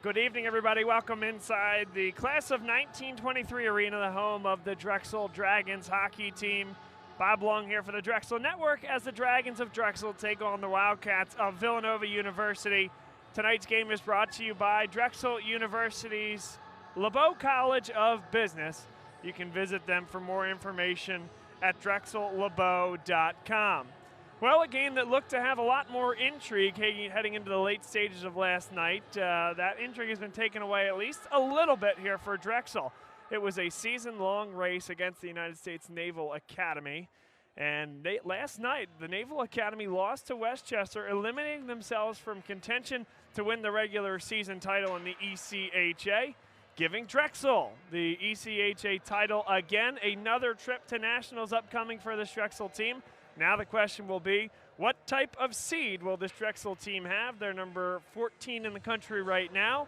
Good evening, everybody. Welcome inside the class of 1923 arena, the home of the Drexel Dragons hockey team. Bob Long here for the Drexel Network as the Dragons of Drexel take on the Wildcats of Villanova University. Tonight's game is brought to you by Drexel University's LeBeau College of Business. You can visit them for more information at drexellebeau.com. Well, a game that looked to have a lot more intrigue heading into the late stages of last night. That intrigue has been taken away at least a little bit here for Drexel. It was a season-long race against the United States Naval Academy. And last night, the Naval Academy lost to Westchester, eliminating themselves from contention to win the regular season title in the ECHA, giving Drexel the ECHA title again. Another trip to nationals upcoming for this Drexel team. Now the question will be, what type of seed will this Drexel team have? They're number 14 in the country right now,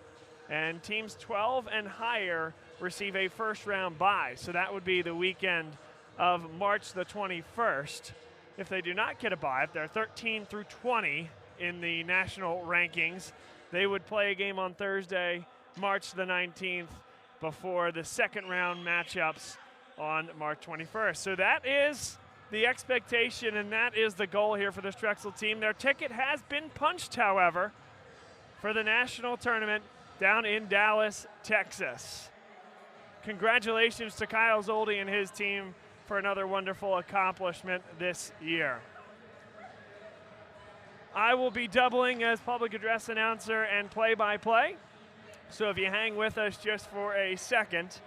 and teams 12 and higher receive a first-round bye. So that would be the weekend of March the 21st. If they do not get a bye, if they're 13 through 20 in the national rankings, they would play a game on Thursday, March the 19th, before the second-round matchups on March 21st. So that is the expectation, and that is the goal here for this Drexel team. Their ticket has been punched, however, for the national tournament down in Dallas, Texas. Congratulations to Kyle Zoldi and his team for another wonderful accomplishment this year. I will be doubling as public address announcer and play-by-play, so if you hang with us just for a second,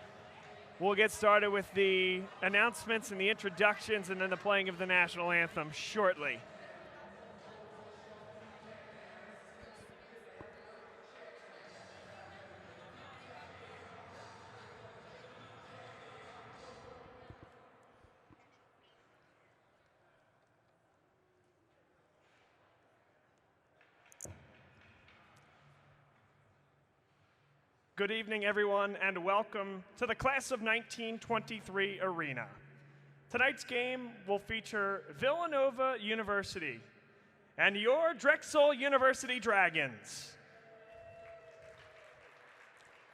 we'll get started with the announcements and the introductions and then the playing of the national anthem shortly. Good evening, everyone, and welcome to the Class of 1923 Arena. Tonight's game will feature Villanova University and your Drexel University Dragons.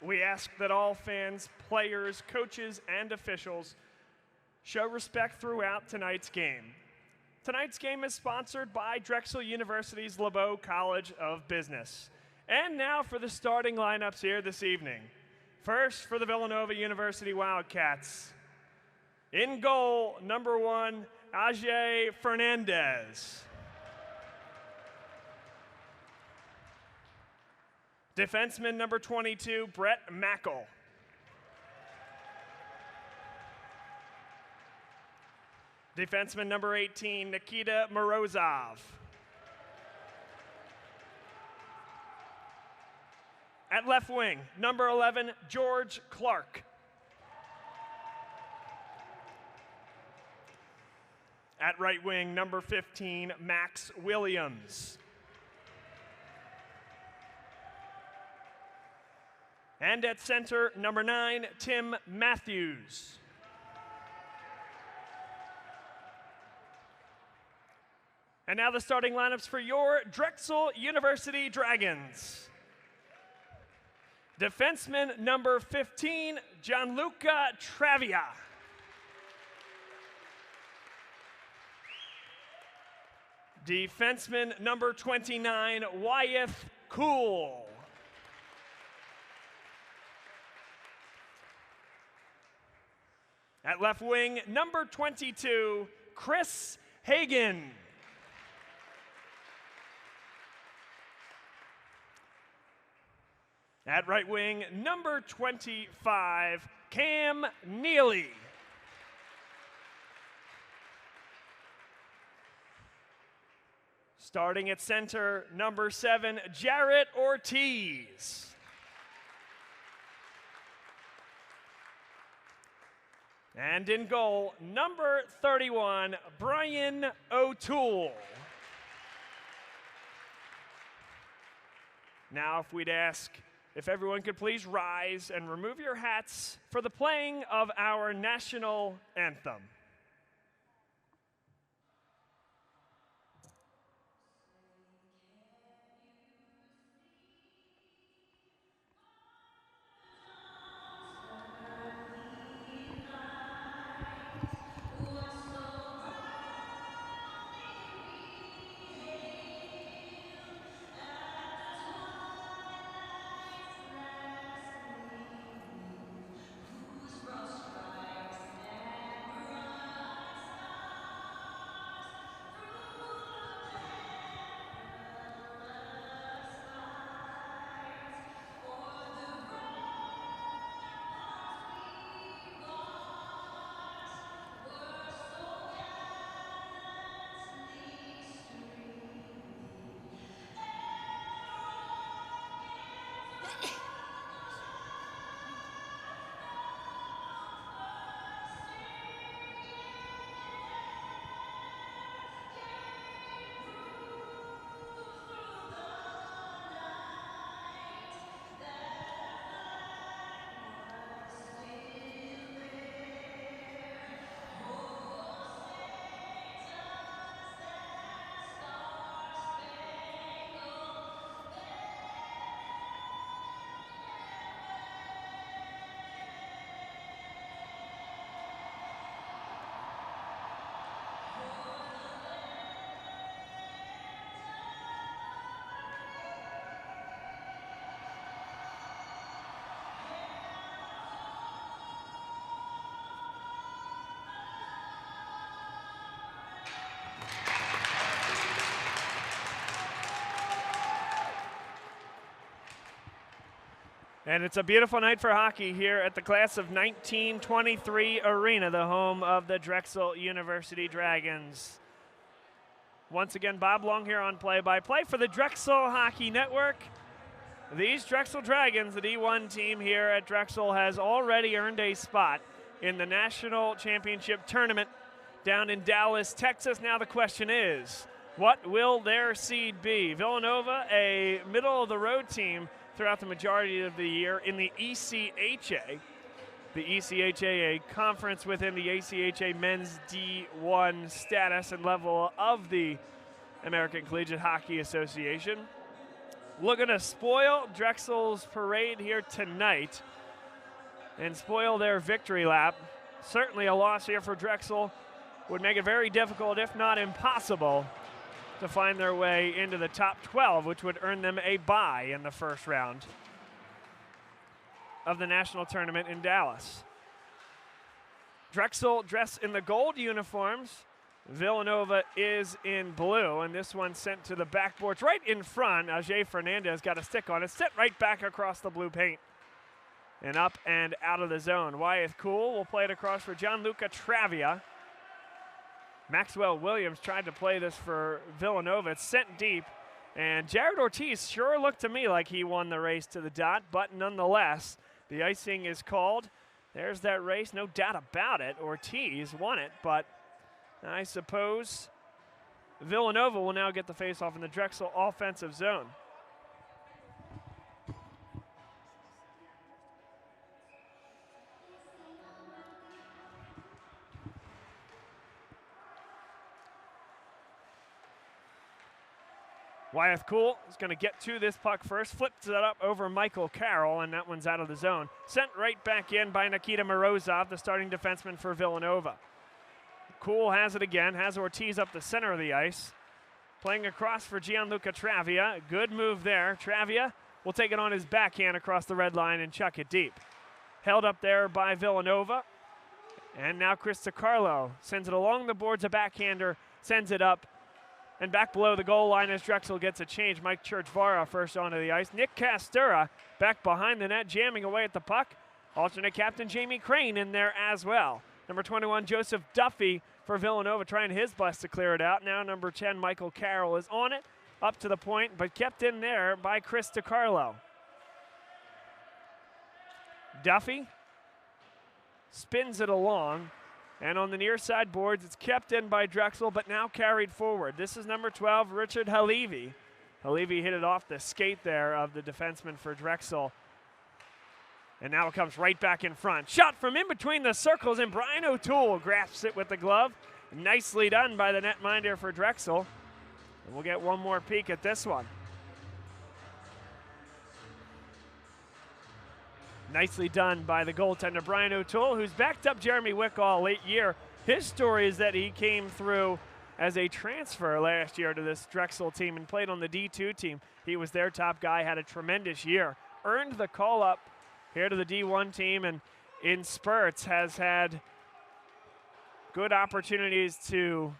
We ask that all fans, players, coaches, and officials show respect throughout tonight's game. Tonight's game is sponsored by Drexel University's LeBeau College of Business. And now for the starting lineups here this evening. First, for the Villanova University Wildcats. In goal, number 1, Ajay Fernandez. Defenseman number 22, Brett Mackel. Defenseman number 18, Nikita Morozov. At left wing, number 11, George Clark. At right wing, number 15, Max Williams. And at center, number 9, Tim Matthews. And now the starting lineups for your Drexel University Dragons. Defenseman number 15, Gianluca Travia. Defenseman number 29, Wyeth Cool. At left wing, number 22, Chris Hagan. At right wing, number 25, Cam Neely. Starting at center, number 7, Jarrett Ortiz. And in goal, number 31, Brian O'Toole. Now, if we'd ask if everyone could please rise and remove your hats for the playing of our national anthem. And it's a beautiful night for hockey here at the class of 1923 Arena, the home of the Drexel University Dragons. Once again, Bob Long here on play-by-play for the Drexel Hockey Network. These Drexel Dragons, the D1 team here at Drexel, has already earned a spot in the National Championship Tournament down in Dallas, Texas. Now the question is, what will their seed be? Villanova, a middle-of-the-road team throughout the majority of the year in the ECHA. The ECHA, a conference within the ACHA men's D1 status and level of the American Collegiate Hockey Association. Looking to spoil Drexel's parade here tonight and spoil their victory lap. Certainly a loss here for Drexel would make it very difficult, if not impossible, to find their way into the top 12, which would earn them a bye in the first round of the national tournament in Dallas. Drexel dressed in the gold uniforms. Villanova is in blue, and this one sent to the backboards right in front. Ajay Fernandez got a stick on it, sent right back across the blue paint and up and out of the zone. Wyeth Cool will play it across for Gianluca Travia. Maxwell Williams tried to play this for Villanova. It's sent deep, and Jared Ortiz sure looked to me like he won the race to the dot, but nonetheless, the icing is called. There's that race, no doubt about it. Ortiz won it, but I suppose Villanova will now get the faceoff in the Drexel offensive zone. Wyeth Cool is going to get to this puck first, flips it up over Michael Carroll, and that one's out of the zone. Sent right back in by Nikita Morozov, the starting defenseman for Villanova. Cool has it again, has Ortiz up the center of the ice. Playing across for Gianluca Travia. Good move there. Travia will take it on his backhand across the red line and chuck it deep. Held up there by Villanova. And now Chris DiCarlo sends it along the boards, a backhander, sends it up. And back below the goal line as Drexel gets a change. Mike Churchvara first onto the ice. Nick Castura back behind the net, jamming away at the puck. Alternate captain Jamie Crane in there as well. Number 21, Joseph Duffy for Villanova, trying his best to clear it out. Now number 10, Michael Carroll is on it, up to the point, but kept in there by Chris DiCarlo. Duffy spins it along. And on the near side boards, it's kept in by Drexel, but now carried forward. This is number 12, Richard Halevi. Halevi hit it off the skate there of the defenseman for Drexel. And now it comes right back in front. Shot from in between the circles, and Brian O'Toole grasps it with the glove. Nicely done by the netminder for Drexel. And we'll get one more peek at this one. Nicely done by the goaltender, Brian O'Toole, who's backed up Jeremy Wick all late year. His story is that he came through as a transfer last year to this Drexel team and played on the D2 team. He was their top guy, had a tremendous year. Earned the call up here to the D1 team, and in spurts has had good opportunities to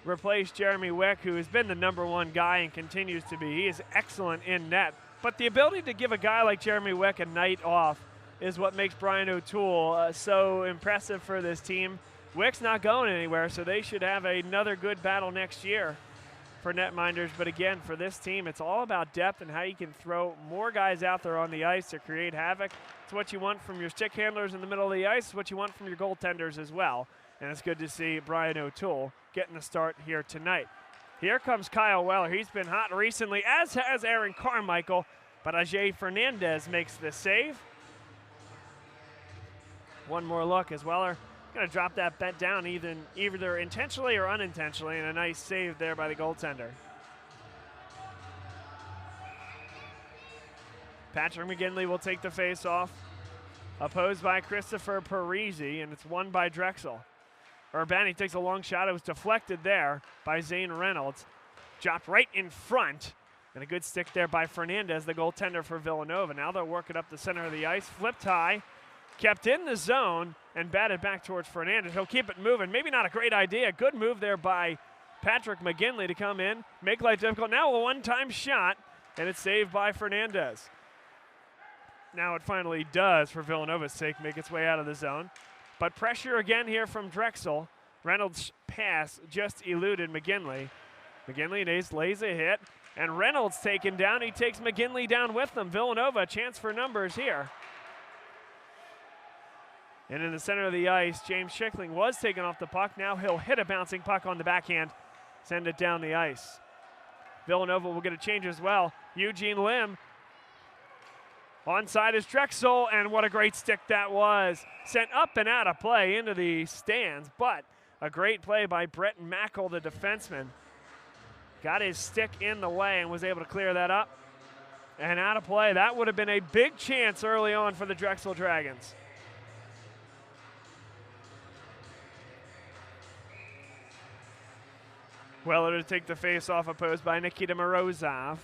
replace Jeremy Wick, who has been the number one guy and continues to be. He is excellent in net. But the ability to give a guy like Jeremy Wick a night off is what makes Brian O'Toole so impressive for this team. Wick's not going anywhere, so they should have another good battle next year for netminders. But again, for this team, it's all about depth and how you can throw more guys out there on the ice to create havoc. It's what you want from your stick handlers in the middle of the ice. It's what you want from your goaltenders as well. And it's good to see Brian O'Toole getting the start here tonight. Here comes Kyle Weller. He's been hot recently, as has Aaron Carmichael, but Ajay Fernandez makes the save. One more look as Weller going to drop that bet down either intentionally or unintentionally, and a nice save there by the goaltender. Patrick McGinley will take the face-off, opposed by Christopher Parisi, and it's won by Drexel. Urbani takes a long shot. It was deflected there by Zane Reynolds. Dropped right in front. And a good stick there by Fernandez, the goaltender for Villanova. Now they'll work it up the center of the ice. Flipped high. Kept in the zone and batted back towards Fernandez. He'll keep it moving. Maybe not a great idea. Good move there by Patrick McGinley to come in, make life difficult. Now a one-time shot, and it's saved by Fernandez. Now it finally does, for Villanova's sake, make its way out of the zone. But pressure again here from Drexel. Reynolds' pass just eluded McGinley. McGinley lays a hit, and Reynolds taken down. He takes McGinley down with them. Villanova, a chance for numbers here. And in the center of the ice, James Schickling was taken off the puck. Now he'll hit a bouncing puck on the backhand, send it down the ice. Villanova will get a change as well. Eugene Lim. Onside is Drexel, and what a great stick that was. Sent up and out of play into the stands, but a great play by Brett Mackel, the defenseman. Got his stick in the way and was able to clear that up. And out of play, that would have been a big chance early on for the Drexel Dragons. Weller to take the face-off, opposed by Nikita Morozov.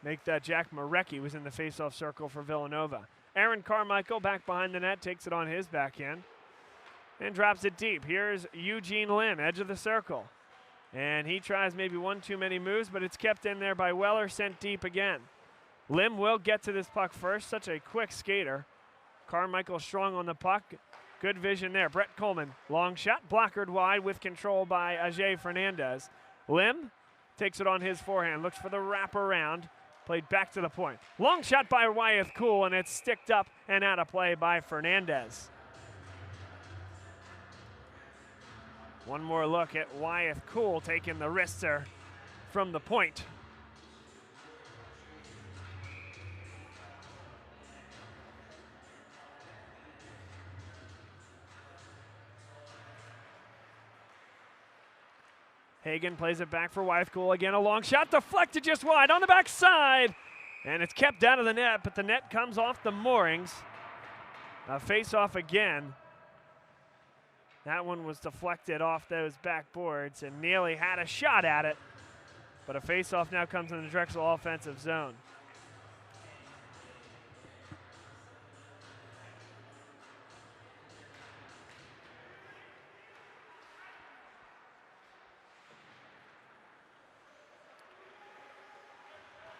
Make that Jack Marecki was in the face-off circle for Villanova. Aaron Carmichael back behind the net, takes it on his backhand and drops it deep. Here's Eugene Lim, edge of the circle. And he tries maybe one too many moves, but it's kept in there by Weller, sent deep again. Lim will get to this puck first, such a quick skater. Carmichael strong on the puck. Good vision there. Brett Coleman, long shot, blockered wide with control by Ajay Fernandez. Lim takes it on his forehand, looks for the wraparound, played back to the point. Long shot by Wyeth Cool, and it's sticked up and out of play by Fernandez. One more look at Wyeth Cool taking the wrister from the point. Hagen plays it back for Wyeth Cool. Again, a long shot deflected just wide on the backside. And it's kept out of the net, but the net comes off the moorings. A face-off again. That one was deflected off those backboards, and Neely had a shot at it. But a face-off now comes in the Drexel offensive zone.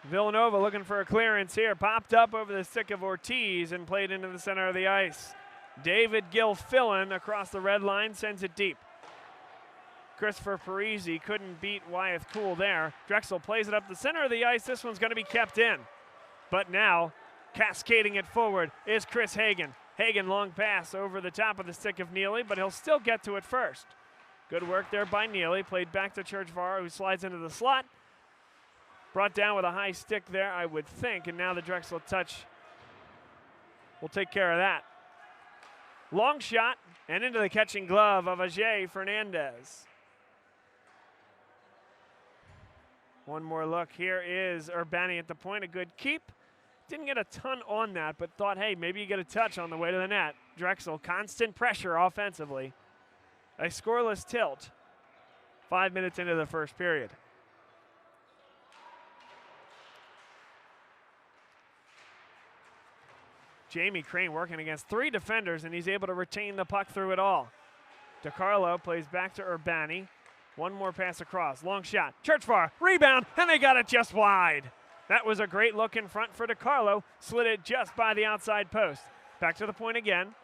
Villanova looking for a clearance here. Popped up over the stick of Ortiz and played into the center of the ice. David Gilfillan across the red line sends it deep. Christopher Parisi couldn't beat Wyeth Cool there. Drexel plays it up the center of the ice. This one's going to be kept in. But now, cascading it forward is Chris Hagen. Hagen, long pass over the top of the stick of Neely, but he'll still get to it first. Good work there by Neely. Played back to Churchvar, who slides into the slot. Brought down with a high stick there, I would think, and now the Drexel touch will take care of that. Long shot, and into the catching glove of Ajay Fernandez. One more look. Here is Urbani at the point, a good keep. Didn't get a ton on that, but thought, hey, maybe you get a touch on the way to the net. Drexel, constant pressure offensively. A scoreless tilt, 5 minutes into the first period. Jamie Crane working against three defenders, and he's able to retain the puck through it all. DiCarlo plays back to Urbani. One more pass across. Long shot. Churchvar. Rebound. And they got it just wide. That was a great look in front for DiCarlo. Slid it just by the outside post. Back to the point again.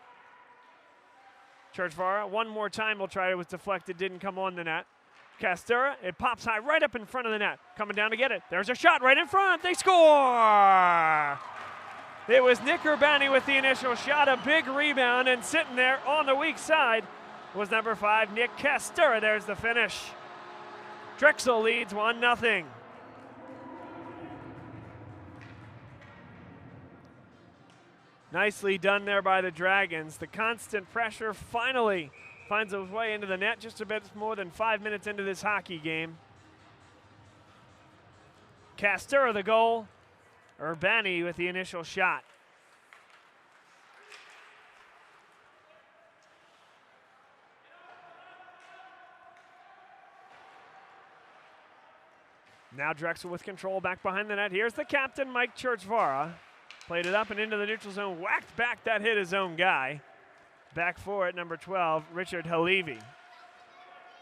Churchvar. One more time will try. It was deflected. Didn't come on the net. Castura. It pops high right up in front of the net. Coming down to get it. There's a shot right in front. They score! It was Nick Urbani with the initial shot, a big rebound, and sitting there on the weak side was number 5, Nick Castura. There's the finish. Drexel leads 1-0. Nicely done there by the Dragons. The constant pressure finally finds its way into the net just a bit more than 5 minutes into this hockey game. Castura the goal. Urbani with the initial shot. Now Drexel with control back behind the net. Here's the captain, Mike Churchvara. Played it up and into the neutral zone. Whacked back, that hit his own guy. Back for it, number 12, Richard Halevi.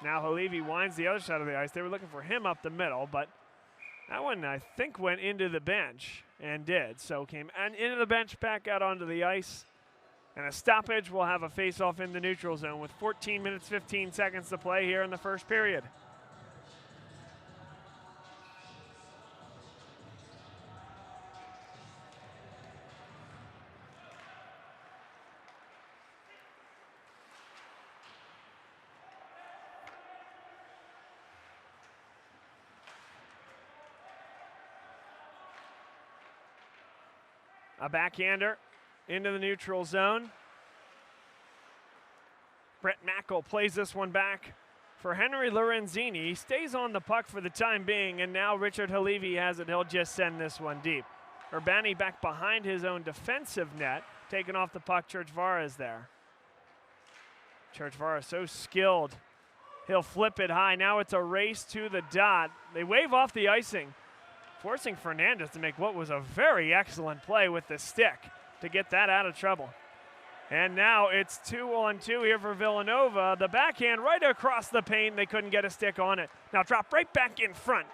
Now Halevi winds the other side of the ice. They were looking for him up the middle, but That one, I think, went into the bench and did. So came into the bench, back out onto the ice. And a stoppage will have a face-off in the neutral zone with 14 minutes, 15 seconds to play here in the first period. A backhander into the neutral zone. Brett Mackel plays this one back for Henry Lorenzini. He stays on the puck for the time being, and now Richard Halevi has it. He'll just send this one deep. Urbani back behind his own defensive net, taking off the puck. Churchvara is there. Churchvara so skilled. He'll flip it high. Now it's a race to the dot. They wave off the icing, forcing Fernandez to make what was a very excellent play with the stick to get that out of trouble. And now it's 2-on-2 here for Villanova. The backhand right across the paint. They couldn't get a stick on it. Now drop right back in front.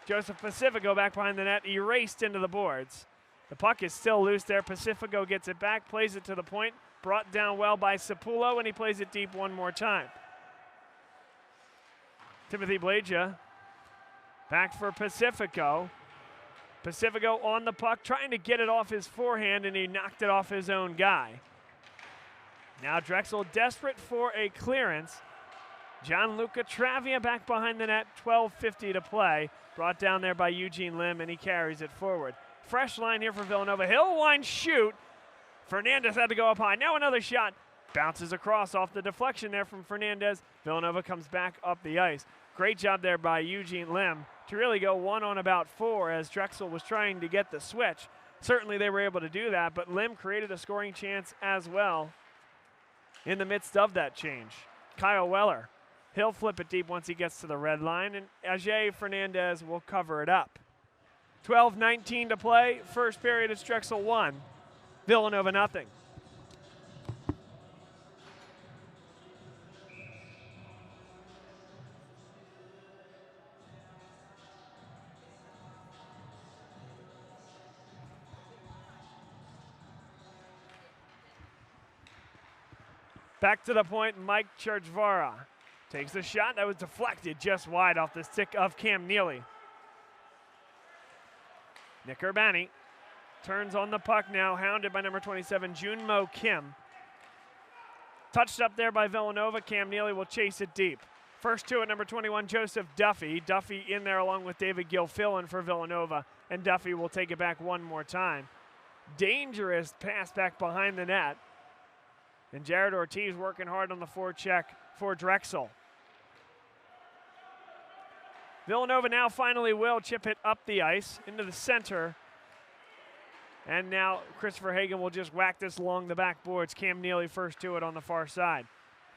Joseph Pacifico back behind the net, erased into the boards. The puck is still loose there. Pacifico gets it back, plays it to the point. Brought down well by Sapulo, and he plays it deep one more time. Timothy Blaja back for Pacifico. Pacifico on the puck, trying to get it off his forehand, and he knocked it off his own guy. Now Drexel desperate for a clearance. Gianluca Travia back behind the net, 12:50 to play. Brought down there by Eugene Lim, and he carries it forward. Fresh line here for Villanova. Hill line shoot. Fernandez had to go up high. Now another shot. Bounces across off the deflection there from Fernandez. Villanova comes back up the ice. Great job there by Eugene Lim to really go 1 on about 4 as Drexel was trying to get the switch. Certainly they were able to do that, but Lim created a scoring chance as well in the midst of that change. Kyle Weller, he'll flip it deep once he gets to the red line, and Ajay Fernandez will cover it up. 12:19 to play. First period, it's Drexel 1, Villanova nothing. Back to the point, Mike Churchvara takes the shot. That was deflected just wide off the stick of Cam Neely. Nick Urbani turns on the puck now, hounded by number 27, Junmo Kim. Touched up there by Villanova. Cam Neely will chase it deep. First two at number 21, Joseph Duffy. Duffy in there along with David Gilfillan for Villanova, and Duffy will take it back one more time. Dangerous pass back behind the net. And Jared Ortiz working hard on the forecheck for Drexel. Villanova now finally will chip it up the ice into the center. And now Christopher Hagan will just whack this along the backboards. Cam Neely first to it on the far side.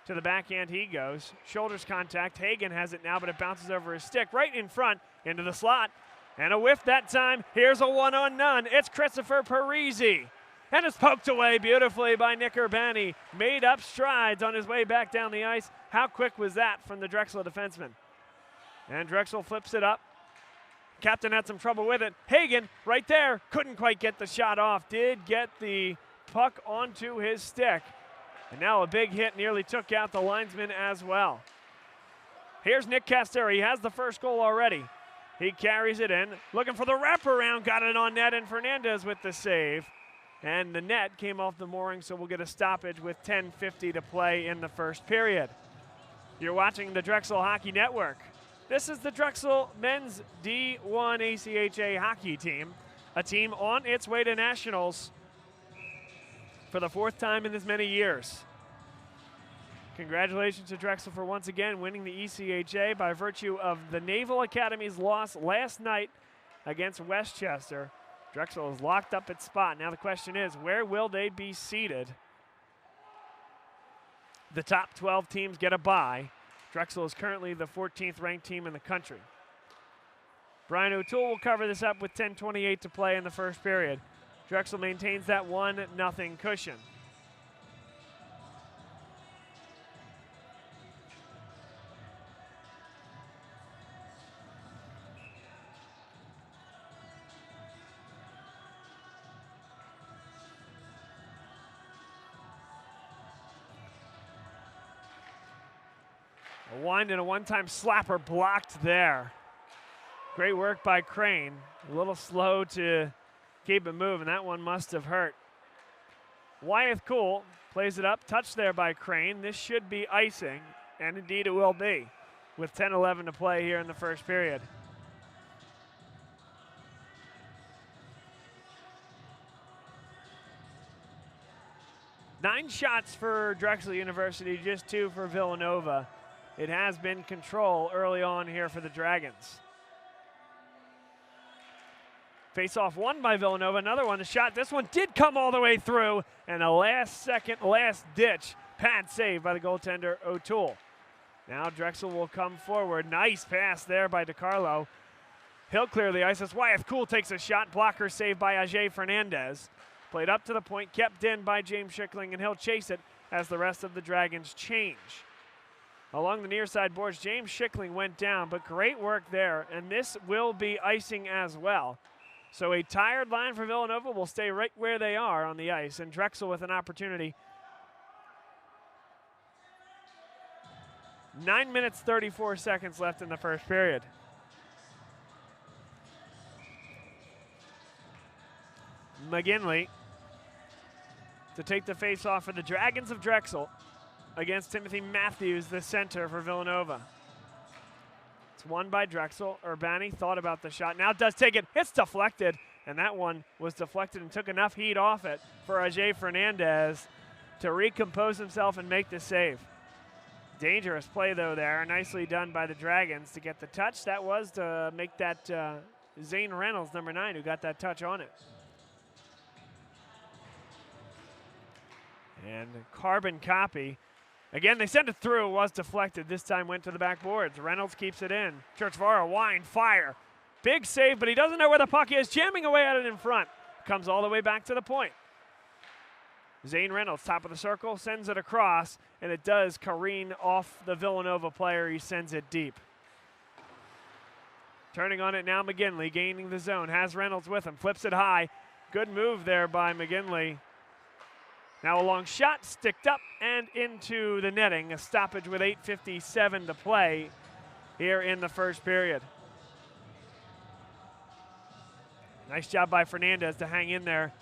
To the backhand he goes. Shoulders contact. Hagan has it now, but it bounces over his stick right in front into the slot. And a whiff that time. Here's a one-on-none. It's Christopher Parisi. And it's poked away beautifully by Nick Urbani. Made up strides on his way back down the ice. How quick was that from the Drexel defenseman? And Drexel flips it up. Captain had some trouble with it. Hagan right there. Couldn't quite get the shot off. Did get the puck onto his stick. And now a big hit nearly took out the linesman as well. Here's Nick Castera. He has the first goal already. He carries it in. Looking for the wraparound. Got it on net, and Fernandez with the save. And the net came off the mooring, so we'll get a stoppage with 10:50 to play in the first period. You're watching the Drexel Hockey Network. This is the Drexel men's D1 ACHA hockey team, a team on its way to nationals for the 4th time in as many years. Congratulations to Drexel for once again winning the ECHA by virtue of the Naval Academy's loss last night against Westchester. Drexel is locked up its spot. Now the question is, where will they be seated? The top 12 teams get a bye. Drexel is currently the 14th ranked team in the country. Brian O'Toole will cover this up with 10:28 to play in the first period. Drexel maintains that 1-0 cushion. A wind and a one-time slapper blocked there. Great work by Crane. A little slow to keep it moving. That one must have hurt. Wyeth Cool plays it up. Touch there by Crane. This should be icing, and indeed it will be, with 10-11 to play here in the first period. Nine shots for Drexel University, just 2 for Villanova. It has been control early on here for the Dragons. Face-off won by Villanova. Another one, the shot. This one did come all the way through, and a last-second, last-ditch pad save by the goaltender O'Toole. Now Drexel will come forward. Nice pass there by DiCarlo. He'll clear the ice as Wyeth Cool takes a shot. Blocker saved by Ajay Fernandez. Played up to the point, kept in by James Schickling, and he'll chase it as the rest of the Dragons change. Along the near side boards, James Schickling went down, but great work there, and this will be icing as well. So a tired line for Villanova will stay right where they are on the ice, and Drexel with an opportunity. 9 minutes, 34 seconds left in the first period. McGinley to take the face-off for the Dragons of Drexel against Timothy Matthews, the center for Villanova. It's won by Drexel. Urbani thought about the shot. Now does take it. It's deflected, and that one was deflected and took enough heat off it for Ajay Fernandez to recompose himself and make the save. Dangerous play, though, there. Nicely done by the Dragons to get the touch. That was to make that Zane Reynolds, number 9, who got that touch on it. And carbon copy. Again, they sent it through. It was deflected. This time went to the backboards. Reynolds keeps it in. Churchvara, wind, fire. Big save, but he doesn't know where the puck is. Jamming away at it in front. Comes all the way back to the point. Zane Reynolds, top of the circle, sends it across, and it does careen off the Villanova player. He sends it deep. Turning on it now, McGinley, gaining the zone. Has Reynolds with him. Flips it high. Good move there by McGinley. Now a long shot, sticked up and into the netting. A stoppage with 8:57 to play here in the first period. Nice job by Fernandez to hang in there,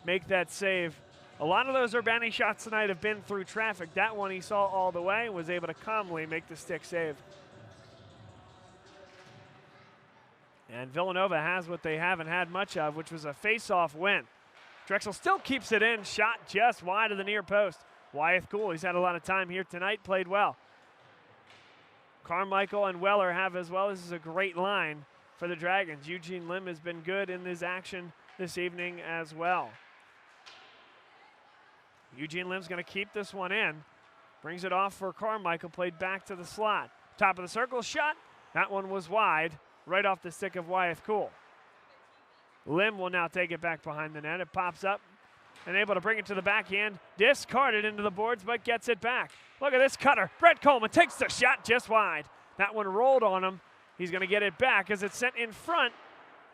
make that save. A lot of those Urbani shots tonight have been through traffic. That one he saw all the way and was able to calmly make the stick save. And Villanova has what they haven't had much of, which was a face-off win. Drexel still keeps it in, shot just wide of the near post. Wyeth Cool, he's had a lot of time here tonight, played well. Carmichael and Weller have as well. This is a great line for the Dragons. Eugene Lim has been good in this action this evening as well. Eugene Lim's going to keep this one in. Brings it off for Carmichael, played back to the slot. Top of the circle, shot. That one was wide, right off the stick of Wyeth Cool. Lim will now take it back behind the net. It pops up and able to bring it to the backhand. Discarded into the boards, but gets it back. Look at this cutter. Brett Coleman takes the shot just wide. That one rolled on him. He's going to get it back as it's sent in front.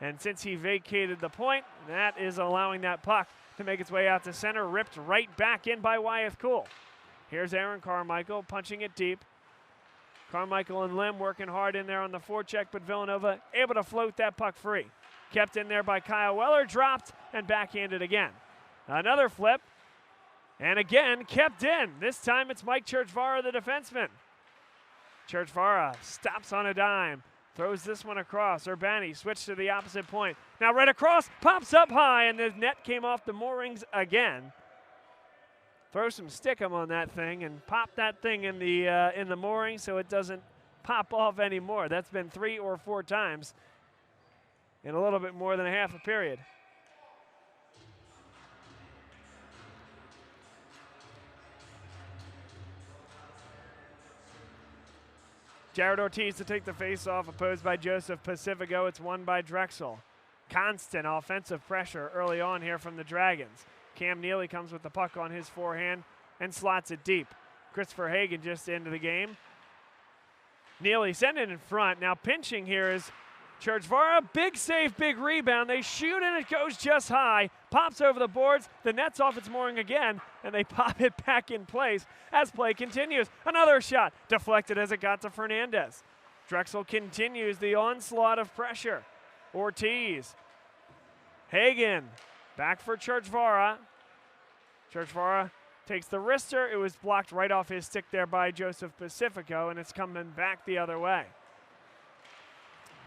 And since he vacated the point, that is allowing that puck to make its way out to center. Ripped right back in by Wyeth Cool. Here's Aaron Carmichael punching it deep. Carmichael and Lim working hard in there on the forecheck, but Villanova able to float that puck free. Kept in there by Kyle Weller, dropped, and backhanded again. Another flip, and again kept in. This time it's Mike Churchvara, the defenseman. Churchvara stops on a dime, throws this one across. Urbani switched to the opposite point. Now right across, pops up high, and the net came off the moorings again. Throw some stickum on that thing and pop that thing in the mooring so it doesn't pop off anymore. That's been 3 or 4 times in a little bit more than a half a period. Jared Ortiz to take the face-off, opposed by Joseph Pacifico. It's won by Drexel. Constant offensive pressure early on here from the Dragons. Cam Neely comes with the puck on his forehand and slots it deep. Christopher Hagan just into the game. Neely sent it in front. Now pinching here is Churchvara, big save, big rebound. They shoot and it goes just high. Pops over the boards. The net's off its mooring again, and they pop it back in place as play continues. Another shot deflected as it got to Fernandez. Drexel continues the onslaught of pressure. Ortiz. Hagan. Back for Churchvara. Churchvara takes the wrister. It was blocked right off his stick there by Joseph Pacifico, and it's coming back the other way.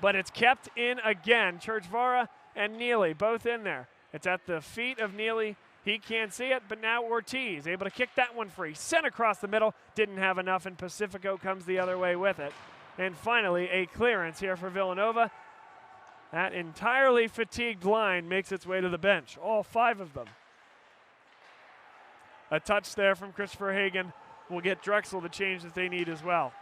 But it's kept in again. Churchvara and Neely both in there. It's at the feet of Neely. He can't see it, but now Ortiz able to kick that one free. Sent across the middle. Didn't have enough, and Pacifico comes the other way with it. And finally, a clearance here for Villanova. That entirely fatigued line makes its way to the bench, all 5 of them. A touch there from Christopher Hagan will get Drexel the change that they need as well.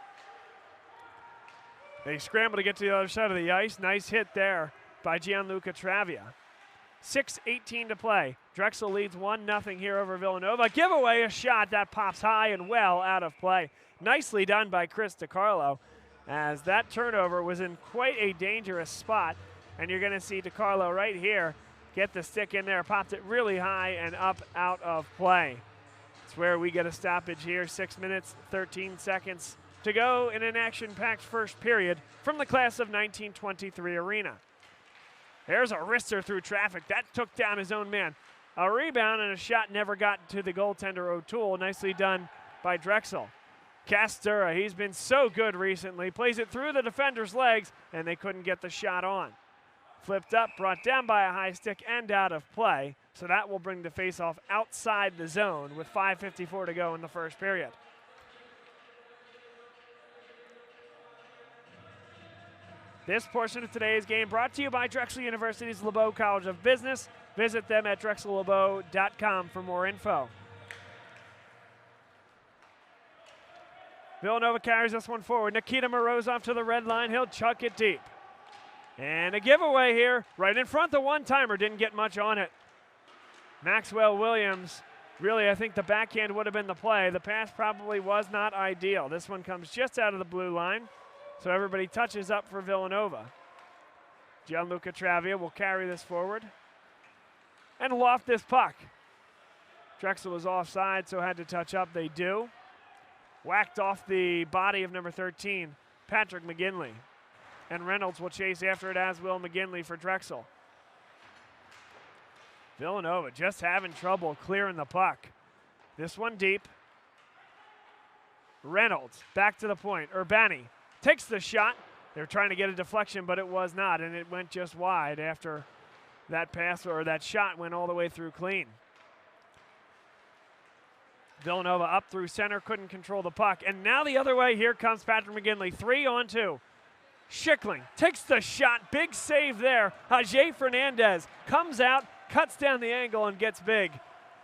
They scramble to get to the other side of the ice. Nice hit there by Gianluca Travia. 6:18 to play. Drexel leads 1-0 here over Villanova. Give away a shot that pops high and well out of play. Nicely done by Chris DiCarlo, as that turnover was in quite a dangerous spot. And you're going to see DiCarlo right here get the stick in there, popped it really high and up out of play. It's where we get a stoppage here. 6 minutes, 13 seconds to go in an action-packed first period from the class of 1923 arena. There's a wrister through traffic. That took down his own man. A rebound and a shot never got to the goaltender O'Toole. Nicely done by Drexel. Castura, he's been so good recently. Plays it through the defender's legs, and they couldn't get the shot on. Flipped up, brought down by a high stick and out of play. So that will bring the faceoff outside the zone with 5:54 to go in the first period. This portion of today's game brought to you by Drexel University's LeBeau College of Business. Visit them at drexellebeau.com for more info. Villanova carries this one forward. Nikita Morozov to the red line. He'll chuck it deep. And a giveaway here right in front. The one-timer didn't get much on it. Maxwell Williams, really, I think the backhand would have been the play. The pass probably was not ideal. This one comes just out of the blue line. So everybody touches up for Villanova. Gianluca Travia will carry this forward and loft this puck. Drexel was offside, so had to touch up. They do. Whacked off the body of number 13, Patrick McGinley. And Reynolds will chase after it, as will McGinley for Drexel. Villanova just having trouble clearing the puck. This one deep. Reynolds back to the point. Urbani takes the shot. They were trying to get a deflection, but it was not, and it went just wide after that pass, or that shot went all the way through clean. Villanova up through center, couldn't control the puck. And now the other way, here comes Patrick McGinley, 3-on-2. Schickling takes the shot, big save there. Ajay Fernandez comes out, cuts down the angle, and gets big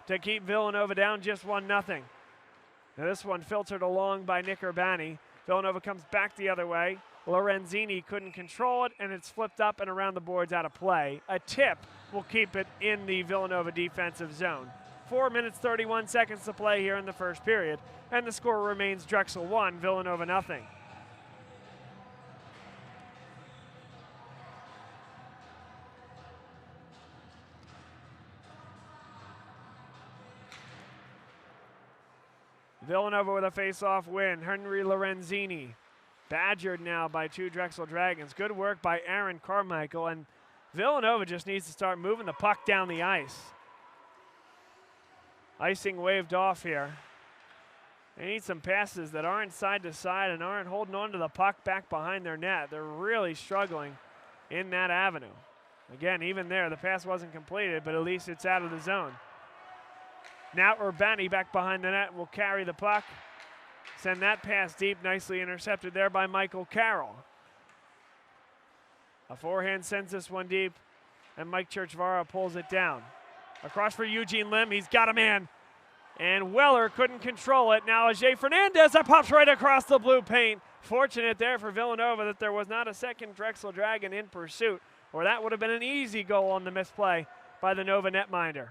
to keep Villanova down just 1-0. Now this one filtered along by Nick Urbani. Villanova comes back the other way. Lorenzini couldn't control it, and it's flipped up and around the boards out of play. A tip will keep it in the Villanova defensive zone. 4 minutes, 31 seconds to play here in the first period, and the score remains Drexel 1, Villanova 0. Villanova with a face-off win. Henry Lorenzini badgered now by 2 Drexel Dragons. Good work by Aaron Carmichael, and Villanova just needs to start moving the puck down the ice. Icing waved off here. They need some passes that aren't side to side and aren't holding on to the puck back behind their net. They're really struggling in that avenue. Again, even there, the pass wasn't completed, but at least it's out of the zone. Now Urbani back behind the net will carry the puck. Send that pass deep, nicely intercepted there by Michael Carroll. A forehand sends this one deep, and Mike Churchvara pulls it down. Across for Eugene Lim, he's got a man. And Weller couldn't control it. Now Ajay Fernandez, that pops right across the blue paint. Fortunate there for Villanova that there was not a second Drexel Dragon in pursuit, or that would have been an easy goal on the misplay by the Nova netminder.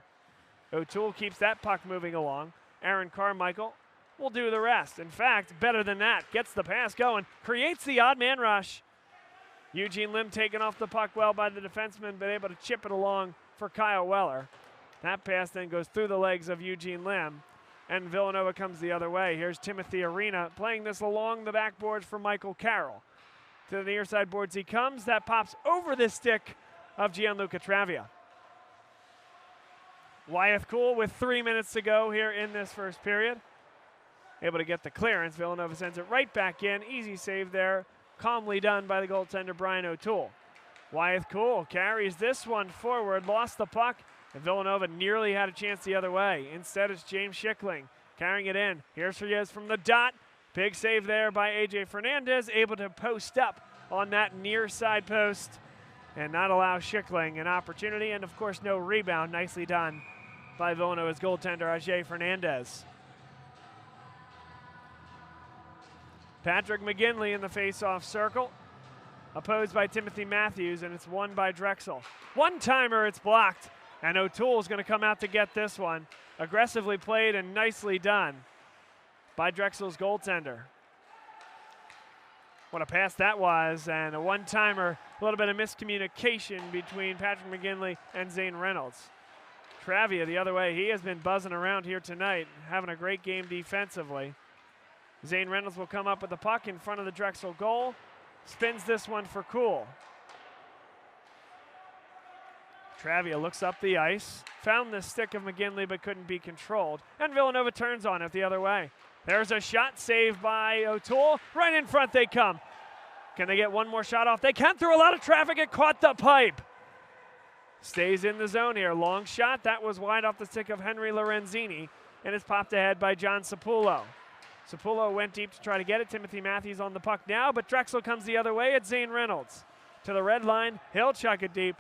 O'Toole keeps that puck moving along. Aaron Carmichael will do the rest. In fact, better than that, gets the pass going, creates the odd man rush. Eugene Lim taken off the puck well by the defenseman, but able to chip it along for Kyle Weller. That pass then goes through the legs of Eugene Lim, and Villanova comes the other way. Here's Timothy Arena playing this along the backboards for Michael Carroll. To the near side boards he comes. That pops over the stick of Gianluca Travia. Wyeth Cool with 3 minutes to go here in this first period. Able to get the clearance. Villanova sends it right back in. Easy save there. Calmly done by the goaltender Brian O'Toole. Wyeth Cool carries this one forward. Lost the puck. And Villanova nearly had a chance the other way. Instead, it's James Schickling carrying it in. Here's Frias from the dot. Big save there by A.J. Fernandez. Able to post up on that near side post and not allow Schickling an opportunity. And, of course, no rebound. Nicely done by Villanova's goaltender, A.J. Fernandez. Patrick McGinley in the face-off circle, opposed by Timothy Matthews, and it's won by Drexel. One-timer, it's blocked, and O'Toole's going to come out to get this one. Aggressively played and nicely done by Drexel's goaltender. What a pass that was, and a one-timer, a little bit of miscommunication between Patrick McGinley and Zane Reynolds. Travia the other way, he has been buzzing around here tonight, having a great game defensively. Zane Reynolds will come up with the puck in front of the Drexel goal. Spins this one for Cool. Travia looks up the ice. Found the stick of McGinley but couldn't be controlled. And Villanova turns on it the other way. There's a shot saved by O'Toole. Right in front they come. Can they get one more shot off? They can through a lot of traffic. It caught the pipe. Stays in the zone here. Long shot. That was wide off the stick of Henry Lorenzini. And it's popped ahead by John Sapullo. Sapullo went deep to try to get it. Timothy Matthews on the puck now, but Drexel comes the other way at Zane Reynolds. To the red line, he'll chuck it deep.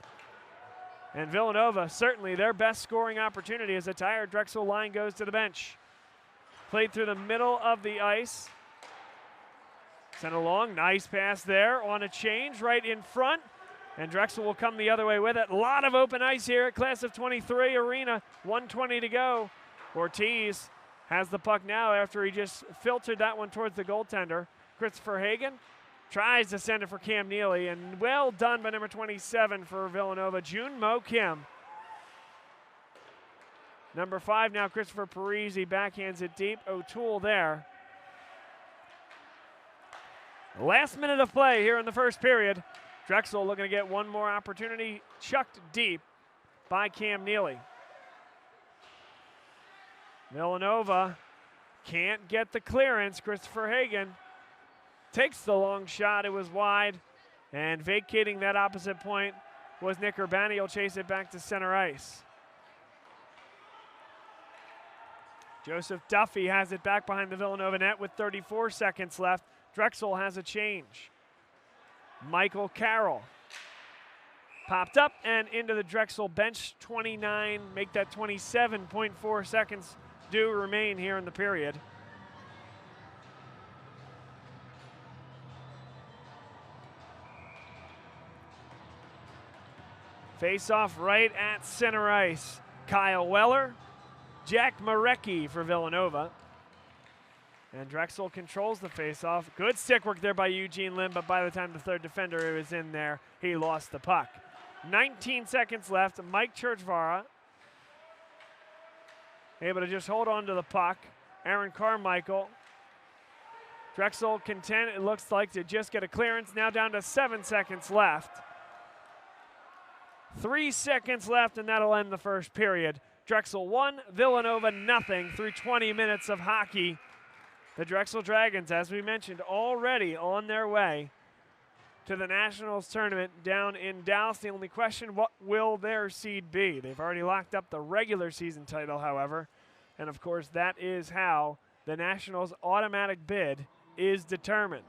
And Villanova, certainly their best scoring opportunity as the tired Drexel line goes to the bench. Played through the middle of the ice. Sent along, nice pass there on a change right in front. And Drexel will come the other way with it. A lot of open ice here at Class of 23 Arena. 1:20 to go. Ortiz has the puck now after he just filtered that one towards the goaltender. Christopher Hagan tries to send it for Cam Neely, and well done by number 27 for Villanova, Jun Mo Kim. Number 5 now, Christopher Parisi backhands it deep. O'Toole there. Last minute of play here in the first period. Drexel looking to get one more opportunity, chucked deep by Cam Neely. Villanova can't get the clearance. Christopher Hagan takes the long shot. It was wide. And vacating that opposite point was Nick Urbani. He'll chase it back to center ice. Joseph Duffy has it back behind the Villanova net with 34 seconds left. Drexel has a change. Michael Carroll popped up and into the Drexel bench. 29, make that 27.4 seconds do remain here in the period. Face off right at center ice. Kyle Weller, Jack Marecki for Villanova. And Drexel controls the face-off. Good stick work there by Eugene Lim, but by the time the third defender was in there, he lost the puck. 19 seconds left. Mike Churchvara able to just hold on to the puck. Aaron Carmichael. Drexel content, it looks like, to just get a clearance. Now down to 7 seconds left. 3 seconds left, and that'll end the first period. Drexel 1, Villanova nothing through 20 minutes of hockey. The Drexel Dragons, as we mentioned, already on their way to the Nationals tournament down in Dallas. The only question, what will their seed be? They've already locked up the regular season title, however. And, of course, that is how the Nationals' automatic bid is determined.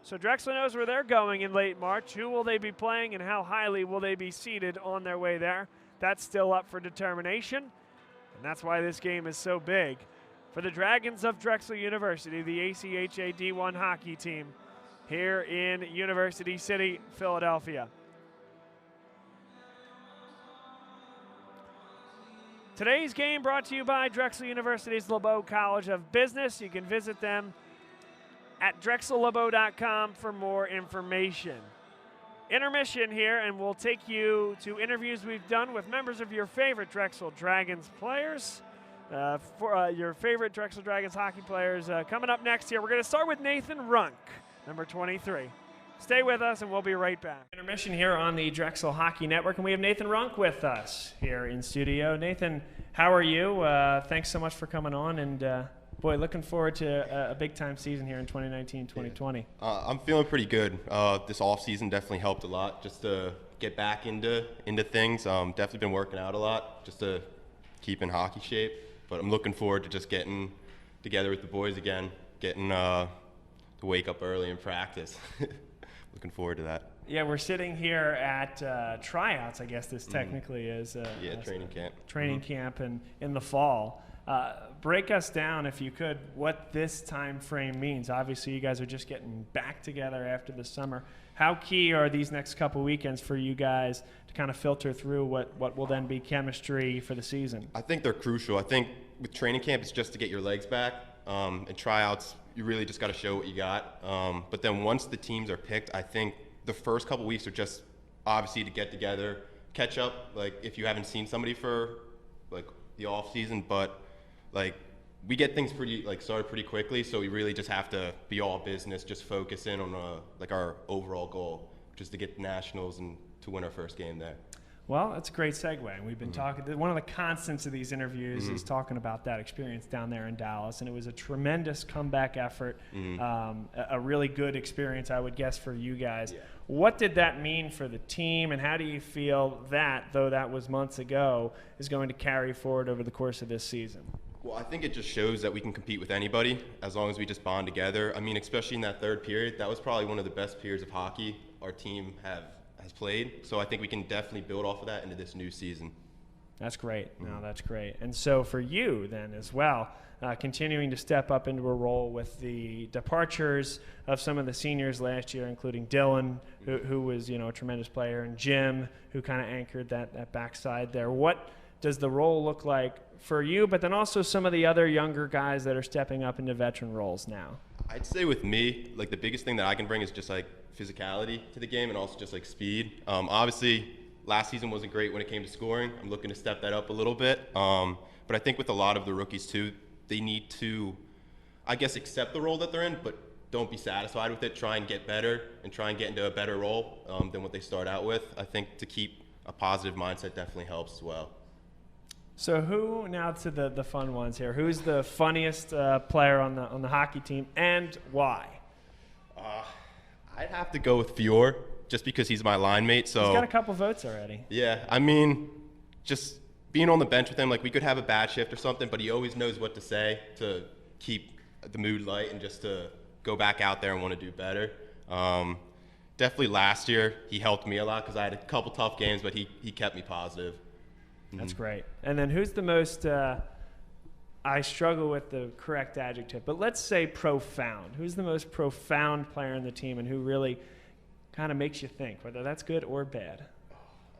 So Drexel knows where they're going in late March. Who will they be playing and how highly will they be seeded on their way there? That's still up for determination, and that's why this game is so big. For the Dragons of Drexel University, the ACHA D1 hockey team here in University City, Philadelphia. Today's game brought to you by Drexel University's LeBeau College of Business. You can visit them at drexellebeau.com for more information. intermission here, and we'll take you to interviews we've done with members of your favorite Drexel Dragons players. Your favorite Drexel Dragons hockey players coming up next here. We're going to start with Nathan Runk, number 23. Stay with us, and we'll be right back. Intermission here on the Drexel Hockey Network, and we have Nathan Runk with us here in studio. Nathan, how are you? Thanks so much for coming on, and boy, looking forward to a big-time season here in 2019-2020. I'm feeling pretty good. This off-season definitely helped a lot just to get back into things. Definitely been working out a lot just to keep in hockey shape, but I'm looking forward to just getting together with the boys again, getting to wake up early and practice. Looking forward to that. Yeah, we're sitting here at tryouts, I guess this technically is. Training camp. Training camp in the fall. Break us down, if you could, what this time frame means. Obviously, you guys are just getting back together after the summer. How key are these next couple weekends for you guys to kind of filter through what will then be chemistry for the season? I think they're crucial. I think with training camp, it's just to get your legs back. And tryouts, you really just got to show what you got. But then once the teams are picked, I think the first couple weeks are just obviously to get together, catch up, like if you haven't seen somebody for like the off season, but like we get things started pretty quickly, so we really just have to be all business, just focus in on like our overall goal, which is to get the Nationals and to win our first game there. Well, that's a great segue. We've been talking, one of the constants of these interviews is talking about that experience down there in Dallas, and it was a tremendous comeback effort, a really good experience, I would guess, for you guys. Yeah. What did that mean for the team, and how do you feel that, though that was months ago, is going to carry forward over the course of this season? Well, I think it just shows that we can compete with anybody as long as we just bond together. I mean, especially in that third period, that was probably one of the best periods of hockey our team has played. So I think we can definitely build off of that into this new season. That's great. No, that's great. And so for you then as well, continuing to step up into a role with the departures of some of the seniors last year, including Dylan, who was a tremendous player, and Jim, who kind of anchored that backside there. What does the role look like for you, but then also some of the other younger guys that are stepping up into veteran roles now? I'd say with me, like the biggest thing that I can bring is just like physicality to the game and also just like speed. Obviously, last season wasn't great when it came to scoring. I'm looking to step that up a little bit. But I think with a lot of the rookies too, they need to, I guess, accept the role that they're in, but don't be satisfied with it. Try and get better and try and get into a better role than what they start out with. I think to keep a positive mindset definitely helps as well. So who, now to the fun ones here, who's the funniest player on the hockey team, and why? I'd have to go with Fior, just because he's my line mate. So he's got a couple votes already. Yeah, I mean, just being on the bench with him, like we could have a bad shift or something, but he always knows what to say to keep the mood light and just to go back out there and want to do better. Definitely last year, he helped me a lot because I had a couple tough games, but he kept me positive. That's great. And then who's the most, I struggle with the correct adjective, but let's say profound. Who's the most profound player in the team and who really kind of makes you think, whether that's good or bad?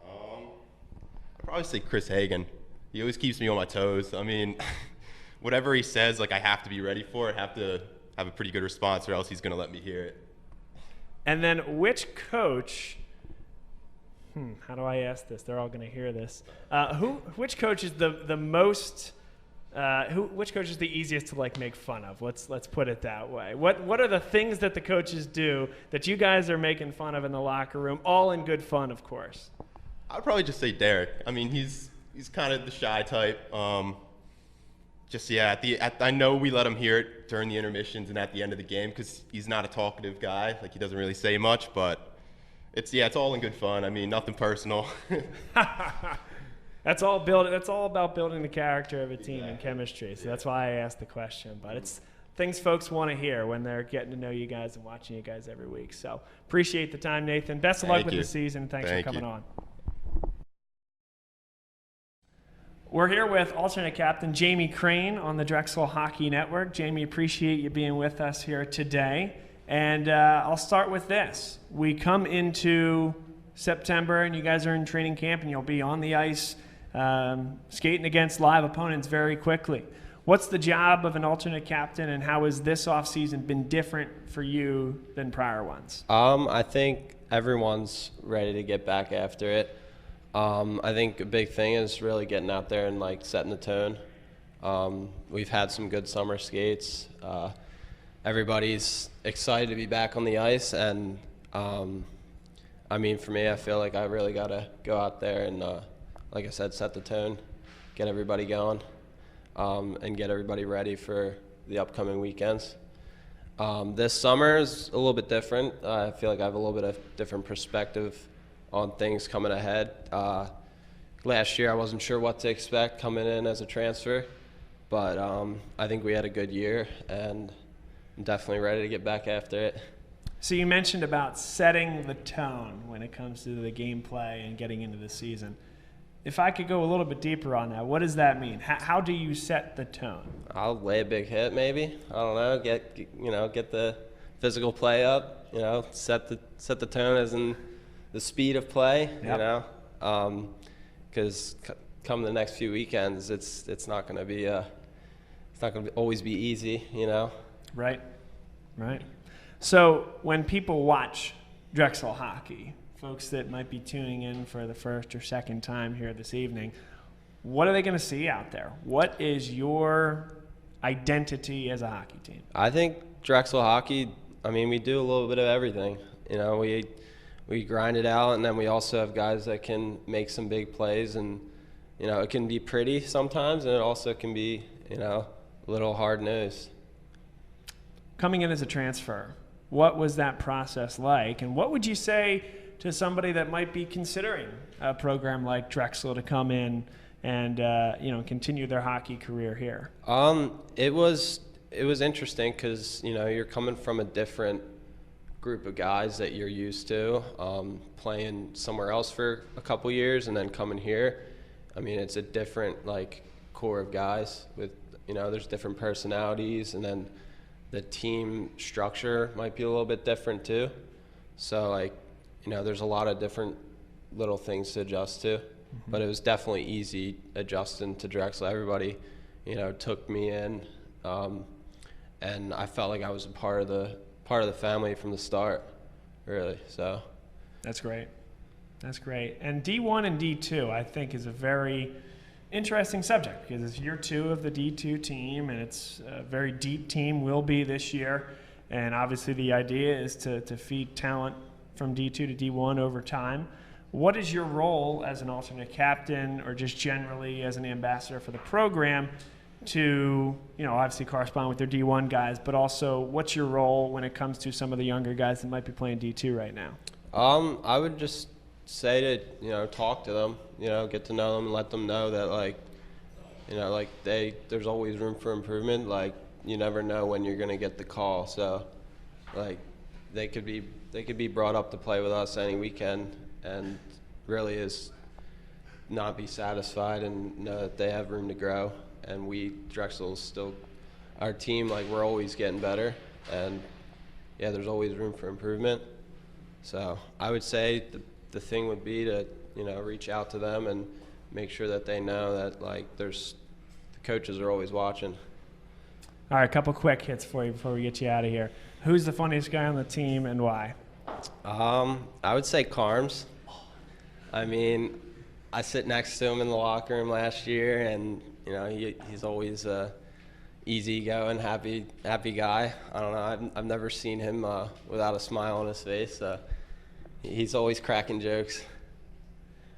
I'd probably say Chris Hagen. He always keeps me on my toes. I mean, whatever he says, like I have to be ready for it, have to have a pretty good response or else he's going to let me hear it. And then which coach... how do I ask this? They're all going to hear this. Which coach is the most? Which coach is the easiest to like make fun of? Let's put it that way. What are the things that the coaches do that you guys are making fun of in the locker room? All in good fun, of course. I'd probably just say Derek. I mean, he's kind of the shy type. I know we let him hear it during the intermissions and at the end of the game because he's not a talkative guy. Like he doesn't really say much, but. It's all in good fun. I mean, nothing personal. That's all about building the character of a team and chemistry. So that's why I asked the question. But it's things folks want to hear when they're getting to know you guys and watching you guys every week. So appreciate the time, Nathan. Best of luck with the season. Thanks for coming on. We're here with alternate captain Jamie Crane on the Drexel Hockey Network. Jamie, appreciate you being with us here today. And I'll start with this. We come into September, and you guys are in training camp, and you'll be on the ice skating against live opponents very quickly. What's the job of an alternate captain, and how has this offseason been different for you than prior ones? I think everyone's ready to get back after it. I think a big thing is really getting out there and like setting the tone. We've had some good summer skates. Everybody's excited to be back on the ice, and I mean, for me, I feel like I really got to go out there and, like I said, set the tone, get everybody going, and get everybody ready for the upcoming weekends. This summer is a little bit different. I feel like I have a little bit of different perspective on things coming ahead. Last year I wasn't sure what to expect coming in as a transfer, but I think we had a good year, and I'm definitely ready to get back after it. So you mentioned about setting the tone when it comes to the gameplay and getting into the season. If I could go a little bit deeper on that, what does that mean? How do you set the tone? I'll lay a big hit, maybe. I don't know. Get the physical play up. Set the tone as in the speed of play. Yep. Because come the next few weekends, it's not going to be it's not going to always be easy. Right. So when people watch Drexel hockey, folks that might be tuning in for the first or second time here this evening, what are they going to see out there? What is your identity as a hockey team? I think Drexel hockey, I mean, we do a little bit of everything. We grind it out, and then we also have guys that can make some big plays, and it can be pretty sometimes, and it also can be a little hard-nosed. Coming in as a transfer, what was that process like, and what would you say to somebody that might be considering a program like Drexel to come in and continue their hockey career here? It was interesting because you're coming from a different group of guys that you're used to, playing somewhere else for a couple years and then coming here. I mean, it's a different core of guys with there's different personalities, and then the team structure might be a little bit different too. So there's a lot of different little things to adjust to, but it was definitely easy adjusting to Drexel. Everybody, took me in, and I felt like I was a part of the family from the start, really. So that's great. And D1 and D2, I think, is a very interesting subject because it's year 2 of the D2 team, and it's a very deep team, will be this year. And obviously the idea is to feed talent from D2 to D1 over time. What is your role as an alternate captain, or just generally as an ambassador for the program, to obviously correspond with their D1 guys, but also what's your role when it comes to some of the younger guys that might be playing D2 right now? I would just say to talk to them, get to know them and let them know that there's always room for improvement. You never know when you're gonna get the call, so they could be brought up to play with us any weekend, and really is not be satisfied and know that they have room to grow. And Drexel's still our team. We're always getting better, and there's always room for improvement. So I would say the thing would be to reach out to them and make sure that they know that the coaches are always watching. All right, a couple quick hits for you before we get you out of here. Who's the funniest guy on the team, and why? I would say Carms. I mean, I sit next to him in the locker room last year, and he's always a easygoing, happy guy. I don't know. I've never seen him without a smile on his face. He's always cracking jokes.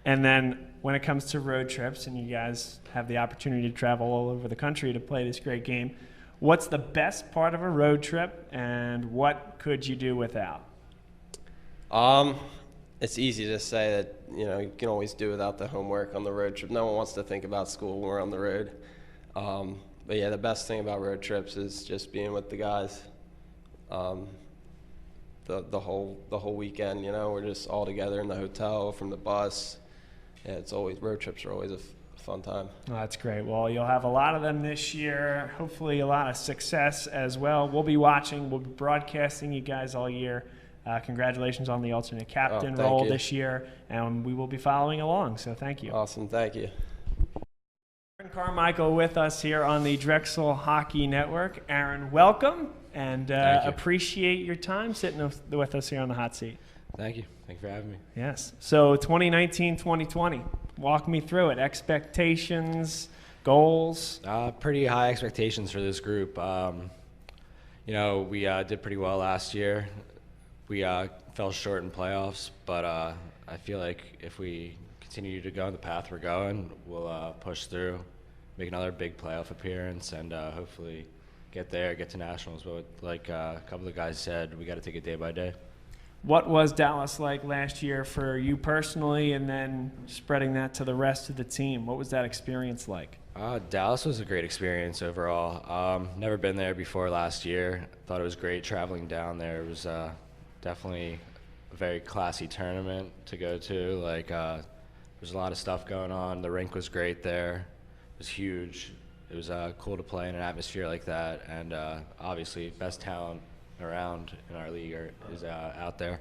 And then when it comes to road trips, and you guys have the opportunity to travel all over the country to play this great game, what's the best part of a road trip, and what could you do without? It's easy to say that you can always do without the homework on the road trip. No one wants to think about school when we're on the road. But the best thing about road trips is just being with the guys. The whole weekend, we're just all together in the hotel, from the bus. Road trips are always a fun time. Oh, that's great. Well, you'll have a lot of them this year. Hopefully a lot of success as well. We'll be watching. We'll be broadcasting you guys all year. Congratulations on the alternate captain role this year, and we will be following along. So thank you. Awesome. Thank you. Carmichael with us here on the Drexel Hockey Network. Aaron, welcome, and appreciate your time sitting with us here on the hot seat. Thank you. Thank you for having me. Yes. So 2019-2020, walk me through it. Expectations, goals. Pretty high expectations for this group. You know, we did pretty well last year. We fell short in playoffs, but I feel like if we continue to go on the path we're going, we'll push through, make another big playoff appearance, and hopefully get there, get to nationals. But like a couple of guys said, we got to take it day by day. What was Dallas like last year for you personally, and then spreading that to the rest of the team? What was that experience like? Dallas was a great experience overall. Never been there before last year. Thought it was great traveling down there. It was definitely a very classy tournament to go to. Like, there's a lot of stuff going on. The rink was great there. It was huge. It was cool to play in an atmosphere like that. And obviously, best talent around in our league is out there.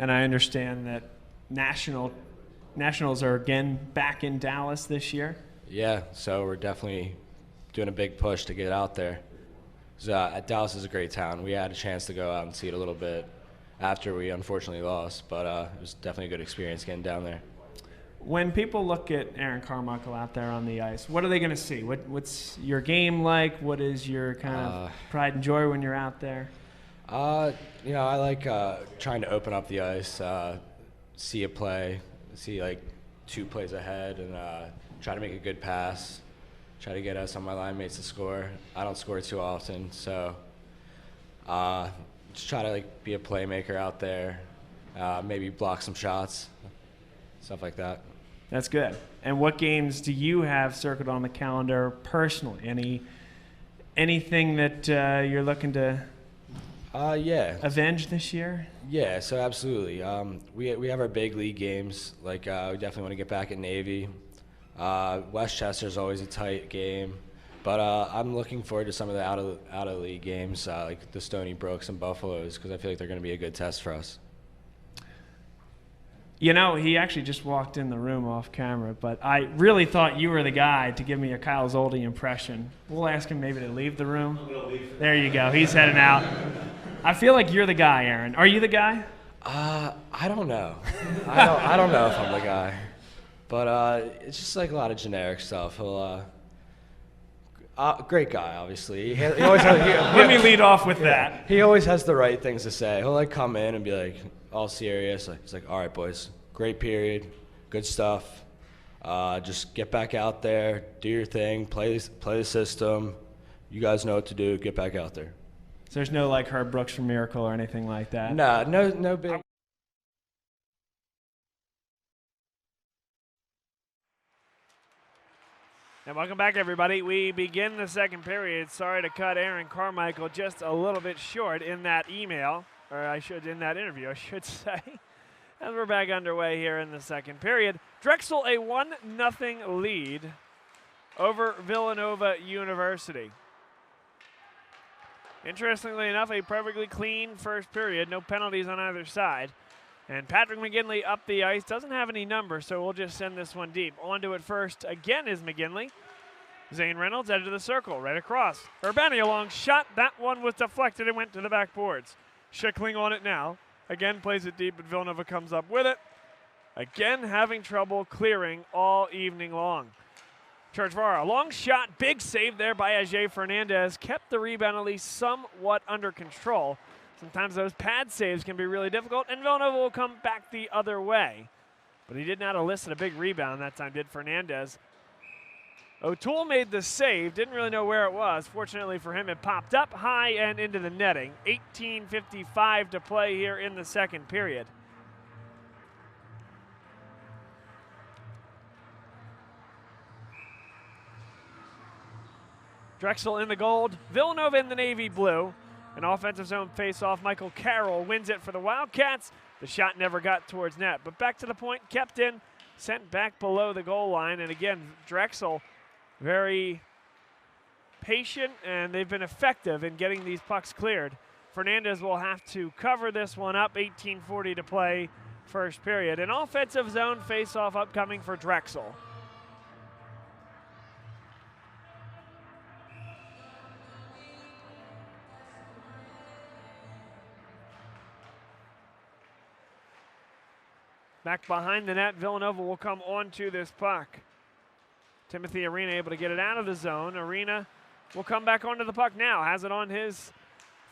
And I understand that nationals are again back in Dallas this year. Yeah, so we're definitely doing a big push to get out there. Dallas is a great town. We had a chance to go out and see it a little bit after we unfortunately lost, but it was definitely a good experience getting down there. When people look at Aaron Carmichael out there on the ice, what are they going to see? What's your game like? What is your kind of pride and joy when you're out there? You know, I like trying to open up the ice, see a play, see like 2 plays ahead, and try to make a good pass, try to get some of my line mates to score. I don't score too often, so just try to like be a playmaker out there, maybe block some shots, stuff like that. That's good. And what games do you have circled on the calendar personally? Anything that you're looking to avenge this year? Yeah, so absolutely. We have our big league games. Like we definitely want to get back at Navy. Westchester's always a tight game, but I'm looking forward to some of the out of league games, like the Stony Brooks and Buffaloes, because I feel like they're going to be a good test for us. You know, he actually just walked in the room off camera, but I really thought you were the guy to give me a Kyle Zolde impression. We'll ask him maybe to leave the room. There you go. He's heading out. I feel like you're the guy, Aaron. Are you the guy? I don't know. I don't know if I'm the guy. But it's just like a lot of generic stuff. He'll great guy, obviously. He always Let me lead off with that. He always has the right things to say. He'll like come in and be like all serious. He's like, "All right, boys, great period, good stuff. Just get back out there, do your thing, play the system. You guys know what to do. Get back out there." So there's no like Herb Brooks from Miracle or anything like that? No big. And welcome back, everybody. We begin the second period. Sorry to cut Aaron Carmichael just a little bit short in that email, or in that interview, I should say. As we're back underway here in the second period. Drexel a 1-0 lead over Villanova University. Interestingly enough, a perfectly clean first period, no penalties on either side. And Patrick McGinley up the ice, doesn't have any numbers, so we'll just send this one deep. On to it first again is McGinley. Zane Reynolds, edge of the circle, right across. Urbani a long shot, that one was deflected and went to the backboards. Schickling on it now, again plays it deep, but Villanova comes up with it. Again having trouble clearing all evening long. Churchvara, long shot, big save there by Ajay Fernandez, kept the rebound at least somewhat under control. Sometimes those pad saves can be really difficult, and Villanova will come back the other way. But he did not elicit a big rebound that time, did Fernandez. O'Toole made the save, didn't really know where it was. Fortunately for him, it popped up high and into the netting. 18:55 to play here in the second period. Drexel in the gold, Villanova in the navy blue. An offensive zone face-off. Michael Carroll wins it for the Wildcats. The shot never got towards net, but back to the point, kept in, sent back below the goal line. And again, Drexel very patient, and they've been effective in getting these pucks cleared. Fernandez will have to cover this one up. 18:40 to play, first period. An offensive zone face-off upcoming for Drexel. Back behind the net, Villanova will come onto this puck. Timothy Arena able to get it out of the zone. Arena will come back onto the puck now. Has it on his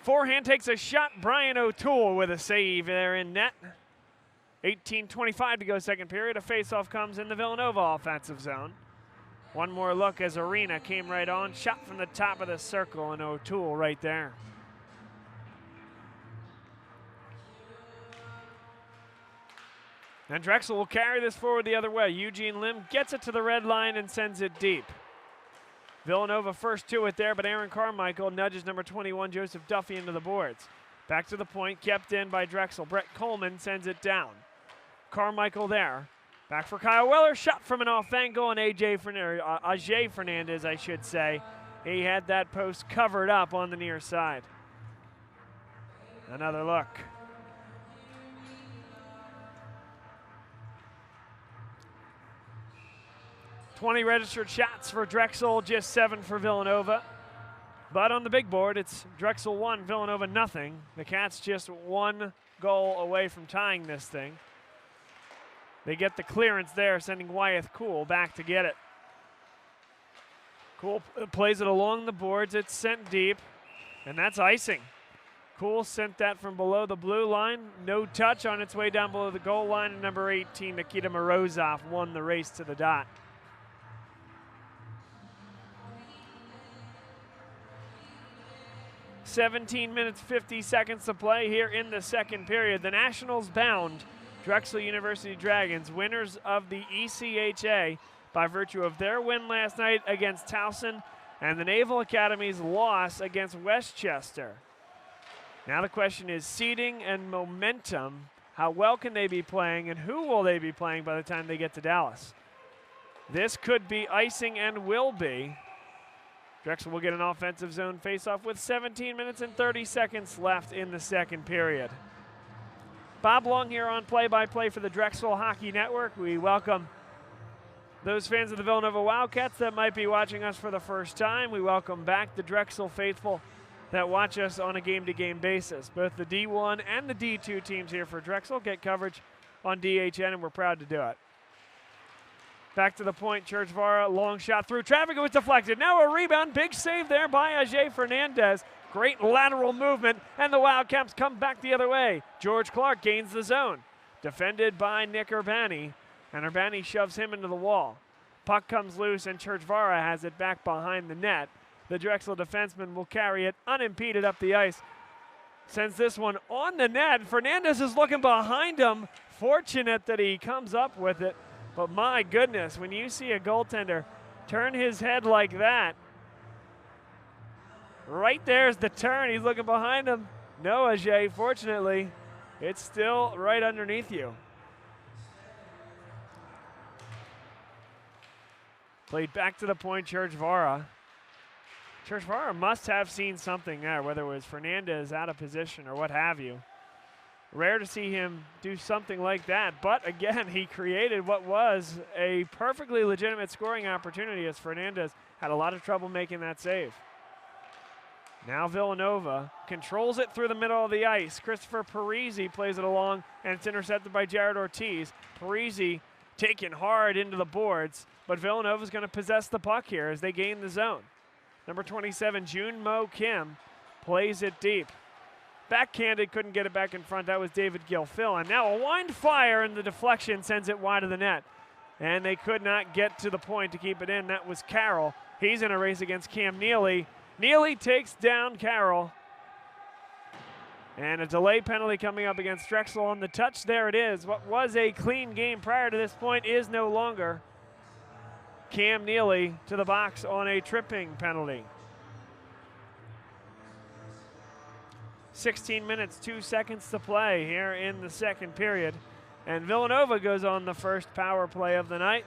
forehand, takes a shot. Brian O'Toole with a save there in net. 18:25 to go second period. A faceoff comes in the Villanova offensive zone. One more look as Arena came right on. Shot from the top of the circle, and O'Toole right there. And Drexel will carry this forward the other way. Eugene Lim gets it to the red line and sends it deep. Villanova first to it there, but Aaron Carmichael nudges number 21, Joseph Duffy, into the boards. Back to the point, kept in by Drexel. Brett Coleman sends it down. Carmichael there. Back for Kyle Weller, shot from an off angle, and Ajay Fernandez, I should say. He had that post covered up on the near side. Another look. 20 registered shots for Drexel, just 7 for Villanova. But on the big board, it's Drexel 1, Villanova nothing. The Cats just 1 goal away from tying this thing. They get the clearance there, sending Wyeth Cool back to get it. Cool plays it along the boards. It's sent deep, and that's icing. Cool sent that from below the blue line. No touch on its way down below the goal line, and number 18, Nikita Morozov, won the race to the dot. 17 minutes, 50 seconds to play here in the second period. The Nationals bound Drexel University Dragons, winners of the ECHA by virtue of their win last night against Towson and the Naval Academy's loss against Westchester. Now the question is seeding and momentum. How well can they be playing, and who will they be playing by the time they get to Dallas? This could be icing and will be. Drexel will get an offensive zone faceoff with 17 minutes and 30 seconds left in the second period. Bob Long here on play-by-play for the Drexel Hockey Network. We welcome those fans of the Villanova Wildcats that might be watching us for the first time. We welcome back the Drexel faithful that watch us on a game-to-game basis. Both the D1 and the D2 teams here for Drexel get coverage on DHN, and we're proud to do it. Back to the point, Churchvara, long shot through traffic, it was deflected. Now a rebound, big save there by Ajay Fernandez. Great lateral movement, and the Wildcats come back the other way. George Clark gains the zone. Defended by Nick Urbani, and Urbani shoves him into the wall. Puck comes loose, and Churchvara has it back behind the net. The Drexel defenseman will carry it unimpeded up the ice. Sends this one on the net. Fernandez is looking behind him. Fortunate that he comes up with it. But my goodness, when you see a goaltender turn his head like that, right there's the turn. He's looking behind him. No, Ajay, fortunately, it's still right underneath you. Played back to the point, Churchvara. Churchvara must have seen something there, whether it was Fernandez out of position or what have you. Rare to see him do something like that, but again, he created what was a perfectly legitimate scoring opportunity as Fernandez had a lot of trouble making that save. Now Villanova controls it through the middle of the ice. Christopher Parisi plays it along, and it's intercepted by Jared Ortiz. Parisi taken hard into the boards, but Villanova's going to possess the puck here as they gain the zone. Number 27, Jun Mo Kim, plays it deep. Backhanded, couldn't get it back in front. That was David Gilfill. And now a wind fire, and the deflection sends it wide of the net. And they could not get to the point to keep it in. That was Carroll. He's in a race against Cam Neely. Neely takes down Carroll. And a delay penalty coming up against Drexel on the touch. There it is. What was a clean game prior to this point is no longer. Cam Neely to the box on a tripping penalty. 16 minutes, 2 seconds to play here in the second period. And Villanova goes on the first power play of the night.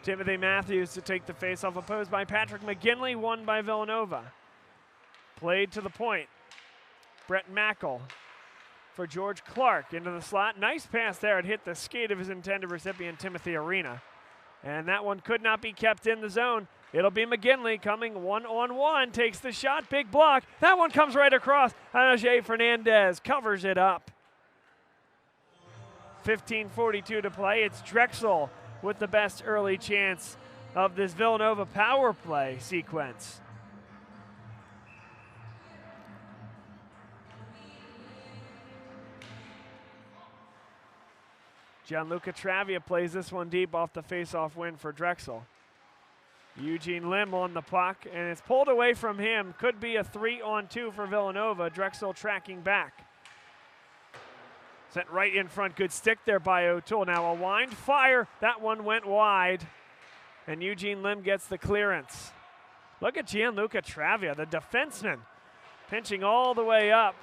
Timothy Matthews to take the faceoff, opposed by Patrick McGinley, won by Villanova. Played to the point. Brett Mackel for George Clark into the slot. Nice pass there. It hit the skate of his intended recipient, Timothy Arena. And that one could not be kept in the zone. It'll be McGinley coming one-on-one, takes the shot, big block. That one comes right across. Ajay Fernandez covers it up. 15:42 to play. It's Drexel with the best early chance of this Villanova power play sequence. Gianluca Travia plays this one deep off the face-off win for Drexel. Eugene Lim on the puck, and it's pulled away from him. Could be a 3-on-2 for Villanova. Drexel tracking back. Sent right in front. Good stick there by O'Toole. Now a wind fire. That one went wide, and Eugene Lim gets the clearance. Look at Gianluca Travia, the defenseman, pinching all the way up,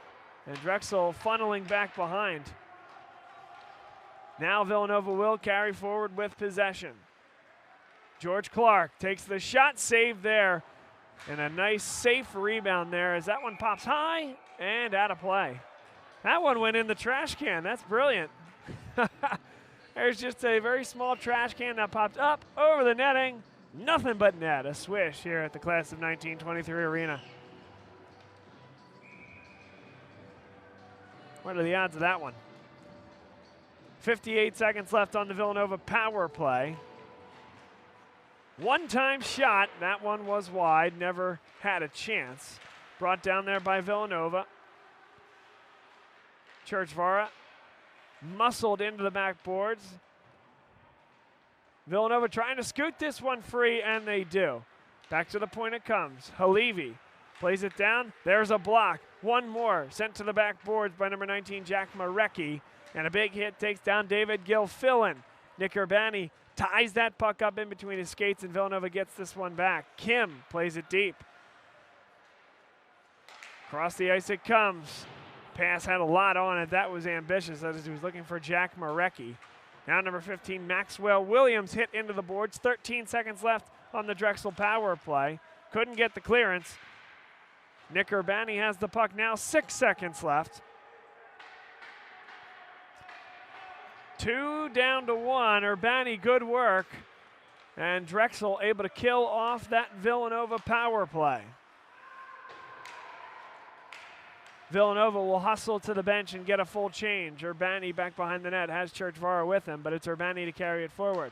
and Drexel funneling back behind. Now Villanova will carry forward with possession. George Clark takes the shot, save there, and a nice safe rebound there as that one pops high and out of play. That one went in the trash can. That's brilliant. There's just a very small trash can that popped up over the netting. Nothing but net. A swish here at the Class of 1923 Arena. What are the odds of that one? 58 seconds left on the Villanova power play. One-time shot. That one was wide. Never had a chance. Brought down there by Villanova. Churchvara muscled into the backboards. Villanova trying to scoot this one free, and they do. Back to the point it comes. Halevi plays it down. There's a block. One more sent to the backboards by number 19, Jack Marecki. And a big hit takes down David Gilfillan. Nick Urbani ties that puck up in between his skates, and Villanova gets this one back. Kim plays it deep. Across the ice it comes. Pass had a lot on it. That was ambitious as he was looking for Jack Marecki. Now number 15, Maxwell Williams hit into the boards. 13 seconds left on the Drexel power play. Couldn't get the clearance. Nick Urbani has the puck now. 6 seconds left. 2 down to 1. Urbani, good work. And Drexel able to kill off that Villanova power play. Villanova will hustle to the bench and get a full change. Urbani back behind the net, has Churchvara with him, but it's Urbani to carry it forward.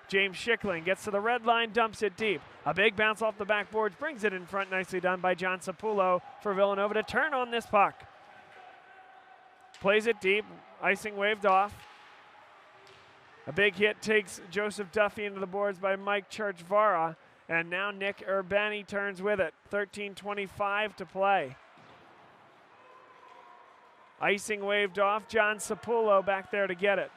James Schickling gets to the red line, dumps it deep. A big bounce off the backboards, brings it in front, nicely done by John Sapulo for Villanova to turn on this puck. Plays it deep, icing waved off. A big hit takes Joseph Duffy into the boards by Mike Churchvara, and now Nick Urbani turns with it. 13:25 to play. Icing waved off. John Sapulo back there to get it.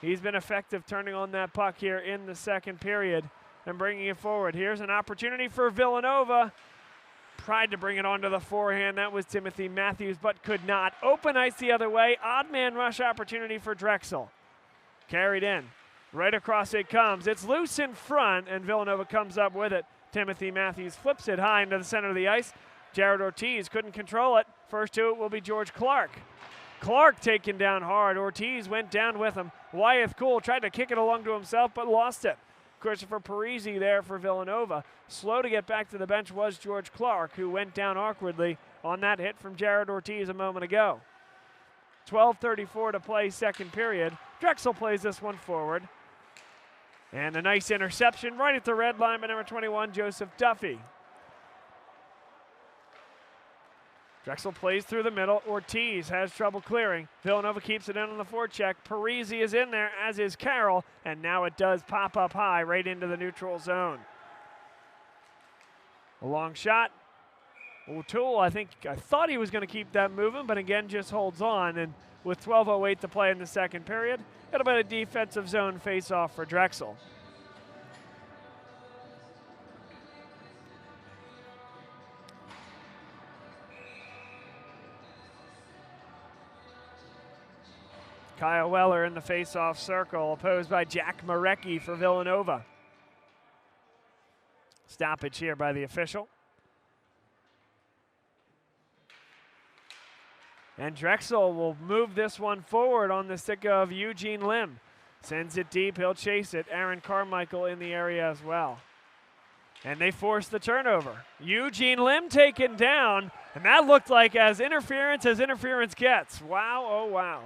He's been effective turning on that puck here in the second period and bringing it forward. Here's an opportunity for Villanova. Tried to bring it onto the forehand. That was Timothy Matthews, but could not. Open ice the other way. Odd man rush opportunity for Drexel. Carried in. Right across it comes. It's loose in front, and Villanova comes up with it. Timothy Matthews flips it high into the center of the ice. Jared Ortiz couldn't control it. First to it will be George Clark. Clark taken down hard. Ortiz went down with him. Wyeth Cool tried to kick it along to himself, but lost it. Christopher Parisi there for Villanova. Slow to get back to the bench was George Clark, who went down awkwardly on that hit from Jared Ortiz a moment ago. 12:34 to play, second period. Drexel plays this one forward. And a nice interception right at the red line by number 21, Joseph Duffy. Drexel plays through the middle. Ortiz has trouble clearing. Villanova keeps it in on the forecheck. Parisi is in there, as is Carroll, and now it does pop up high right into the neutral zone. A long shot. O'Toole, I thought he was going to keep that moving, but again just holds on. And with 12:08 to play in the second period, it'll be a defensive zone face-off for Drexel. Kyle Weller in the face-off circle, opposed by Jack Marecki for Villanova. Stoppage here by the official. And Drexel will move this one forward on the stick of Eugene Lim. Sends it deep, he'll chase it. Aaron Carmichael in the area as well. And they force the turnover. Eugene Lim taken down, and that looked like as interference gets. Wow, oh wow.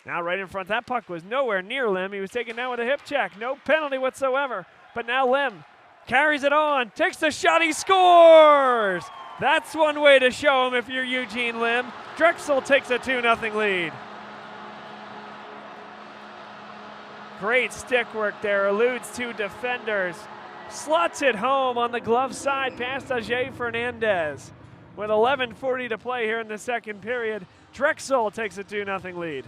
Now right in front, that puck was nowhere near Lim. He was taken down with a hip check. No penalty whatsoever. But now Lim carries it on, takes the shot, he scores! That's one way to show him if you're Eugene Lim. Drexel takes a 2-0 lead. Great stick work there, eludes two defenders. Slots it home on the glove side past Ajay Fernandez. With 11:40 to play here in the second period, Drexel takes a 2-0 lead.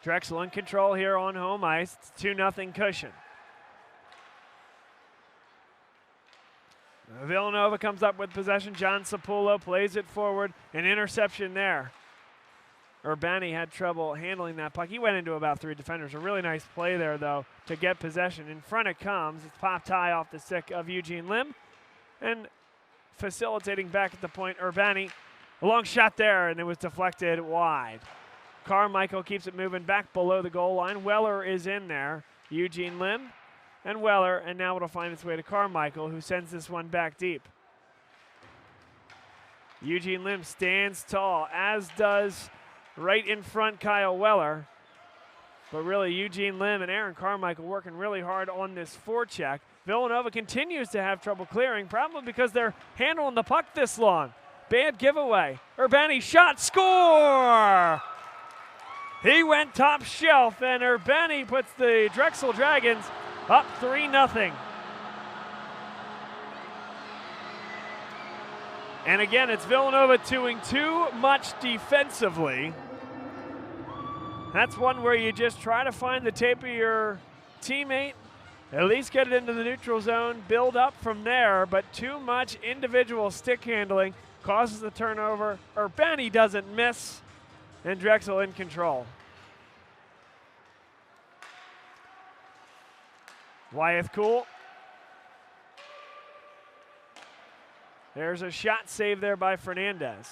Drexel in control here on home ice. It's 2-0 cushion. Villanova comes up with possession. John Sapullo plays it forward. An interception there. Urbani had trouble handling that puck. He went into about three defenders. A really nice play there, though, to get possession. In front it comes. It's popped high off the stick of Eugene Lim. And facilitating back at the point, Urbani. A long shot there, and it was deflected wide. Carmichael keeps it moving back below the goal line. Weller is in there. Eugene Lim and Weller, and now it'll find its way to Carmichael, who sends this one back deep. Eugene Lim stands tall, as does right in front Kyle Weller. But really, Eugene Lim and Aaron Carmichael working really hard on this forecheck. Villanova continues to have trouble clearing, probably because they're handling the puck this long. Bad giveaway. Urbani shot, score! He went top shelf, and Urbani puts the Drexel Dragons up 3-0. And again, it's Villanova doing too much defensively. That's one where you just try to find the tape of your teammate, at least get it into the neutral zone, build up from there, but too much individual stick handling causes the turnover. Urbani doesn't miss, and Drexel in control. Wyeth Cool. There's a shot saved there by Fernandez.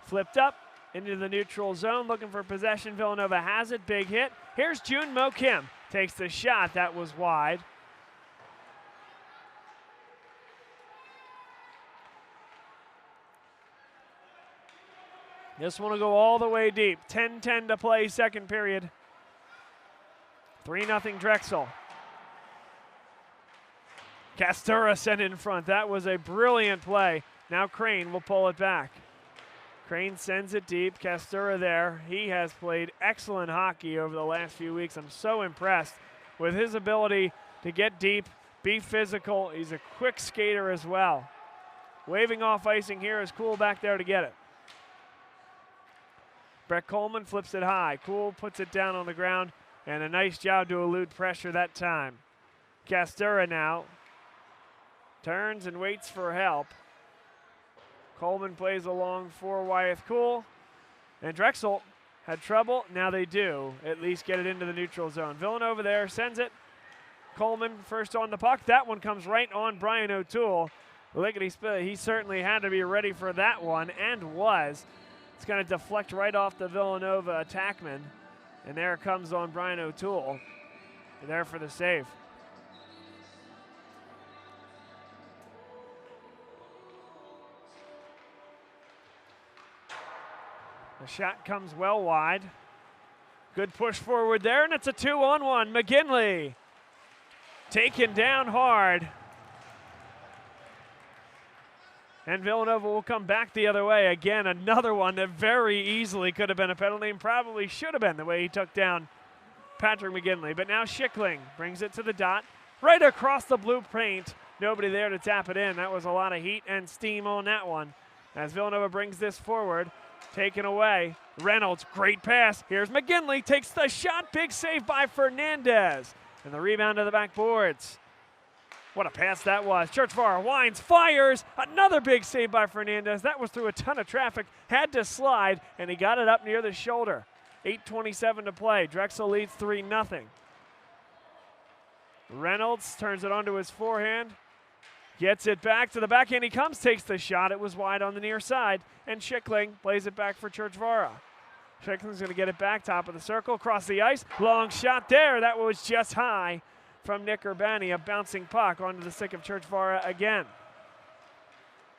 Flipped up into the neutral zone, looking for possession. Villanova has it, big hit. Here's June Mo Kim. Takes the shot, that was wide. This one will go all the way deep. 10-10 to play, second period. 3-0 Drexel. Castura sent in front. That was a brilliant play. Now Crane will pull it back. Crane sends it deep. Castura there. He has played excellent hockey over the last few weeks. I'm so impressed with his ability to get deep, be physical. He's a quick skater as well. Waving off icing here is Cool back there to get it. Brett Coleman flips it high. Cool puts it down on the ground, and a nice job to elude pressure that time. Castura now turns and waits for help. Coleman plays along for Wyeth Cool, and Drexel had trouble. Now they do at least get it into the neutral zone. Villanova there sends it. Coleman first on the puck. That one comes right on Brian O'Toole. Lickety-split. He certainly had to be ready for that one, and was. It's going to deflect right off the Villanova attackman. And there it comes on Brian O'Toole. There for the save. The shot comes well wide. Good push forward there, and it's a 2-on-1. McGinley taken down hard. And Villanova will come back the other way. Again, another one that very easily could have been a penalty and probably should have been the way he took down Patrick McGinley. But now Schickling brings it to the dot, right across the blue paint. Nobody there to tap it in. That was a lot of heat and steam on that one. As Villanova brings this forward, taken away. Reynolds, great pass. Here's McGinley, takes the shot. Big save by Fernandez. And the rebound to the backboards. What a pass that was. Churchvara winds, fires. Another big save by Fernandez. That was through a ton of traffic. Had to slide, and he got it up near the shoulder. 8:27 to play. Drexel leads 3-0. Reynolds turns it onto his forehand. Gets it back to the backhand. He comes, takes the shot. It was wide on the near side. And Schickling plays it back for Churchvara. Schickling's going to get it back, top of the circle, across the ice. Long shot there. That was just high from Nick Urbani. A bouncing puck onto the stick of Churchvara again.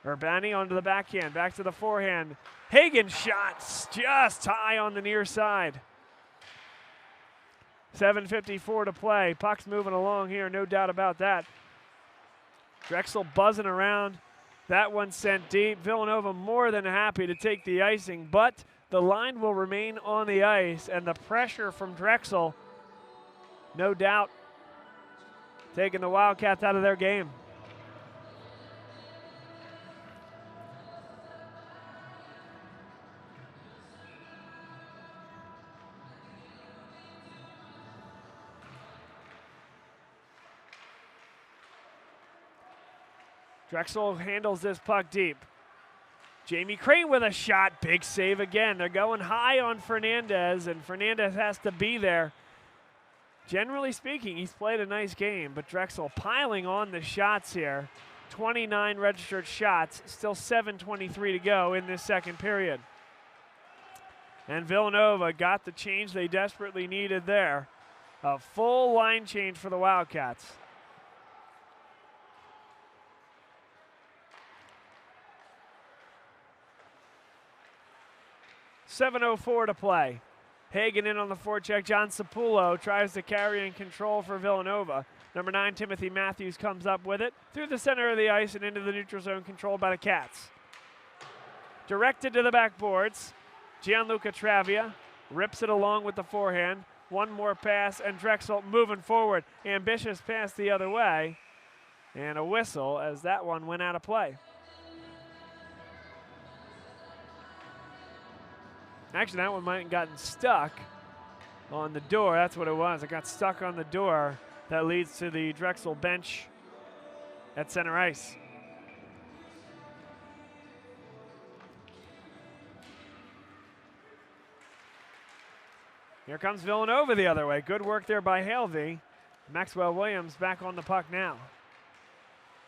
Urbani onto the backhand, back to the forehand. Hagen shots just high on the near side. 7:54 to play. Puck's moving along here, no doubt about that. Drexel buzzing around. That one sent deep. Villanova more than happy to take the icing, but the line will remain on the ice, and the pressure from Drexel, no doubt, taking the Wildcats out of their game. Drexel handles this puck deep. Jamie Crane with a shot. Big save again. They're going high on Fernandez, and Fernandez has to be there. Generally speaking, he's played a nice game, but Drexel piling on the shots here. 29 registered shots, still 7:23 to go in this second period. And Villanova got the change they desperately needed there. A full line change for the Wildcats. .704 to play. Hagen in on the forecheck. John Sapulo tries to carry and control for Villanova. Number 9, Timothy Matthews, comes up with it through the center of the ice and into the neutral zone, controlled by the Cats. Directed to the backboards. Gianluca Travia rips it along with the forehand. One more pass, and Drexel moving forward. Ambitious pass the other way. And a whistle as that one went out of play. Actually, that one might have gotten stuck on the door. That's what it was. It got stuck on the door. That leads to the Drexel bench at center ice. Here comes Villanova the other way. Good work there by Halevy. Maxwell Williams back on the puck now.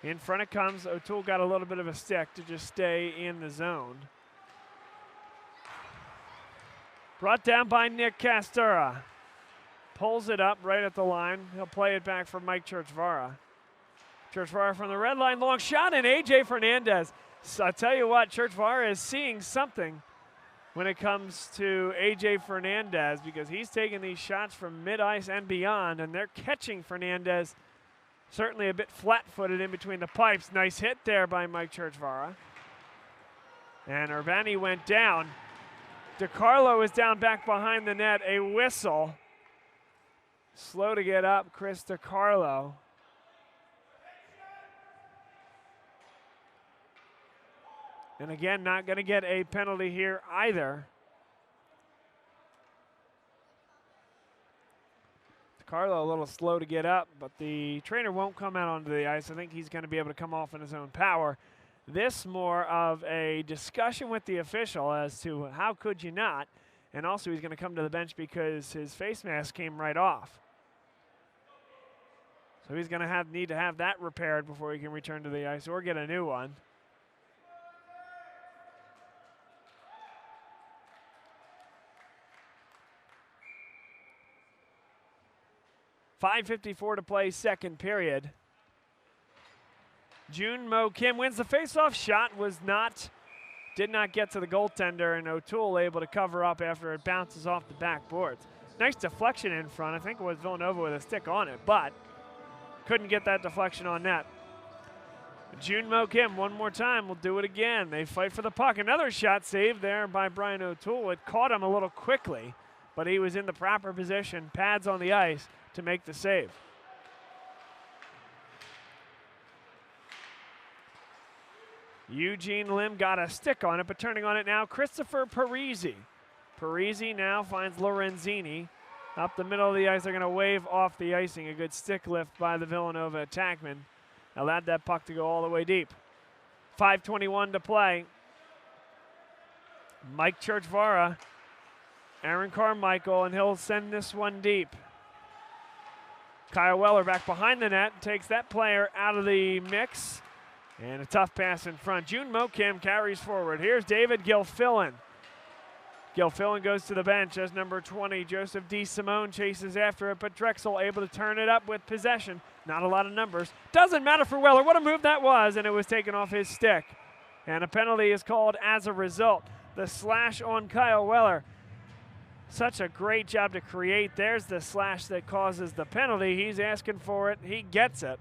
In front it comes. O'Toole got a little bit of a stick to just stay in the zone. Brought down by Nick Castura. Pulls it up right at the line. He'll play it back for Mike Churchvara. Churchvara from the red line. Long shot, and A.J. Fernandez. So I tell you what, Churchvara is seeing something when it comes to A.J. Fernandez, because he's taking these shots from mid-ice and beyond, and they're catching Fernandez certainly a bit flat-footed in between the pipes. Nice hit there by Mike Churchvara. And Urbani went down. DiCarlo is down back behind the net. A whistle. Slow to get up, Chris DiCarlo. And again, not going to get a penalty here either. DiCarlo a little slow to get up, but the trainer won't come out onto the ice. I think he's going to be able to come off in his own power. This more of a discussion with the official as to how could you not, and also he's going to come to the bench because his face mask came right off. So he's going to need to have that repaired before he can return to the ice or get a new one. .554 to play, second period. Jun Mo Kim wins the faceoff. Shot did not get to the goaltender, and O'Toole able to cover up after it bounces off the backboards. Nice deflection in front. I think it was Villanova with a stick on it, but couldn't get that deflection on net. Jun Mo Kim one more time will do it again. They fight for the puck. Another shot saved there by Brian O'Toole. It caught him a little quickly, but he was in the proper position, pads on the ice to make the save. Eugene Lim got a stick on it, but turning on it now, Christopher Parisi. Parisi now finds Lorenzini. Up the middle of the ice, they're going to wave off the icing. A good stick lift by the Villanova attackman. allowed that puck to go all the way deep. 5:21 to play. Mike Churchvara, Aaron Carmichael, and he'll send this one deep. Kyle Weller back behind the net, takes that player out of the mix, and a tough pass in front. June Mokim carries forward. Here's David Gilfillan. Gilfillan goes to the bench as number 20. Joseph DeSimone chases after it, but Drexel able to turn it up with possession. Not a lot of numbers. Doesn't matter for Weller. What a move that was, and it was taken off his stick. And a penalty is called as a result. The slash on Kyle Weller. Such a great job to create. There's the slash that causes the penalty. He's asking for it. He gets it.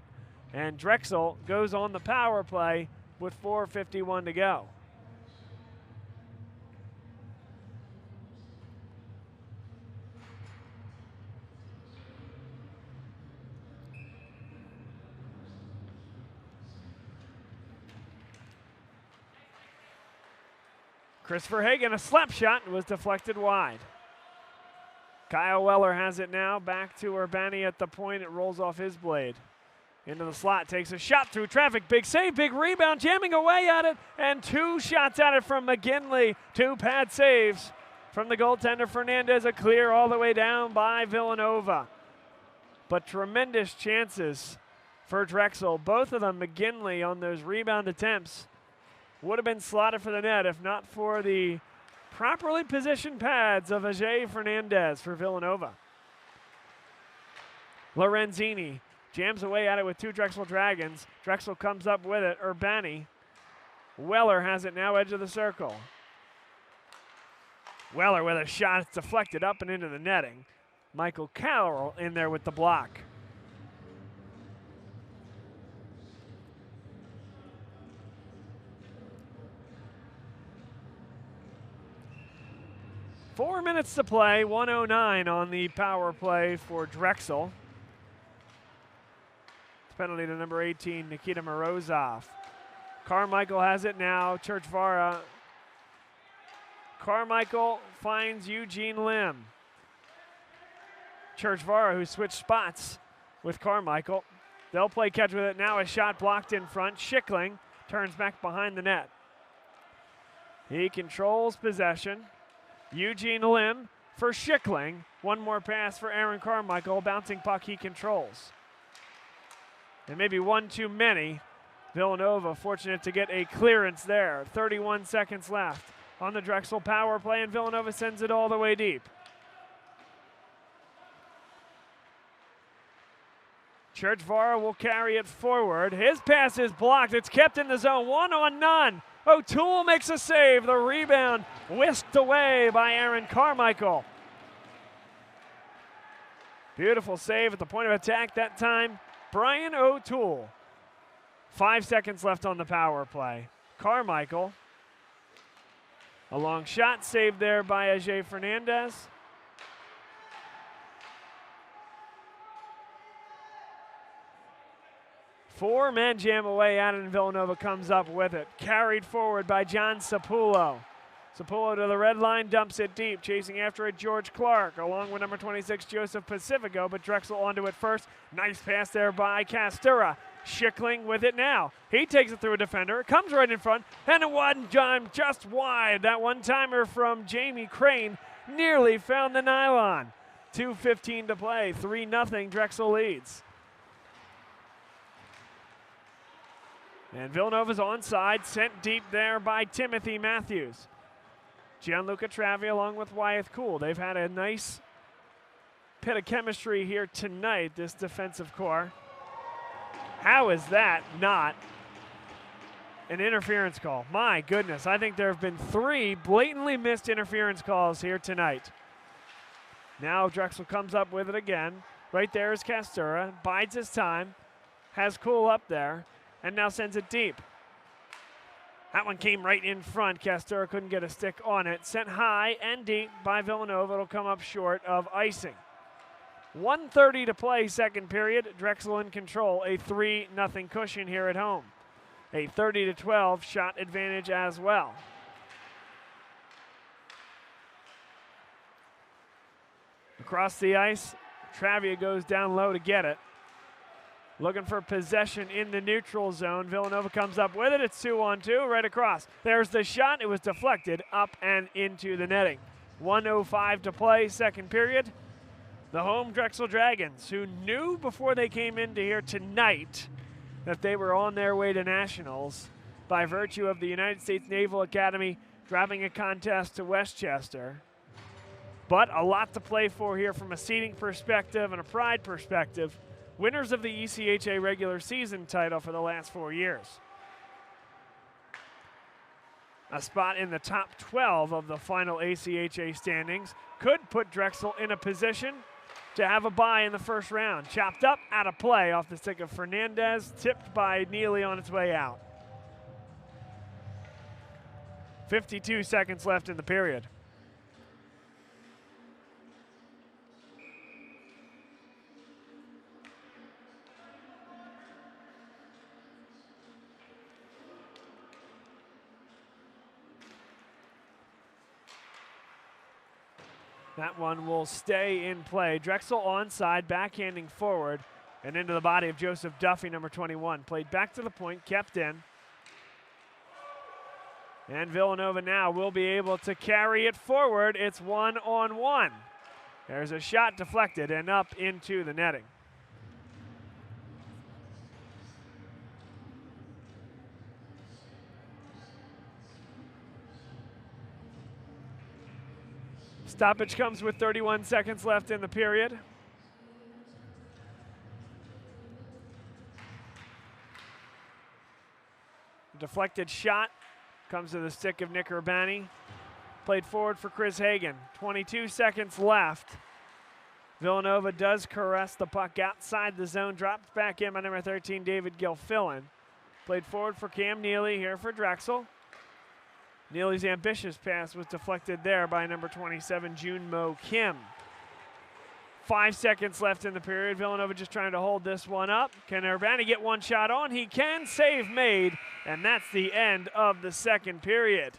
And Drexel goes on the power play with 4:51 to go. Christopher Hagan, a slap shot, was deflected wide. Kyle Weller has it now, back to Urbani at the point. It rolls off his blade. Into the slot, takes a shot through traffic. Big save, big rebound, jamming away at it, and 2 shots at it from McGinley. 2 pad saves from the goaltender Fernandez, a clear all the way down by Villanova. But tremendous chances for Drexel. Both of them, McGinley on those rebound attempts, would have been slotted for the net if not for the properly positioned pads of Ajay Fernandez for Villanova. Lorenzini jams away at it with 2 Drexel Dragons. Drexel comes up with it. Urbani. Weller has it now, edge of the circle. Weller with a shot. It's deflected up and into the netting. Michael Carroll in there with the block. Four minutes to play, 1:09 on the power play for Drexel. It's penalty to number 18, Nikita Morozov. Carmichael has it now, Churchvara. Carmichael finds Eugene Lim. Churchvara, who switched spots with Carmichael. They'll play catch with it now, a shot blocked in front. Schickling turns back behind the net. He controls possession. Eugene Lim for Schickling. One more pass for Aaron Carmichael. Bouncing puck he controls. And maybe one too many. Villanova fortunate to get a clearance there. 31 seconds left on the Drexel power play, and Villanova sends it all the way deep. Churchvara will carry it forward. His pass is blocked. It's kept in the zone. 1-on-none. O'Toole makes a save. The rebound whisked away by Aaron Carmichael. Beautiful save at the point of attack that time. Brian O'Toole. 5 seconds left on the power play. Carmichael. A long shot saved there by Ajay Fernandez. Four men jam away at it, and Villanova comes up with it. Carried forward by John Sapulo. Sapulo to the red line, dumps it deep. Chasing after it, George Clark, along with number 26, Joseph Pacifico, but Drexel onto it first. Nice pass there by Castura. Schickling with it now. He takes it through a defender, comes right in front, and a one time just wide. That one-timer from Jamie Crane nearly found the nylon. 2:15 to play, 3-0 Drexel leads. And Villanova's onside, sent deep there by Timothy Matthews. Gianluca Travi along with Wyeth Cool. They've had a nice bit of chemistry here tonight, this defensive core. How is that not an interference call? My goodness, I think there have been 3 blatantly missed interference calls here tonight. Now Drexel comes up with it again. Right there is Castura, bides his time, has Cool up there, and now sends it deep. That one came right in front. Castura couldn't get a stick on it. Sent high and deep by Villanova. It'll come up short of icing. 1:30 to play, second period. Drexel in control. A 3-0 cushion here at home. A 30-12 shot advantage as well. Across the ice, Travia goes down low to get it. looking for possession in the neutral zone. Villanova comes up with it. It's 2-on-2 right across. There's the shot. It was deflected up and into the netting. 1:05 to play, second period. The home Drexel Dragons, who knew before they came into here tonight that they were on their way to nationals by virtue of the United States Naval Academy dropping a contest to Westchester. But a lot to play for here from a seeding perspective and a pride perspective. Winners of the ECHA regular season title for the last 4 years. A spot in the top 12 of the final ACHA standings could put Drexel in a position to have a bye in the first round. Chopped up, out of play off the stick of Fernandez, tipped by Neely on its way out. 52 seconds left in the period. That one will stay in play. Drexel onside, backhanding forward and into the body of Joseph Duffy, number 21. Played back to the point, kept in. And Villanova now will be able to carry it forward. It's 1-on-1. There's a shot deflected and up into the netting. Stoppage comes with 31 seconds left in the period. Deflected shot comes to the stick of Nick Urbani. Played forward for Chris Hagan. 22 seconds left. Villanova does caress the puck outside the zone. Dropped back in by number 13, David Gilfillan. Played forward for Cam Neely here for Drexel. Neely's ambitious pass was deflected there by number 27, Jun Mo Kim. 5 seconds left in the period. Villanova just trying to hold this one up. Can Urbani get one shot on? He can. Save made, and that's the end of the second period.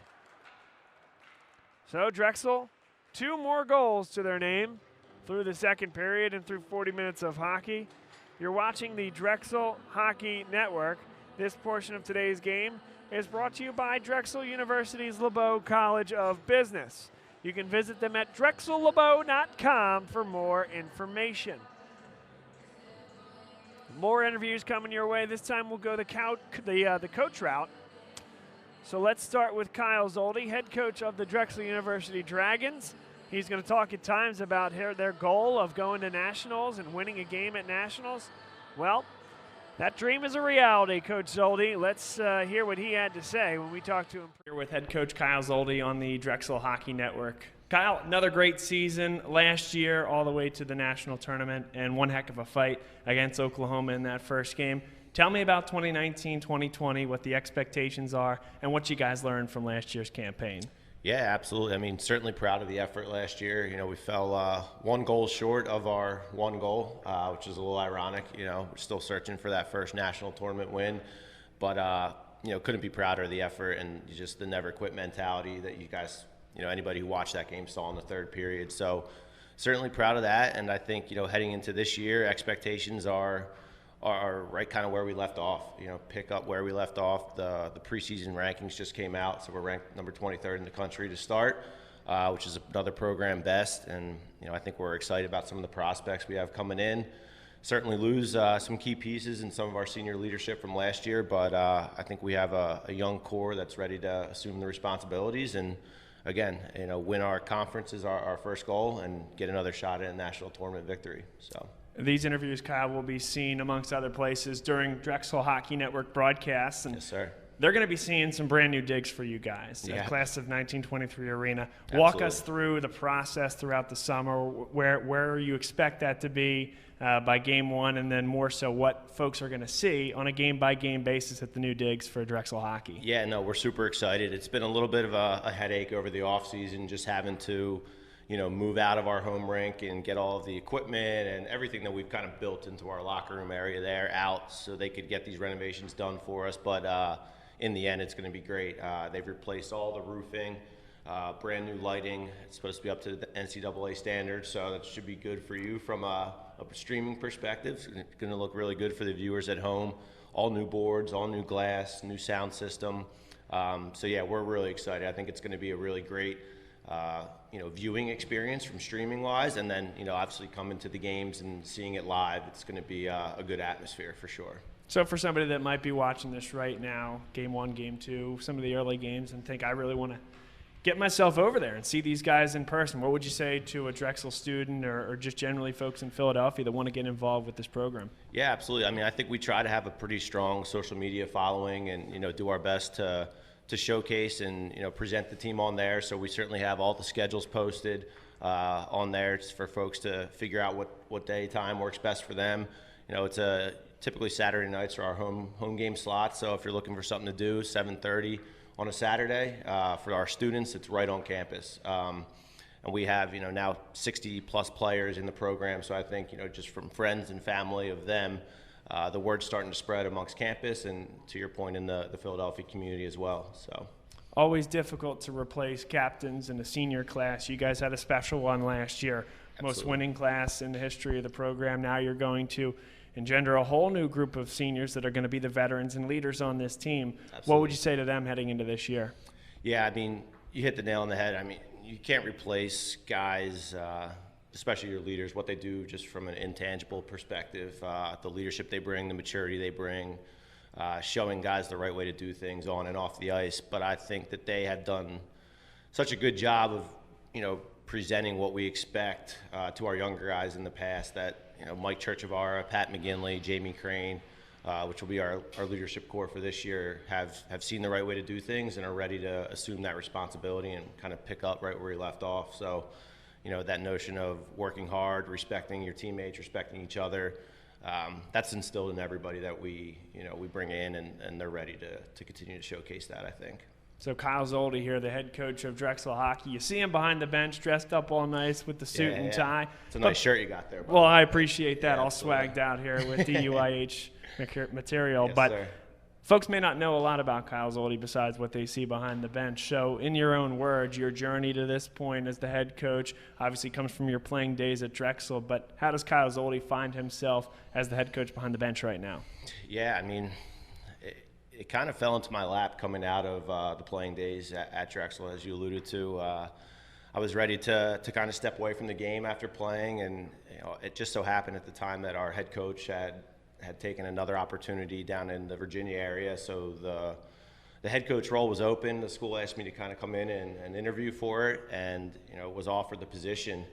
So Drexel, 2 more goals to their name through the second period and through 40 minutes of hockey. You're watching the Drexel Hockey Network. This portion of today's game is brought to you by Drexel University's LeBeau College of Business. You can visit them at drexellebeau.com for more information. More interviews coming your way. This time we'll go the coach route. So let's start with Kyle Zoldi, head coach of the Drexel University Dragons. He's going to talk at times about their goal of going to nationals and winning a game at nationals. Well, that dream is a reality, Coach Zoldi. Let's hear what he had to say when we talked to him. Here with head coach Kyle Zoldi on the Drexel Hockey Network. Kyle, another great season last year all the way to the national tournament and one heck of a fight against Oklahoma in that first game. Tell me about 2019-2020, what the expectations are, and what you guys learned from last year's campaign. Yeah, absolutely. I mean, certainly proud of the effort last year. You know, we fell 1 goal short of our 1 goal, which is a little ironic. You know, we're still searching for that first national tournament win. But, you know, couldn't be prouder of the effort and just the never quit mentality that you guys, you know, anybody who watched that game saw in the third period. So certainly proud of that. And I think, you know, heading into this year, expectations are right kind of where we left off, you know, pick up where we left off. The preseason rankings just came out, so we're ranked number 23rd in the country to start, which is another program best. And, you know, I think we're excited about some of the prospects we have coming in. Certainly lose some key pieces in some of our senior leadership from last year, but I think we have a young core that's ready to assume the responsibilities and, again, you know, win our conference is our first goal and get another shot at a national tournament victory. So. These interviews, Kyle, will be seen, amongst other places, during Drexel Hockey Network broadcasts. And yes, sir. They're going to be seeing some brand new digs for you guys. Yeah. Class of 1923 arena. Absolutely. Walk us through the process throughout the summer, where you expect that to be by game 1, and then more so what folks are going to see on a game-by-game basis at the new digs for Drexel Hockey. Yeah, no, we're super excited. It's been a little bit of a headache over the offseason, just having to, you know, move out of our home rink and get all of the equipment and everything that we've kind of built into our locker room area there out so they could get these renovations done for us. But in the end, it's going to be great. They've replaced all the roofing. brand new lighting. It's supposed to be up to the NCAA standards, so that should be good for you from a streaming perspective. It's going to look really good for the viewers at home. All new boards, all new glass, new sound system. So yeah, we're really excited. I think it's going to be a really great viewing experience from streaming wise, and then obviously coming to the games and seeing it live. It's going to be a good atmosphere for sure. So for somebody that might be watching this right now, game 1, game 2, some of the early games, and think I really want to get myself over there and see these guys in person, what would you say to a Drexel student or just generally folks in Philadelphia that want to get involved with this program? Yeah, absolutely. I mean, I think we try to have a pretty strong social media following and do our best to showcase and present the team on there. So we certainly have all the schedules posted on there for folks to figure out what day time works best for them. It's typically Saturday nights are our home game slots. So if you're looking for something to do, 7:30 on a Saturday for our students, it's right on campus. And we have now 60 plus players in the program. So I think just from friends and family of them, the word's starting to spread amongst campus and, to your point, in the Philadelphia community as well. So always difficult to replace captains in a senior class. You guys had a special one last year. Absolutely. Most winning class in the history of the program. Now you're going to engender a whole new group of seniors that are going to be the veterans and leaders on this team. Absolutely. What would you say to them heading into this year? Yeah, I mean, you hit the nail on the head. I mean, you can't replace guys, especially your leaders, what they do just from an intangible perspective, the leadership they bring, the maturity they bring, showing guys the right way to do things on and off the ice. But I think that they have done such a good job of, presenting what we expect to our younger guys in the past that, Mike Churchavara, Pat McGinley, Jamie Crane, which will be our leadership core for this year, have seen the right way to do things and are ready to assume that responsibility and kind of pick up right where we left off. So, that notion of working hard, respecting your teammates, respecting each other, that's instilled in everybody that we bring in, and they're ready to continue to showcase that, I think. So Kyle Zoldi here, the head coach of Drexel Hockey. You see him behind the bench, dressed up all nice with the suit and tie. It's a nice shirt you got there, Bob. Well, I appreciate that. Yeah, all absolutely. swagged out here with the UIH material. Yes, but sir. folks may not know a lot about Kyle Zoldi besides what they see behind the bench. So in your own words, your journey to this point as the head coach obviously comes from your playing days at Drexel. But how does Kyle Zoldi find himself as the head coach behind the bench right now? Yeah, I mean, it kind of fell into my lap coming out of the playing days at Drexel, as you alluded to. I was ready to kind of step away from the game after playing, and it just so happened at the time that our head coach had taken another opportunity down in the Virginia area, so the head coach role was open. The school asked me to kind of come in and interview for it, and was offered the position.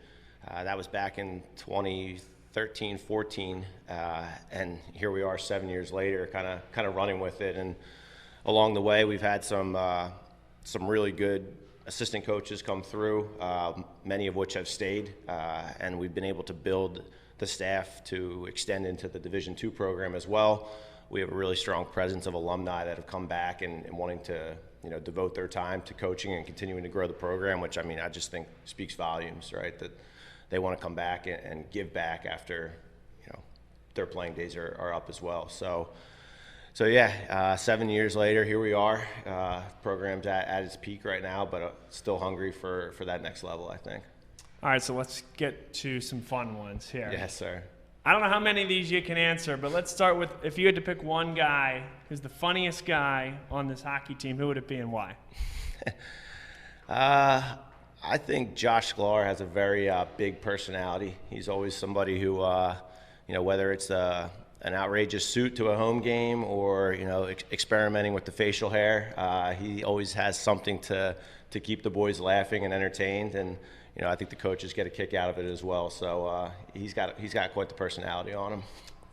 That was back in 2013, 14, and here we are 7 years later, kind of running with it. And along the way, we've had some really good assistant coaches come through, many of which have stayed, and we've been able to build the staff to extend into the Division II program as well. We have a really strong presence of alumni that have come back and wanting to devote their time to coaching and continuing to grow the program, which I just think speaks volumes, right? That they want to come back and give back after their playing days are up as well. So yeah, 7 years later, here we are. Program's at its peak right now, but still hungry for that next level, I think. All right, so let's get to some fun ones here. Yes, sir. I don't know how many of these you can answer, but let's start with, if you had to pick one guy who's the funniest guy on this hockey team, who would it be and why? I think Josh Sklar has a very big personality. He's always somebody who, whether it's an outrageous suit to a home game or, experimenting with the facial hair, he always has something to keep the boys laughing and entertained. And, I think the coaches get a kick out of it as well. So he's got quite the personality on him.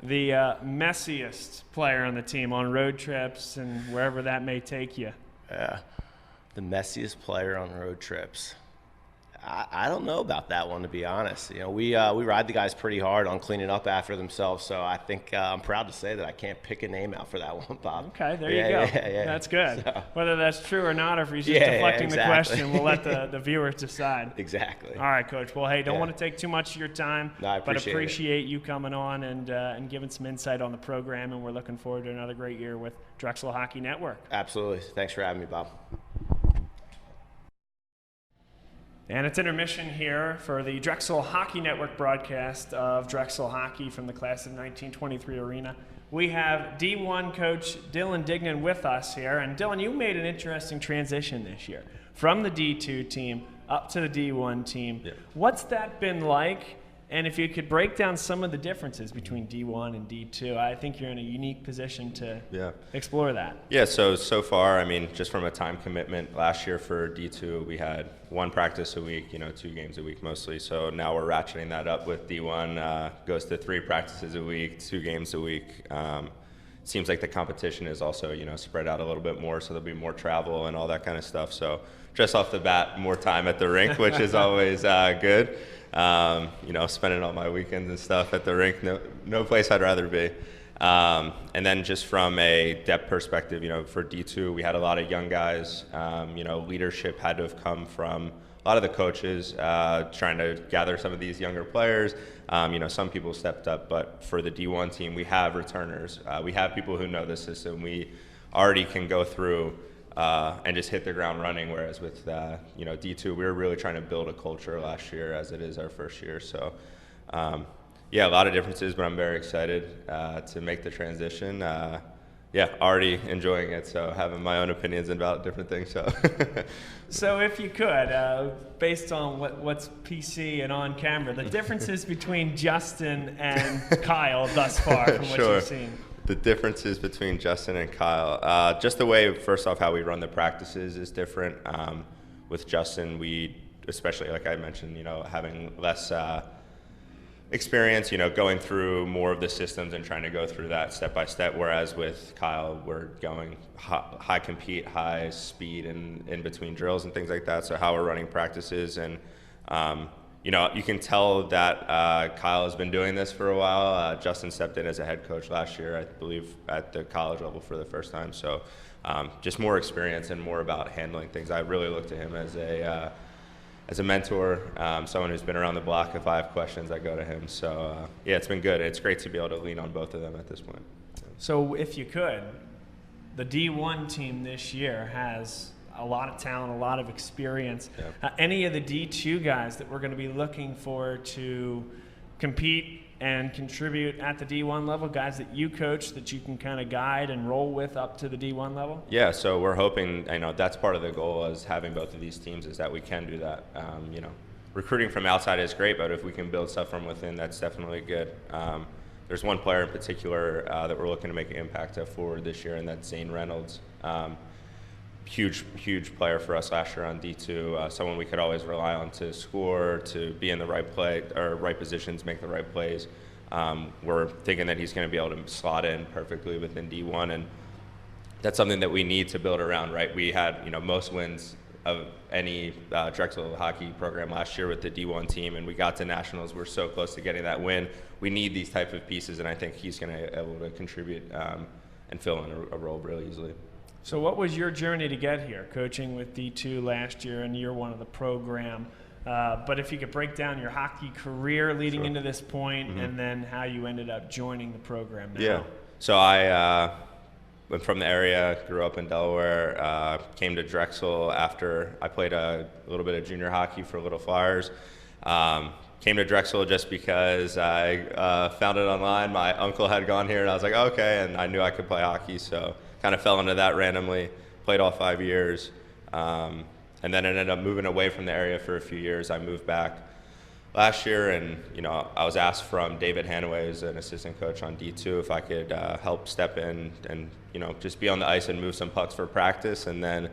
The messiest player on the team on road trips and wherever that may take you. Yeah, the messiest player on road trips. I don't know about that one, to be honest. We ride the guys pretty hard on cleaning up after themselves, so I think I'm proud to say that I can't pick a name out for that one, Bob. Okay, there you go. Yeah. That's good. So. Whether that's true or not, or if he's just deflecting exactly. the question, we'll let the viewers decide. Exactly. All right, Coach. Well, hey, don't want to take too much of your time, No, I but appreciate appreciate you coming on and giving some insight on the program, and we're looking forward to another great year with Drexel Hockey Network. Absolutely. Thanks for having me, Bob. And it's intermission here for the Drexel Hockey Network broadcast of Drexel Hockey from the class of 1923 arena. We have D1 coach Dylan Dignan with us here. And Dylan, you made an interesting transition this year from the D2 team up to the D1 team. Yeah. What's that been like? And if you could break down some of the differences between D1 and D2, I think you're in a unique position to explore that. Yeah, so far, I mean, just from a time commitment, last year for D2, we had 1 practice a week, 2 games a week mostly. So now we're ratcheting that up with D1, goes to 3 practices a week, 2 games a week. Seems like the competition is also, spread out a little bit more, so there'll be more travel and all that kind of stuff. So just off the bat, more time at the rink, which is always good. Spending all my weekends and stuff at the rink, no place I'd rather be. And then just from a depth perspective, for D2, we had a lot of young guys. Leadership had to have come from a lot of the coaches, trying to gather some of these younger players. Some people stepped up, but for the D1 team, we have returners. We have people who know the system. We already can go through and just hit the ground running, whereas with D2, we were really trying to build a culture last year as it is our first year. So a lot of differences, but I'm very excited to make the transition. Already enjoying it, so having my own opinions about different things. So if you could, based on what's PC and on camera, the differences between Justin and Kyle thus far from what you've seen. The differences between Justin and Kyle, just the way, first off, how we run the practices is different. With Justin, we, especially like I mentioned, having less experience, going through more of the systems and trying to go through that step by step. Whereas with Kyle, we're going high compete, high speed, and in between drills and things like that. So how we're running practices, and you can tell that Kyle has been doing this for a while. Justin stepped in as a head coach last year, I believe, at the college level for the first time. So just more experience and more about handling things. I really look to him as a mentor, someone who's been around the block. If I have questions, I go to him. So it's been good. It's great to be able to lean on both of them at this point. So if you could, the D1 team this year has a lot of talent, a lot of experience. Yeah. Any of the D2 guys that we're going to be looking for to compete and contribute at the D1 level, guys that you coach that you can kind of guide and roll with up to the D1 level? Yeah, so we're hoping, that's part of the goal is having both of these teams, is that we can do that. Recruiting from outside is great, but if we can build stuff from within, that's definitely good. There's one player in particular that we're looking to make an impact at forward this year, and that's Zane Reynolds. Huge player for us last year on D2, someone we could always rely on to score, to be in the right play or right positions, make the right plays. We're thinking that he's going to be able to slot in perfectly within D1, and that's something that we need to build around, right? We had, most wins of any Drexel hockey program last year with the D1 team, and we got to nationals. We're so close to getting that win. We need these type of pieces, and I think he's going to be able to contribute and fill in a role really easily. So what was your journey to get here, coaching with D2 last year in year 1 of the program? But if you could break down your hockey career leading into this point, and then how you ended up joining the program now. Yeah. So I went from the area, grew up in Delaware, came to Drexel after I played a little bit of junior hockey for Little Flyers. Came to Drexel just because I found it online. My uncle had gone here, and I was like, okay, and I knew I could play hockey, so kind of fell into that randomly. Played all 5 years, and then ended up moving away from the area for a few years. I moved back last year, and I was asked from David Hanaway, who's an assistant coach on D2, if I could help step in and just be on the ice and move some pucks for practice. And then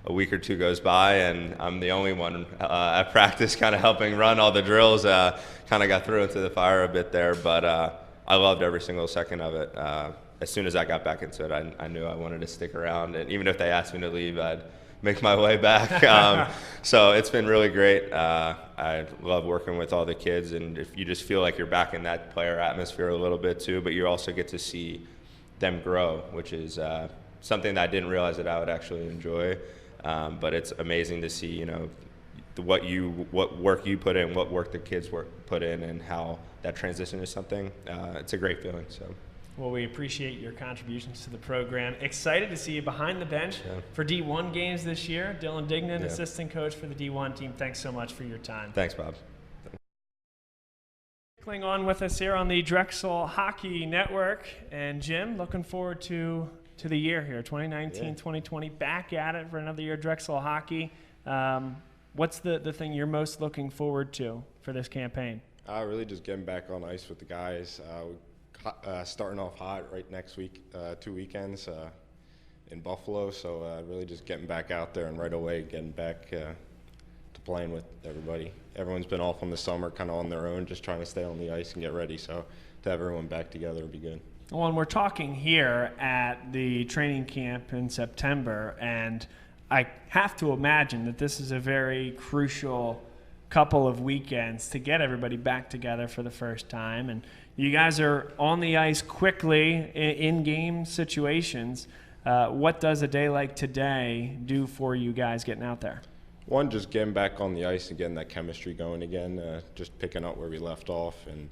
a week or two goes by, and I'm the only one at practice kind of helping run all the drills. Kind of got thrown into the fire a bit there, but I loved every single second of it. As soon as I got back into it, I knew I wanted to stick around, and even if they asked me to leave, I'd make my way back. So it's been really great. I love working with all the kids, and if you just feel like you're back in that player atmosphere a little bit too, but you also get to see them grow, which is something that I didn't realize that I would actually enjoy. But it's amazing to see, what work you put in, what work the kids put in, and how that transition is something. It's a great feeling. So. Well, we appreciate your contributions to the program. Excited to see you behind the bench for D1 games this year. Dylan Dignan, assistant coach for the D1 team. Thanks so much for your time. Thanks, Bob. On with us here on the Drexel Hockey Network. And Jim, looking forward to the year here, 2019-2020, back at it for another year of Drexel Hockey. What's the thing you're most looking forward to for this campaign? Really just getting back on ice with the guys. Starting off hot right next week, 2 weekends in Buffalo. So really just getting back out there and right away getting back to playing with everybody. Everyone's been off on the summer, kind of on their own, just trying to stay on the ice and get ready. So to have everyone back together would be good. Well, and we're talking here at the training camp in September, and I have to imagine that this is a very crucial couple of weekends to get everybody back together for the first time. And you guys are on the ice quickly in game situations. What does a day like today do for you guys getting out there? One, just getting back on the ice and getting that chemistry going again, just picking up where we left off. And,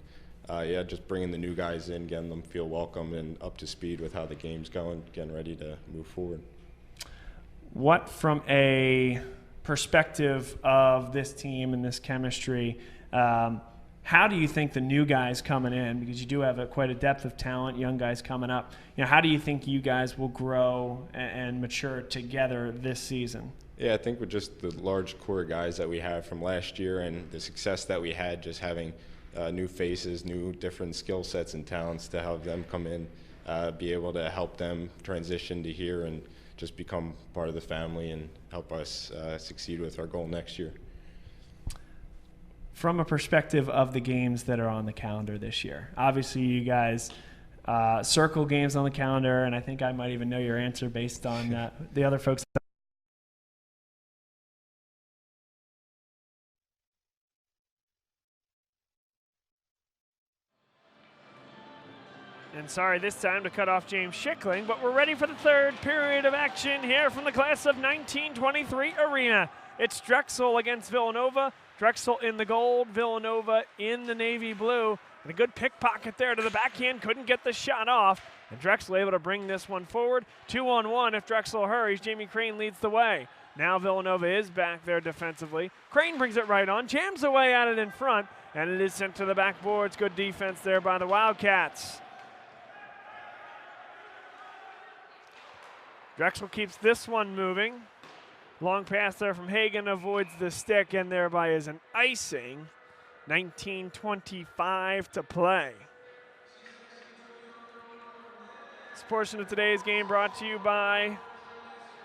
just bringing the new guys in, getting them feel welcome and up to speed with how the game's going, getting ready to move forward. What, from a perspective of this team and this chemistry, how do you think the new guys coming in, because you do have quite a depth of talent, young guys coming up, how do you think you guys will grow and mature together this season? Yeah, I think with just the large core of guys that we have from last year and the success that we had, just having new faces, new different skill sets and talents to have them come in, be able to help them transition to here and just become part of the family and help us succeed with our goal next year. From a perspective of the games that are on the calendar this year, obviously you guys circle games on the calendar, and I think I might even know your answer based on the other folks. And sorry this time to cut off James Schickling, but we're ready for the third period of action here from the class of 1923 arena. It's Drexel against Villanova. Drexel in the gold, Villanova in the navy blue. And a good pickpocket there to the backhand, couldn't get the shot off. And Drexel able to bring this one forward. 2-on-1 if Drexel hurries. Jamie Crane leads the way. Now Villanova is back there defensively. Crane brings it right on, jams away at it in front, and it is sent to the backboards. Good defense there by the Wildcats. Drexel keeps this one moving. Long pass there from Hagan, avoids the stick, and thereby is an icing. 19:25 to play. This portion of today's game brought to you by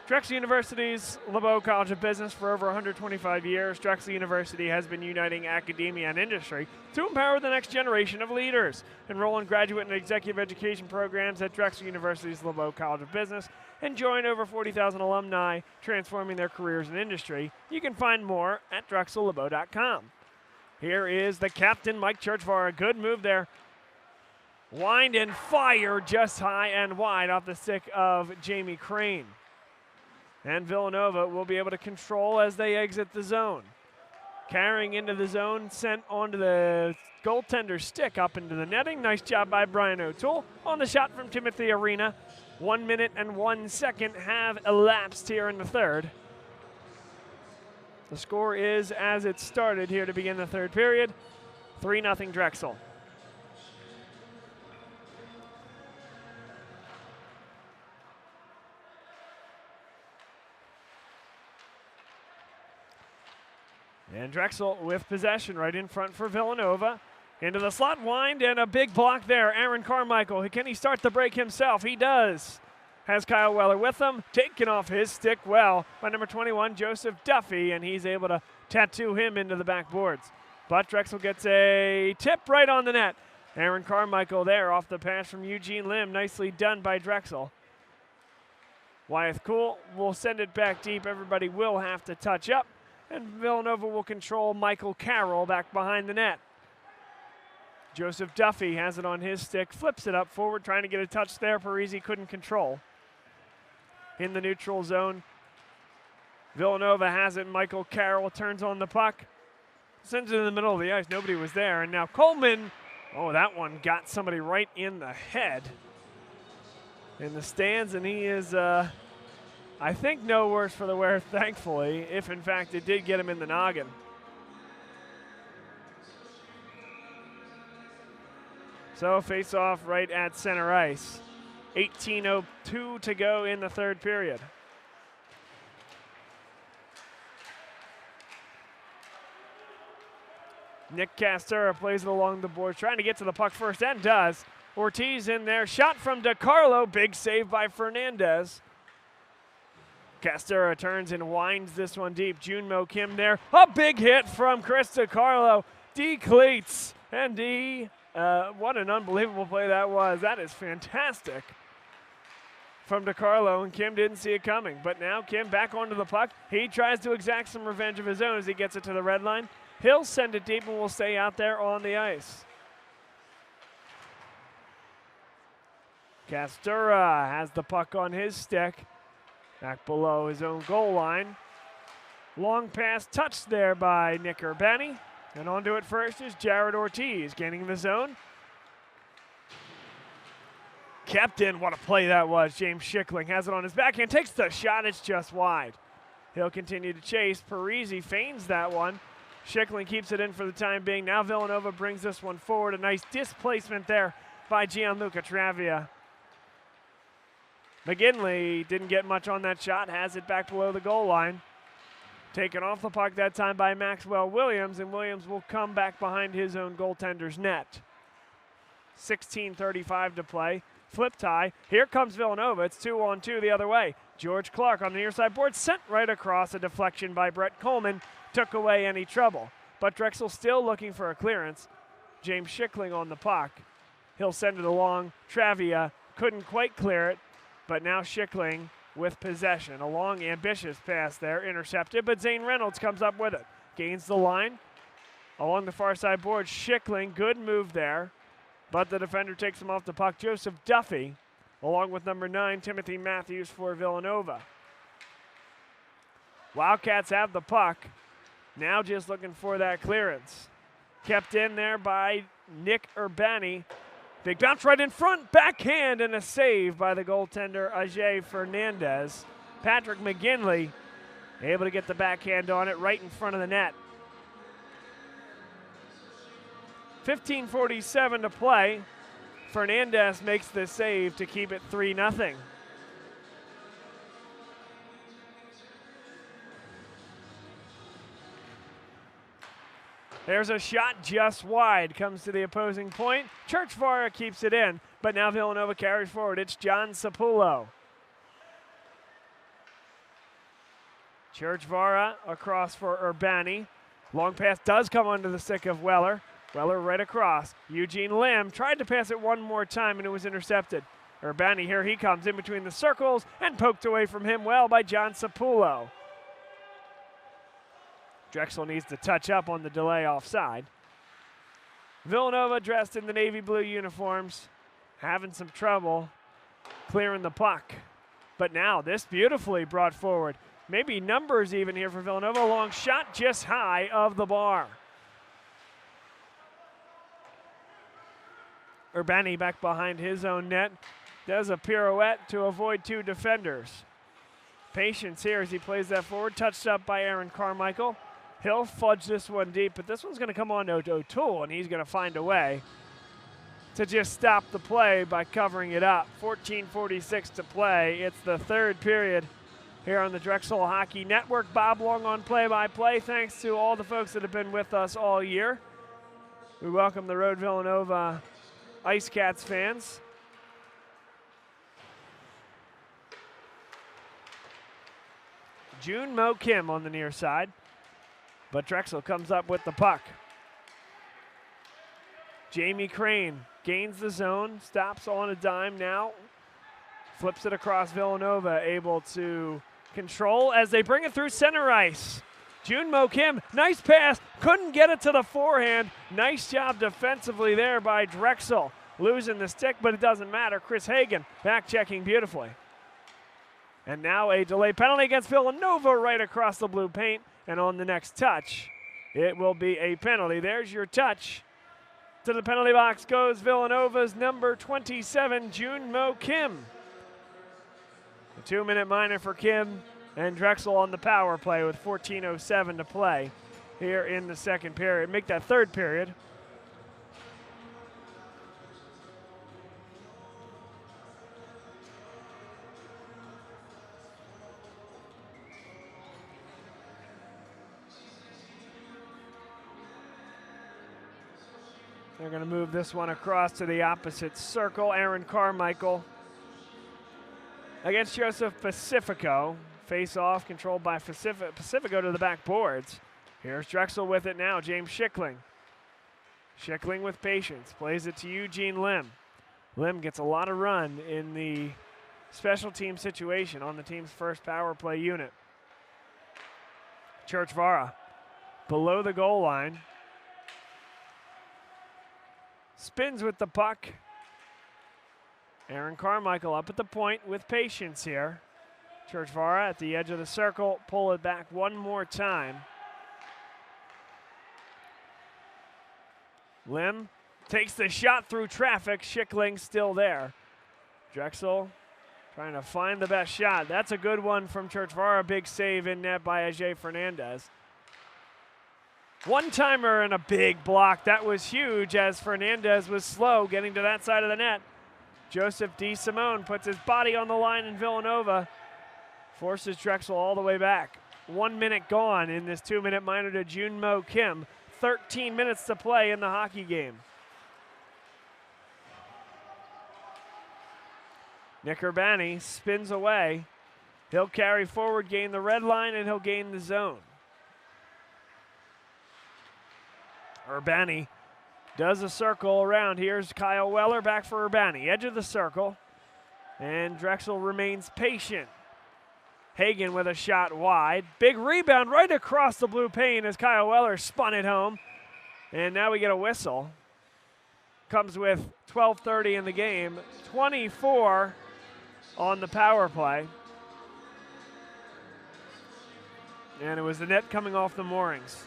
Drexel University's LeBeau College of Business. For over 125 years, Drexel University has been uniting academia and industry to empower the next generation of leaders. Enroll in graduate and executive education programs at Drexel University's LeBeau College of Business and join over 40,000 alumni transforming their careers in industry. You can find more at drexellebeau.com. Here is the captain, Mike Churchvar. A good move there. Wind and fire just high and wide off the stick of Jamie Crane. And Villanova will be able to control as they exit the zone. Carrying into the zone, sent onto the goaltender's stick up into the netting. Nice job by Brian O'Toole on the shot from Timothy Arena. 1 minute and 1 second have elapsed here in the third. The score is as it started here to begin the third period. 3-0 Drexel. And Drexel with possession right in front for Villanova. Into the slot, wind, and a big block there. Aaron Carmichael, can he start the break himself? He does. Has Kyle Weller with him, taken off his stick well by number 21, Joseph Duffy, and he's able to tattoo him into the backboards. But Drexel gets a tip right on the net. Aaron Carmichael there off the pass from Eugene Lim. Nicely done by Drexel. Wyeth Cool will send it back deep. Everybody will have to touch up. And Villanova will control Michael Carroll back behind the net. Joseph Duffy has it on his stick, flips it up forward, trying to get a touch there. Parisi couldn't control. In the neutral zone, Villanova has it. Michael Carroll turns on the puck, sends it in the middle of the ice. Nobody was there. And now Coleman Oh, that one got somebody right in the head in the stands, and he is, I think, no worse for the wear, thankfully, if in fact it did get him in the noggin. So face off right at center ice. 18:02 to go in the third period. Nick Castora plays it along the board, trying to get to the puck first, and does. Ortiz in there, shot from DiCarlo, big save by Fernandez. Castora turns and winds this one deep. Junmo Kim there, a big hit from Chris DiCarlo. D cleats, and D, what an unbelievable play that was. That is fantastic from DiCarlo, and Kim didn't see it coming. But now Kim back onto the puck. He tries to exact some revenge of his own as he gets it to the red line. He'll send it deep and will stay out there on the ice. Castora has the puck on his stick, back below his own goal line. Long pass touched there by Nick Urbani, and onto it first is Jared Ortiz, gaining the zone. Kept in, what a play that was. James Schickling has it on his backhand, takes the shot, it's just wide. He'll continue to chase. Parisi feigns that one. Schickling keeps it in for the time being. Now Villanova brings this one forward. A nice displacement there by Gianluca Travia. McGinley didn't get much on that shot, has it back below the goal line. Taken off the puck that time by Maxwell Williams, and Williams will come back behind his own goaltender's net. 16:35 to play. Flip tie. Here comes Villanova. It's 2-on-2 the other way. George Clark on the near side board, sent right across. A deflection by Brett Coleman took away any trouble. But Drexel still looking for a clearance. James Schickling on the puck. He'll send it along. Travia couldn't quite clear it, but now Schickling with possession. A long, ambitious pass there, intercepted, but Zane Reynolds comes up with it. Gains the line along the far side board. Schickling, good move there, but the defender takes him off the puck. Joseph Duffy, along with number 9, Timothy Matthews for Villanova. Wildcats have the puck. Now just looking for that clearance. Kept in there by Nick Urbani. Big bounce right in front, backhand, and a save by the goaltender, Ajay Fernandez. Patrick McGinley able to get the backhand on it right in front of the net. 15:47 to play. Fernandez makes the save to keep it 3-0. There's a shot just wide, comes to the opposing point. Churchvara keeps it in, but now Villanova carries forward. It's John Sapullo. Churchvara across for Urbani. Long pass does come onto the stick of Weller. Weller right across. Eugene Lim tried to pass it one more time, and it was intercepted. Urbani, here he comes in between the circles and poked away from him well by John Sapullo. Drexel needs to touch up on the delay offside. Villanova dressed in the navy blue uniforms, having some trouble clearing the puck. But now this beautifully brought forward. Maybe numbers even here for Villanova. Long shot just high of the bar. Urbani back behind his own net. Does a pirouette to avoid 2 defenders. Patience here as he plays that forward. Touched up by Aaron Carmichael. He'll fudge this one deep, but this one's going to come on to O'Toole, and he's going to find a way to just stop the play by covering it up. 14:46 to play. It's the third period here on the Drexel Hockey Network. Bob Long on play-by-play. Thanks to all the folks that have been with us all year. We welcome the Road Villanova Ice Cats fans. Junmo Kim on the near side. But Drexel comes up with the puck. Jamie Crane gains the zone, stops on a dime now, flips it across Villanova, able to control as they bring it through center ice. Junmo Kim, nice pass, couldn't get it to the forehand. Nice job defensively there by Drexel. Losing the stick, but it doesn't matter. Chris Hagan back checking beautifully. And now a delay penalty against Villanova right across the blue paint. And on the next touch, it will be a penalty. There's your touch To the penalty box goes Villanova's number 27, Junmo Kim. A 2-minute minor for Kim, and Drexel on the power play with 14:07 to play here in the second period. Make that third period. They're going to move this one across to the opposite circle. Aaron Carmichael against Joseph Pacifico. Face off, controlled by Pacifico to the back boards. Here's Drexel with it now, James Schickling. Schickling with patience, plays it to Eugene Lim. Lim gets a lot of run in the special team situation on the team's first power play unit. Churchvara below the goal line. Spins with the puck. Aaron Carmichael up at the point with patience here. Churchvara at the edge of the circle, pull it back one more time. Lim takes the shot through traffic. Schickling still there. Drexel trying to find the best shot. That's a good one from Churchvara. Big save in net by Ajay Fernandez. One-timer and a big block. That was huge as Fernandez was slow getting to that side of the net. Joseph DeSimone puts his body on the line in Villanova. Forces Drexel all the way back. 1 minute gone in this 2-minute minor to Junmo Kim. 13 minutes to play in the hockey game. Nick Urbani spins away. He'll carry forward, gain the red line, and he'll gain the zone. Urbani does a circle around. Here's Kyle Weller back for Urbani. Edge of the circle. And Drexel remains patient. Hagen with a shot wide. Big rebound right across the blue pane as Kyle Weller spun it home. And now we get a whistle. Comes with 12:30 in the game. 24 on the power play. And it was the net coming off the moorings.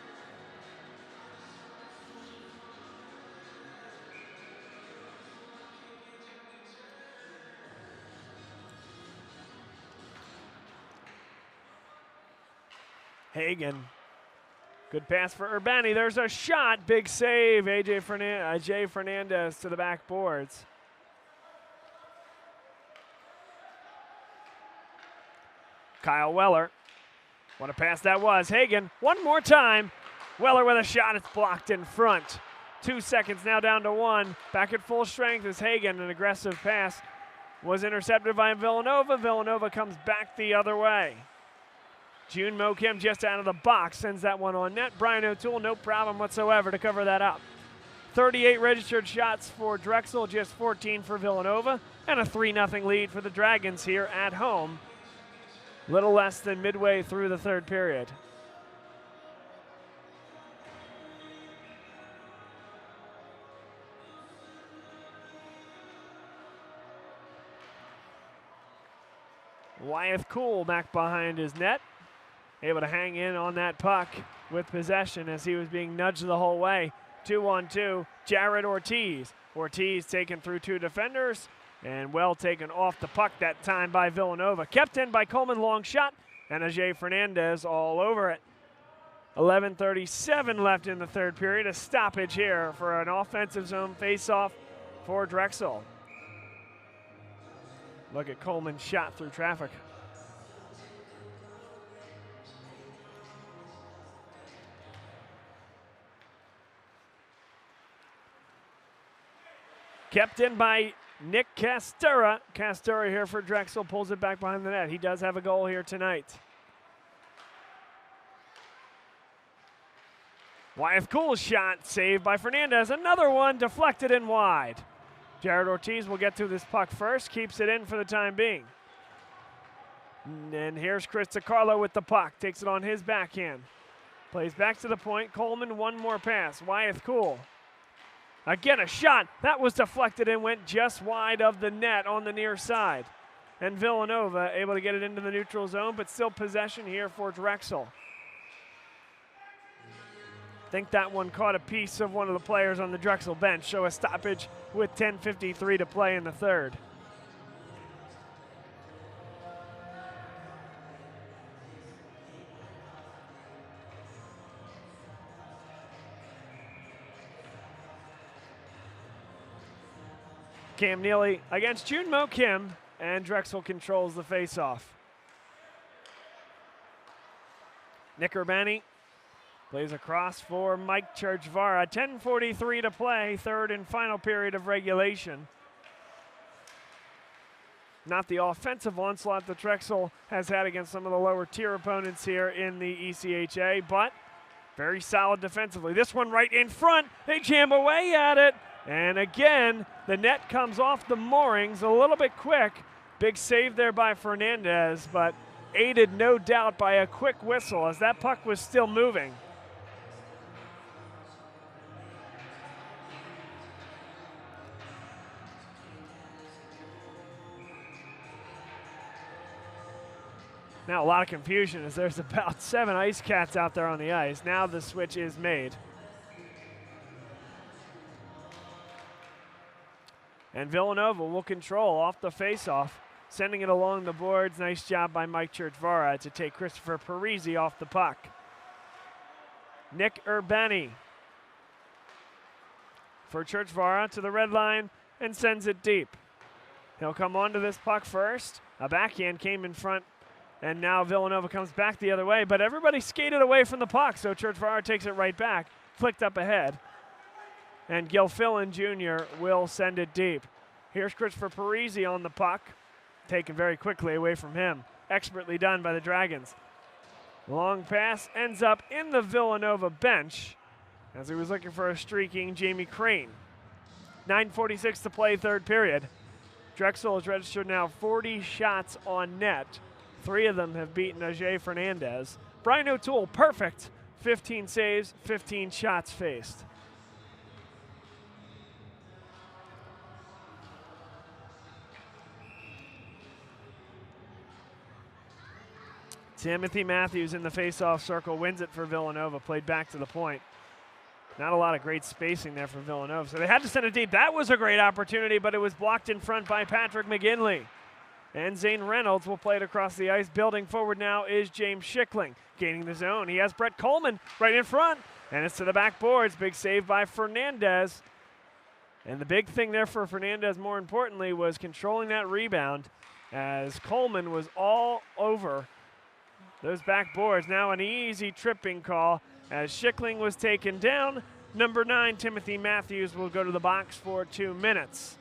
Hagen, good pass for Urbani. There's a shot, big save. Ajay Fernandez to the back boards. Kyle Weller, what a pass that was. Hagen, one more time. Weller with a shot, it's blocked in front. 2 seconds now down to 1. Back at full strength is Hagen. An aggressive pass was intercepted by Villanova. Villanova comes back the other way. Junmo Kim just out of the box, sends that one on net. Brian O'Toole, no problem whatsoever to cover that up. 38 registered shots for Drexel, just 14 for Villanova, and a 3-0 lead for the Dragons here at home. Little less than midway through the third period. Wyeth Cool back behind his net. Able to hang in on that puck with possession as he was being nudged the whole way. 2-on-2, Jared Ortiz. Ortiz taken through 2 defenders and well taken off the puck that time by Villanova. Kept in by Coleman, long shot, and Ajay Fernandez all over it. 11:37 left in the third period. A stoppage here for an offensive zone face-off for Drexel. Look at Coleman's shot through traffic. Kept in by Nick Castura. Castura here for Drexel, pulls it back behind the net. He does have a goal here tonight. Wyeth Cool's shot saved by Fernandez. Another one deflected in wide. Jared Ortiz will get to this puck first, keeps it in for the time being. And here's Chris DiCarlo with the puck, takes it on his backhand. Plays back to the point. Coleman, one more pass. Wyeth Cool. Again, a shot. That was deflected and went just wide of the net on the near side. And Villanova able to get it into the neutral zone, but still possession here for Drexel. think that one caught a piece of one of the players on the Drexel bench, so a stoppage with 10:53 to play in the third. Cam Neely against Junmo Kim, and Drexel controls the faceoff. Nick Urbani plays across for Mike Churchvara. 10:43 to play, third and final period of regulation. Not the offensive onslaught that Drexel has had against some of the lower tier opponents here in the ECHA, but very solid defensively. This one right in front, they jam away at it. And again, the net comes off the moorings a little bit quick. Big save there by Fernandez, but aided no doubt by a quick whistle as that puck was still moving. Now a lot of confusion as there's about 7 Ice Cats out there on the ice. Now the switch is made. And Villanova will control off the faceoff, sending it along the boards. Nice job by Mike Churchvara to take Christopher Parisi off the puck. Nick Urbani for Churchvara to the red line and sends it deep. He'll come onto this puck first. A backhand came in front, and now Villanova comes back the other way, but everybody skated away from the puck, so Churchvara takes it right back, flicked up ahead. And Gil Fillon Jr. will send it deep. Here's Christopher Parisi on the puck, taken very quickly away from him. Expertly done by the Dragons. Long pass ends up in the Villanova bench as he was looking for a streaking Jamie Crane. 9:46 to play, third period. Drexel has registered now 40 shots on net. 3 of them have beaten Ajay Fernandez. Brian O'Toole, perfect. 15 saves, 15 shots faced. Timothy Matthews in the faceoff circle wins it for Villanova, played back to the point. Not a lot of great spacing there for Villanova, so they had to send it deep. That was a great opportunity, but it was blocked in front by Patrick McGinley. And Zane Reynolds will play it across the ice. Building forward now is James Schickling, gaining the zone. He has Brett Coleman right in front, and it's to the backboards. Big save by Fernandez. And the big thing there for Fernandez, more importantly, was controlling that rebound as Coleman was all over those backboards. Now an easy tripping call as Schickling was taken down. Number 9, Timothy Matthews, will go to the box for 2 minutes.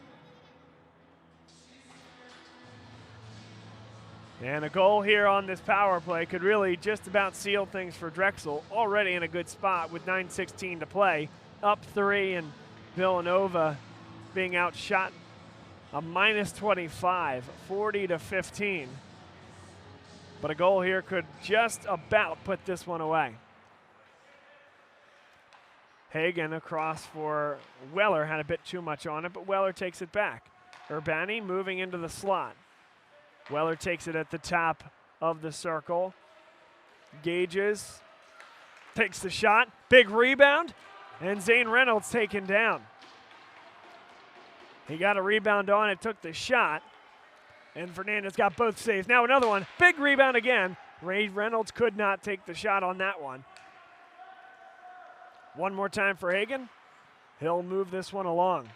And a goal here on this power play could really just about seal things for Drexel. Already in a good spot with 9:16 to play. Up 3, and Villanova being outshot a -25, 40-15. But a goal here could just about put this one away. Hagen across for Weller, had a bit too much on it, but Weller takes it back. Urbani moving into the slot. Weller takes it at the top of the circle. Gauges, takes the shot, big rebound, and Zane Reynolds taken down. He got a rebound on it, took the shot, and Fernandez got both saves. Now another one, big rebound again. Ray Reynolds could not take the shot on that one. One more time for Hagen. He'll move this one along.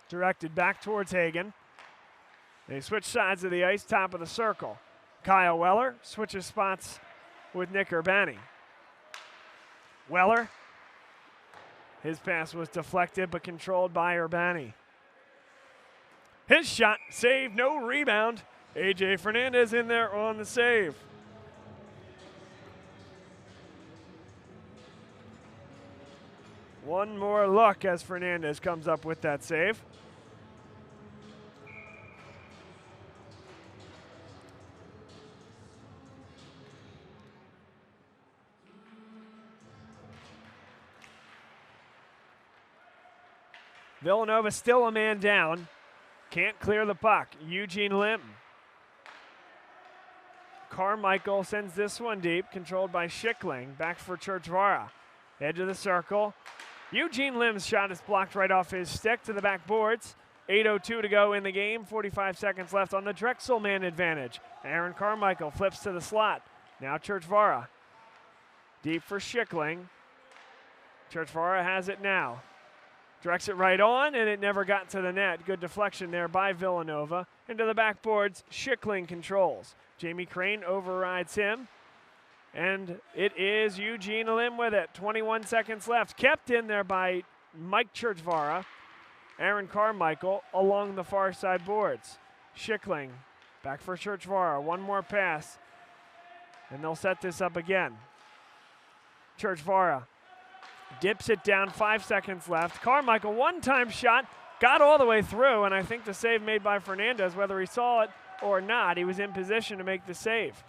Directed back towards Hagen. They switch sides of the ice, top of the circle. Kyle Weller switches spots with Nick Urbani. Weller, his pass was deflected but controlled by Urbani. His shot, save, no rebound. AJ Fernandez in there on the save. One more look as Fernandez comes up with that save. Villanova still a man down. Can't clear the puck. Eugene Lim. Carmichael sends this one deep, controlled by Schickling. Back for Churchvara. Edge of the circle. Eugene Lim's shot is blocked right off his stick to the backboards. 8:02 to go in the game. 45 seconds left on the Drexel man advantage. Aaron Carmichael flips to the slot. Now Churchvara. Deep for Schickling. Churchvara has it now. Directs it right on, and it never got to the net. Good deflection there by Villanova. Into the backboards, Schickling controls. Jamie Crane overrides him. And it is Eugene Lim with it. 21 seconds left. Kept in there by Mike Churchvara. Aaron Carmichael along the far side boards. Schickling back for Churchvara. One more pass. And they'll set this up again. Churchvara dips it down, 5 seconds left. Carmichael, one-time shot, got all the way through, and I think the save made by Fernandez, whether he saw it or not, he was in position to make the save.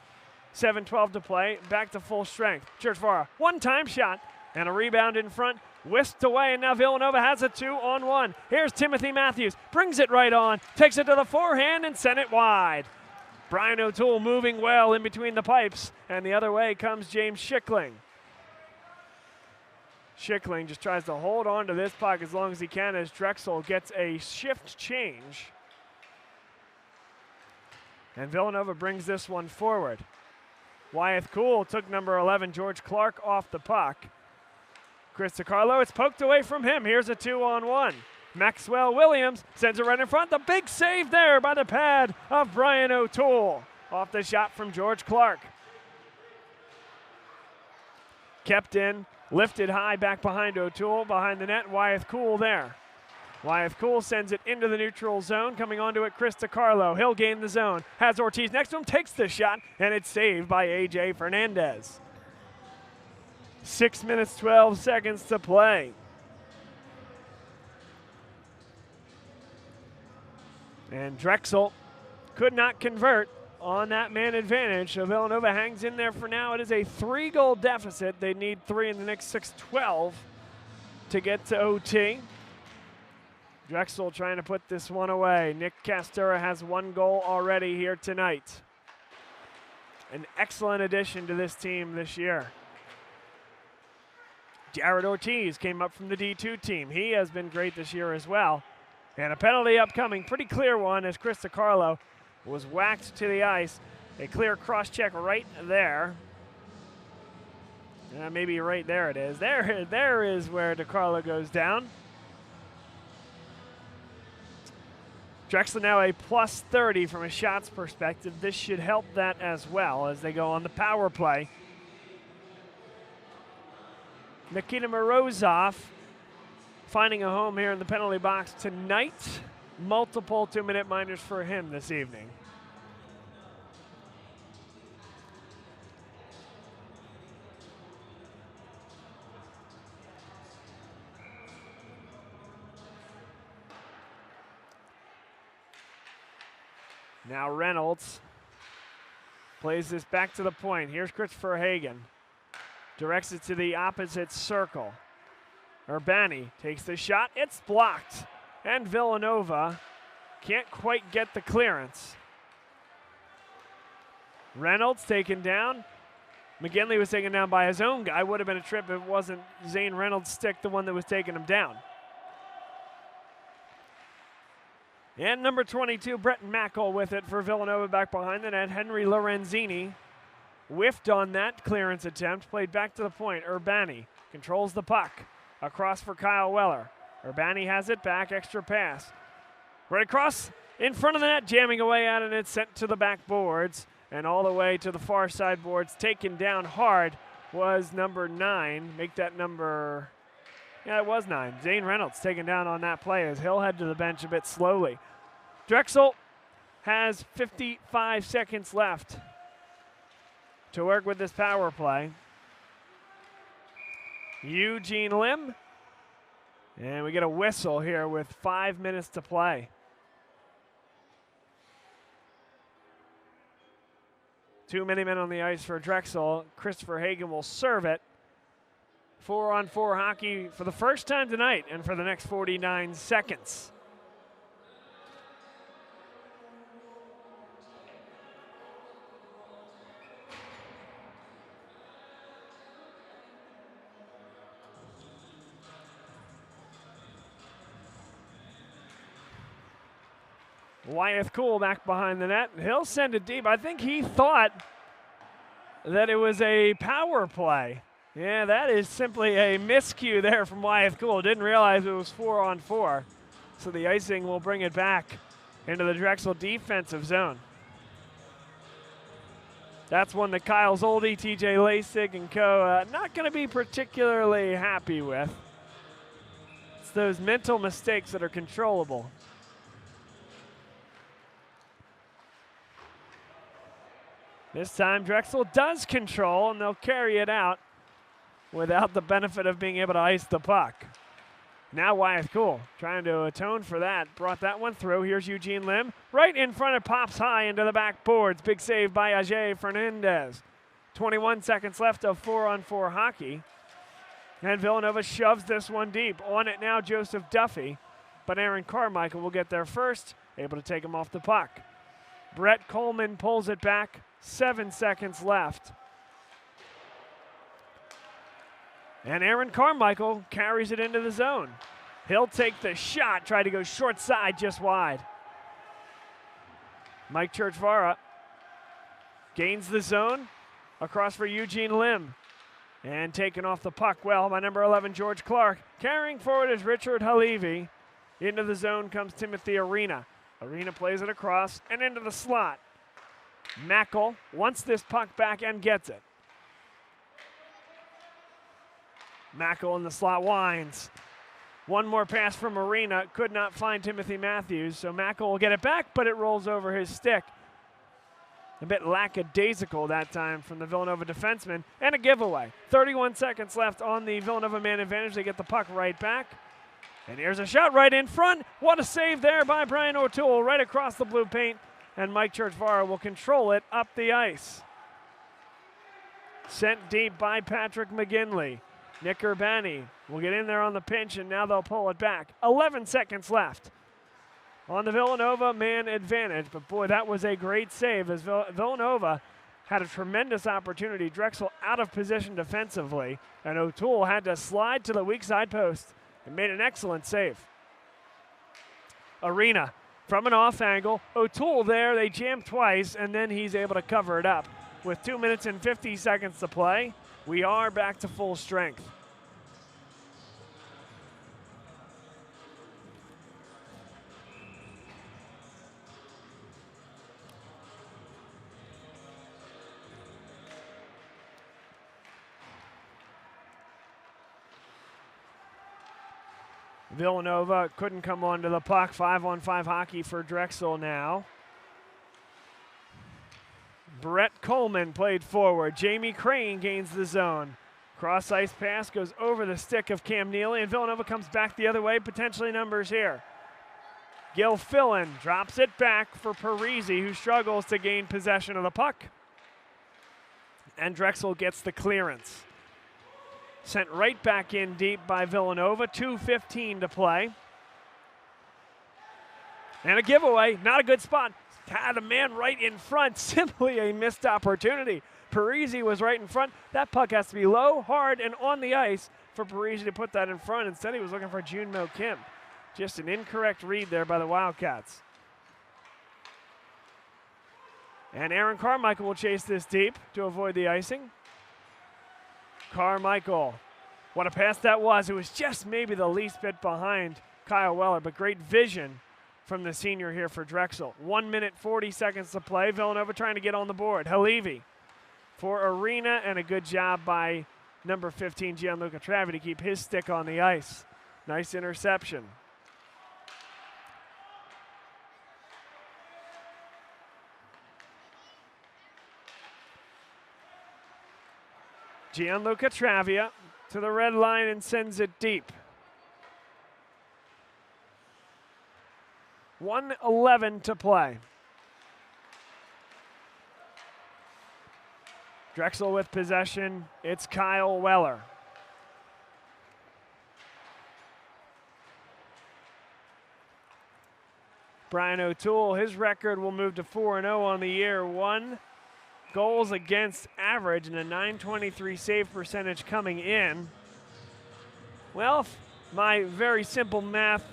7:12 to play, back to full strength. Churchvara, one-time shot, and a rebound in front, whisked away, and now Villanova has a 2-on-1. Here's Timothy Matthews, brings it right on, takes it to the forehand and sent it wide. Brian O'Toole moving well in between the pipes, and the other way comes James Schickling. Schickling just tries to hold on to this puck as long as he can as Drexel gets a shift change. And Villanova brings this one forward. Wyeth Cool took number 11, George Clark, off the puck. Chris DiCarlo, it's poked away from him. Here's a 2-on-1. Maxwell Williams sends it right in front. The big save there by the pad of Brian O'Toole. Off the shot from George Clark. Kept in. Lifted high back behind O'Toole, behind the net, Wyeth Cool there. Wyeth Cool sends it into the neutral zone, coming onto it, Chris DiCarlo. He'll gain the zone, has Ortiz next to him, takes the shot, and it's saved by A.J. Fernandez. 6 minutes, 12 seconds to play. And Drexel could not convert on that man advantage, so Villanova hangs in there for now. It is a 3-goal deficit. They need 3 in the next 6:12 to get to OT. Drexel trying to put this one away. Nick Castura has 1 goal already here tonight. An excellent addition to this team this year. Jared Ortiz came up from the D2 team. He has been great this year as well. And a penalty upcoming, pretty clear one, as Chris DiCarlo was whacked to the ice. A clear cross-check right there. Maybe right there it is. There is where DiCarlo goes down. Drexel now a plus 30 from a shots perspective. This should help that as well as they go on the power play. Nikita Morozov finding a home here in the penalty box tonight. Multiple 2-minute minors for him this evening. Now Reynolds plays this back to the point. Here's Christopher Hagan. Directs it to the opposite circle. Urbani takes the shot. It's blocked. And Villanova can't quite get the clearance. Reynolds taken down. McGinley was taken down by his own guy. Would have been a trip if it wasn't Zane Reynolds' stick the one that was taking him down. And number 22, Brett Mackel with it for Villanova back behind the net. Henry Lorenzini whiffed on that clearance attempt. Played back to the point. Urbani controls the puck. Across for Kyle Weller. Urbani has it back, extra pass. Right across in front of the net, jamming away at it, and it's sent to the back boards. And all the way to the far side boards, taken down hard was number 9. Make that number, yeah, it was 9. Zane Reynolds taken down on that play as he'll head to the bench a bit slowly. Drexel has 55 seconds left to work with this power play. Eugene Lim. And we get a whistle here with 5 minutes to play. 2 men on the ice for Drexel. Christopher Hagan will serve it. 4-on-4 hockey for the first time tonight and for the next 49 seconds. Wyeth Cool back behind the net. He'll send it deep. I think he thought that it was a power play. Yeah, that is simply a miscue there from Wyeth Cool. Didn't realize it was 4-on-4. So the icing will bring it back into the Drexel defensive zone. That's one that Kyle Zoldi, TJ Lasig, and co. Not going to be particularly happy with. It's those mental mistakes that are controllable. This time Drexel does control, and they'll carry it out without the benefit of being able to ice the puck. Now Wyeth Cool trying to atone for that. Brought that one through. Here's Eugene Lim. Right in front, it pops high into the backboards. Big save by Ajay Fernandez. 21 seconds left of 4-on-4 hockey. And Villanova shoves this one deep. On it now, Joseph Duffy. But Aaron Carmichael will get there first, able to take him off the puck. Brett Coleman pulls it back. 7 seconds left. And Aaron Carmichael carries it into the zone. He'll take the shot, try to go short side, just wide. Mike Churchvara gains the zone, across for Eugene Lim. And taken off the puck well by number 11, George Clark. Carrying forward is Richard Halevi. Into the zone comes Timothy Arena. Arena plays it across and into the slot. Mackel wants this puck back and gets it. Mackel in the slot winds. One more pass from Arena. Could not find Timothy Matthews, so Mackel will get it back, but it rolls over his stick. A bit lackadaisical that time from the Villanova defenseman, and a giveaway. 31 seconds left on the Villanova man advantage. They get the puck right back. And here's a shot right in front. What a save there by Brian O'Toole, right across the blue paint. And Mike Churchvara will control it up the ice. Sent deep by Patrick McGinley. Nick Urbani will get in there on the pinch, and now they'll pull it back. 11 seconds left on the Villanova man advantage. But boy, that was a great save as Villanova had a tremendous opportunity. Drexel out of position defensively, and O'Toole had to slide to the weak side post and made an excellent save. Arena from an off angle. O'Toole there, they jammed twice, and then he's able to cover it up. With 2 minutes and 50 seconds to play, we are back to full strength. Villanova couldn't come onto the puck. 5-on-5 hockey for Drexel now. Brett Coleman played forward. Jamie Crane gains the zone. Cross ice pass goes over the stick of Cam Neely, and Villanova comes back the other way. Potentially numbers here. Gil Fillon drops it back for Parisi, who struggles to gain possession of the puck. And Drexel gets the clearance. Sent right back in deep by Villanova. 2:15 to play. And a giveaway. Not a good spot. Had a man right in front. Simply a missed opportunity. Parisi was right in front. That puck has to be low, hard, and on the ice for Parisi to put that in front. Instead, he was looking for Junmo Kim. Just an incorrect read there by the Wildcats. And Aaron Carmichael will chase this deep to avoid the icing. Carmichael. What a pass that was. It was just maybe the least bit behind Kyle Weller, but great vision from the senior here for Drexel. 1 minute, 40 seconds to play. Villanova trying to get on the board. Halevi for Arena, and a good job by number 15, Gianluca Travi, to keep his stick on the ice. Nice interception. Gianluca Travia to the red line and sends it deep. 1:11 to play. Drexel with possession. It's Kyle Weller. Brian O'Toole, his record will move to 4-0 on the year. 1 goals against average and a .923 save percentage coming in. Well, if my very simple math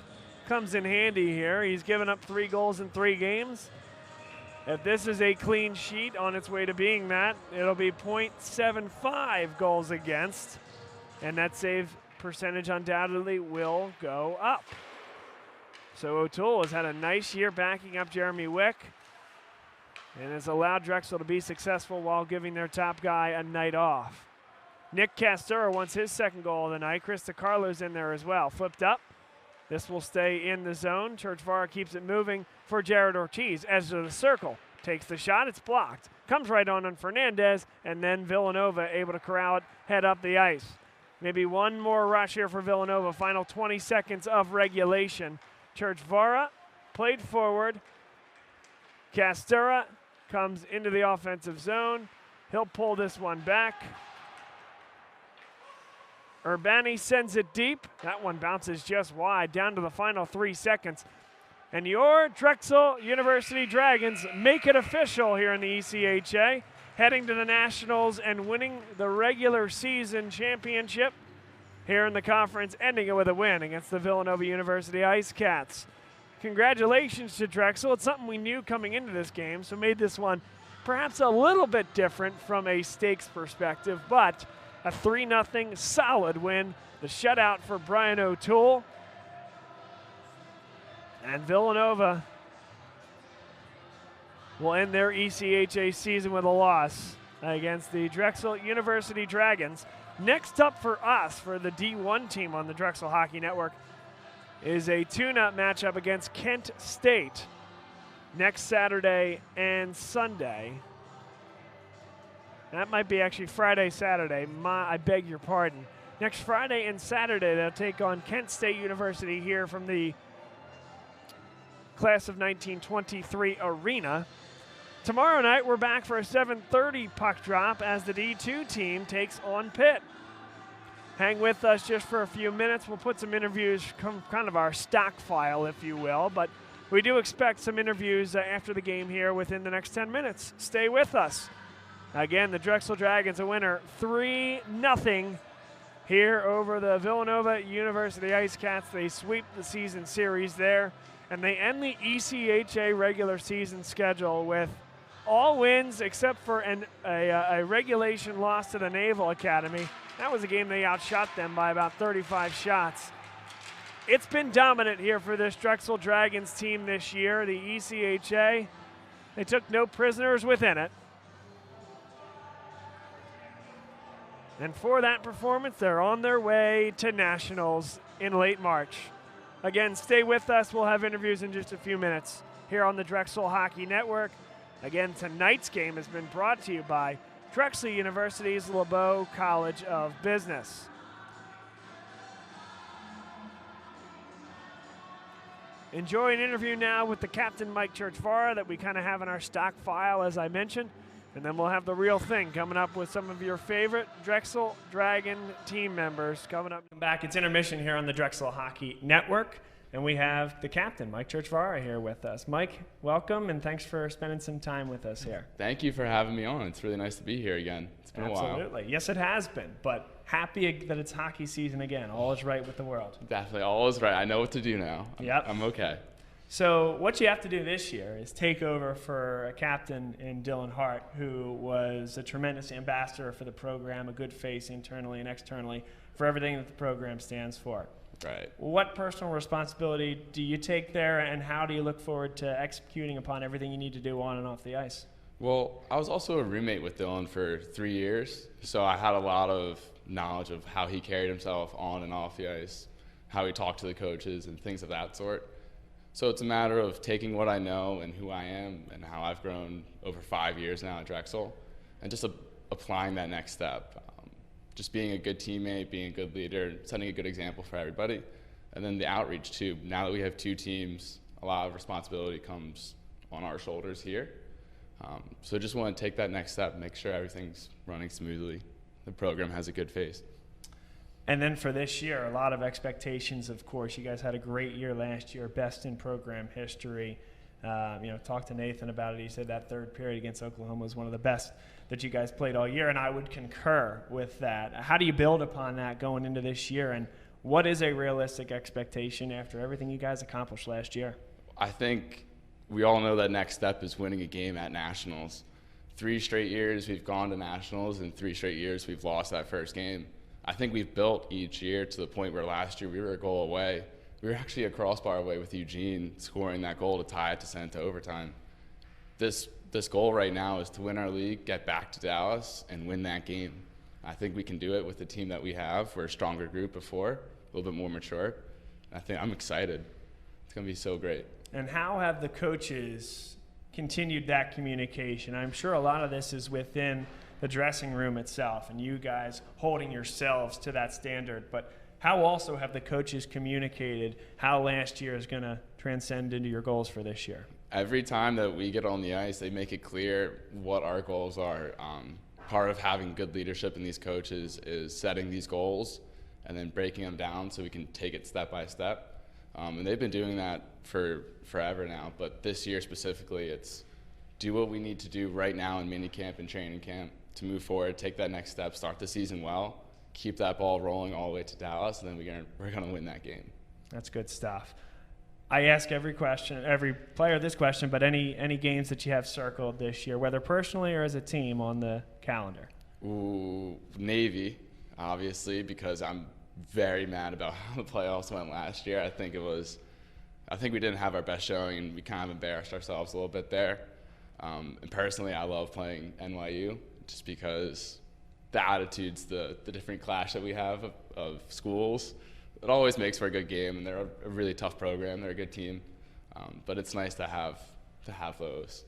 comes in handy here. He's given up 3 goals in 3 games. If this is a clean sheet on its way to being that, it'll be .75 goals against, and that save percentage undoubtedly will go up. So O'Toole has had a nice year backing up Jeremy Wick and has allowed Drexel to be successful while giving their top guy a night off. Nick Castora wants his 2nd goal of the night. Chris DiCarlo's in there as well. Flipped up. This will stay in the zone. Churchvara keeps it moving for Jared Ortiz. Edge of the circle. Takes the shot. It's blocked. Comes right on Fernandez, and then Villanova able to corral it, head up the ice. Maybe one more rush here for Villanova. Final 20 seconds of regulation. Churchvara played forward. Castora comes into the offensive zone. He'll pull this one back. Urbani sends it deep. That one bounces just wide, down to the final 3 seconds. And your Drexel University Dragons make it official here in the ECHA, heading to the Nationals and winning the regular season championship here in the conference, ending it with a win against the Villanova University Ice Cats. Congratulations to Drexel. It's something we knew coming into this game, so made this one perhaps a little bit different from a stakes perspective, but a 3-0 solid win. The shutout for Brian O'Toole. And Villanova will end their ECHA season with a loss against the Drexel University Dragons. Next up for us, for the D1 team on the Drexel Hockey Network, is a tune-up matchup against Kent State next Saturday and Sunday. That might be actually Friday, Saturday. I beg your pardon. Next Friday and Saturday, they'll take on Kent State University here from the class of 1923 arena. Tomorrow night, we're back for a 7:30 puck drop as the D2 team takes on Pitt. Hang with us just for a few minutes. We'll put some interviews, kind of our stock file, if you will, but we do expect some interviews after the game here within the next 10 minutes. Stay with us. Again, the Drexel Dragons a winner 3-0 here over the Villanova University Ice Cats. They sweep the season series there, and they end the ECHA regular season schedule with all wins except for a regulation loss to the Naval Academy. That was a game they outshot them by about 35 shots. It's been dominant here for this Drexel Dragons team this year, the ECHA. They took no prisoners within it. And for that performance, they're on their way to Nationals in late March. Again, stay with us. We'll have interviews in just a few minutes here on the Drexel Hockey Network. Again, tonight's game has been brought to you by Drexel University's LeBeau College of Business. Enjoy an interview now with the captain, Mike Churchvara, that we kind of have in our stock file, as I mentioned. And then we'll have the real thing coming up with some of your favorite Drexel Dragon team members coming up. Back, it's intermission here on the Drexel Hockey Network, and we have the captain, Mike Churchvara, here with us. Mike, welcome, and thanks for spending some time with us here. Thank you for having me on. It's really nice to be here again. It's been a while. Absolutely. Yes, it has been, but happy that it's hockey season again. All is right with the world. Definitely, all is right. I know what to do now. Yep. I'm okay. So what you have to do this year is take over for a captain in Dylan Hart, who was a tremendous ambassador for the program, a good face internally and externally for everything that the program stands for. Right. What personal responsibility do you take there, and how do you look forward to executing upon everything you need to do on and off the ice? Well, I was also a roommate with Dylan for 3 years, so I had a lot of knowledge of how he carried himself on and off the ice, how he talked to the coaches and things of that sort. So it's a matter of taking what I know and who I am and how I've grown over 5 years now at Drexel, and just applying that next step. Just being a good teammate, being a good leader, setting a good example for everybody. And then the outreach too. Now that we have 2 teams, a lot of responsibility comes on our shoulders here. So just want to take that next step, make sure everything's running smoothly. The program has a good face. And then for this year, a lot of expectations, of course. You guys had a great year last year, best in program history. Talked to Nathan about it. He said that third period against Oklahoma was one of the best that you guys played all year, and I would concur with that. How do you build upon that going into this year, and What is a realistic expectation after everything you guys accomplished last year? I think we all know that next step is winning a game at nationals. 3 straight years we've gone to nationals, and 3 straight years we've lost that first game. I think we've built each year to the point where last year we were a goal away. We were actually a crossbar away with Eugene scoring that goal to tie it to send to overtime. This goal right now is to win our league, get back to Dallas, and win that game. I think we can do it with the team that we have. We're a stronger group before, a little bit more mature. I think I'm excited. It's going to be so great. And how have the coaches continued that communication? I'm sure a lot of this is within the dressing room itself and you guys holding yourselves to that standard. But how also have the coaches communicated how last year is going to transcend into your goals for this year? Every time that we get on the ice, they make it clear what our goals are. Part of having good leadership in these coaches is setting these goals and then breaking them down so we can take it step by step. And they've been doing that for forever now, but this year specifically, it's do what we need to do right now in minicamp and training camp to move forward, take that next step, start the season well, keep that ball rolling all the way to Dallas, and then we're gonna win that game. That's good stuff. I ask every player this question, but any games that you have circled this year, whether personally or as a team on the calendar? Ooh, Navy, obviously, because I'm very mad about how the playoffs went last year. I think we didn't have our best showing, and we kind of embarrassed ourselves a little bit there. And personally, I love playing NYU just because the attitudes, the different clash that we have of schools, it always makes for a good game, and they're a really tough program. They're a good team, but it's nice to have those.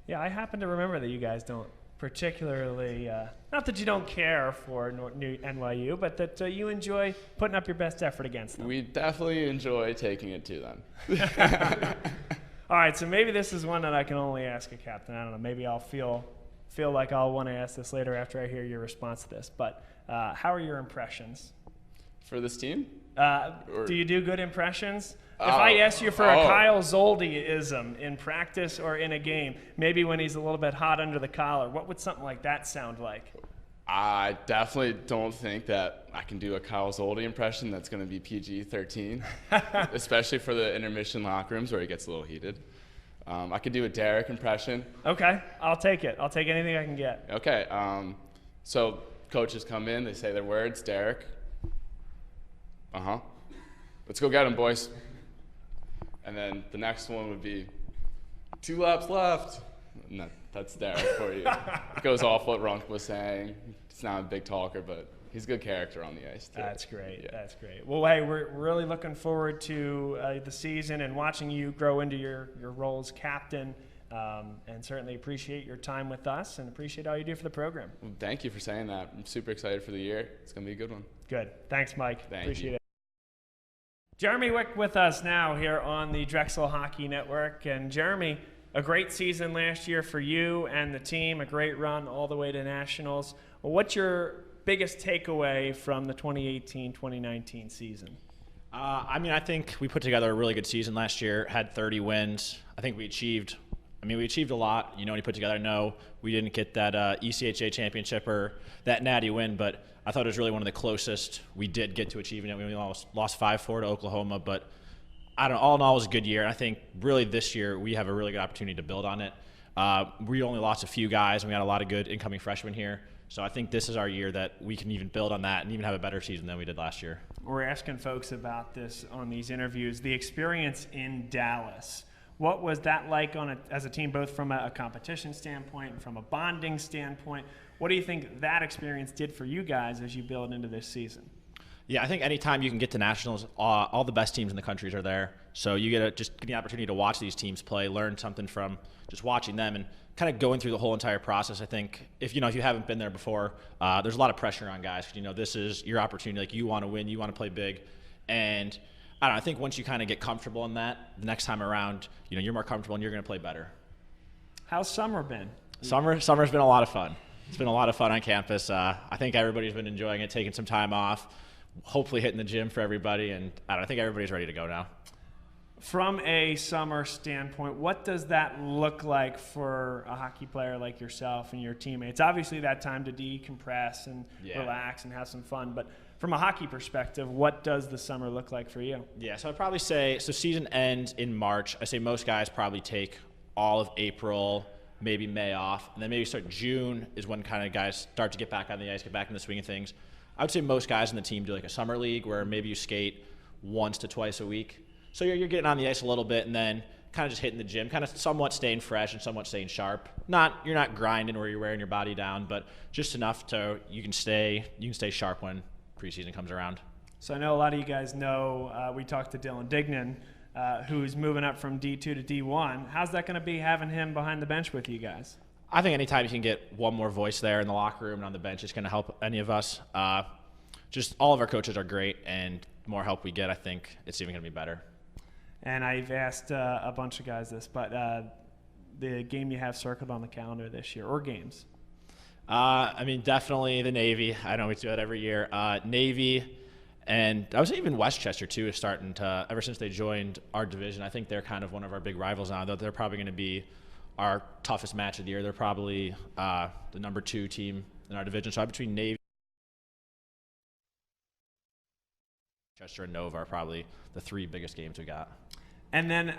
Yeah, I happen to remember that you guys don't particularly, not that you don't care for NYU, but that you enjoy putting up your best effort against them. We definitely enjoy taking it to them. All right, so maybe this is one that I can only ask a captain. I don't know. Maybe I'll feel like I'll want to ask this later after I hear your response to this. But how are your impressions? For this team? Do you do good impressions? If I ask you for a Kyle Zoldi-ism in practice or in a game, maybe when he's a little bit hot under the collar, what would something like that sound like? I definitely don't think that I can do a Kyle Zoldi impression that's going to be PG-13, especially for the intermission locker rooms where it gets a little heated. I could do a Derek impression. Okay, I'll take it. I'll take anything I can get. Okay, so coaches come in, they say their words, Derek. Let's go get him, boys. And then the next one would be 2 laps left. No, that's Derek for you. It goes off what Runk was saying. He's not a big talker, but he's a good character on the ice, too. That's great. Yeah. That's great. Well, hey, we're really looking forward to the season and watching you grow into your role as captain, and certainly appreciate your time with us and appreciate all you do for the program. Well, thank you for saying that. I'm super excited for the year. It's going to be a good one. Good. Thanks, Mike. Appreciate you. it. Jeremy Wick with us now here on the Drexel Hockey Network. And Jeremy, a great season last year for you and the team, a great run all the way to nationals. Well, what's your biggest takeaway from the 2018-2019 season? I think we put together a really good season last year, had 30 wins. I think we achieved a lot. You know, when you put together, I know we didn't get that ECHA championship or that natty win, but I thought it was really one of the closest we did get to achieving it. We only lost 5-4 to Oklahoma, but all in all, it was a good year. And I think really this year we have a really good opportunity to build on it. We only lost a few guys, and we got a lot of good incoming freshmen here. So I think this is our year that we can even build on that and even have a better season than we did last year. We're asking folks about this on these interviews, the experience in Dallas. What was that like as a team, both from a competition standpoint and from a bonding standpoint? What do you think that experience did for you guys as you build into this season? Yeah, I think anytime you can get to nationals, all the best teams in the countries are there. So you get the opportunity to watch these teams play, learn something from just watching them, and kind of going through the whole entire process. I think if you haven't been there before, there's a lot of pressure on guys. This is your opportunity. Like, you want to win, you want to play big, and I don't know, I think once you kind of get comfortable in that, the next time around, you're more comfortable and you're going to play better. How's summer been? Summer's been a lot of fun. It's been a lot of fun on campus. I think everybody's been enjoying it, taking some time off, hopefully hitting the gym for everybody, and I think everybody's ready to go now. From a summer standpoint, what does that look like for a hockey player like yourself and your teammates? Obviously, that time to decompress and relax and have some fun, but from a hockey perspective, what does the summer look like for you? Yeah, so I'd probably say, so season ends in March. I say most guys probably take all of April, maybe May off, and then maybe start June is when kind of guys start to get back on the ice, get back in the swing of things. I would say most guys in the team do like a summer league where maybe you skate once to twice a week. So you're getting on the ice a little bit and then kind of just hitting the gym, kind of somewhat staying fresh and somewhat staying sharp. You're not grinding where you're wearing your body down, but just enough to you can stay sharp when preseason comes around. So I know a lot of you guys know we talked to Dylan Dignan, who's moving up from D2 to D1. How's that going to be having him behind the bench with you guys? I think anytime you can get one more voice there in the locker room and on the bench, it's going to help any of us. Just all of our coaches are great, and the more help we get, I think it's even going to be better. And I've asked a bunch of guys this, but the game you have circled on the calendar this year, or games? I mean, definitely the Navy. I know we do that every year. Navy, and I would say even Westchester, too, is starting to, ever since they joined our division, I think they're kind of one of our big rivals now. They're probably going to be our toughest match of the year. They're probably the number 2 team in our division. So between Navy, Westchester, and Nova are probably the 3 biggest games we got. And then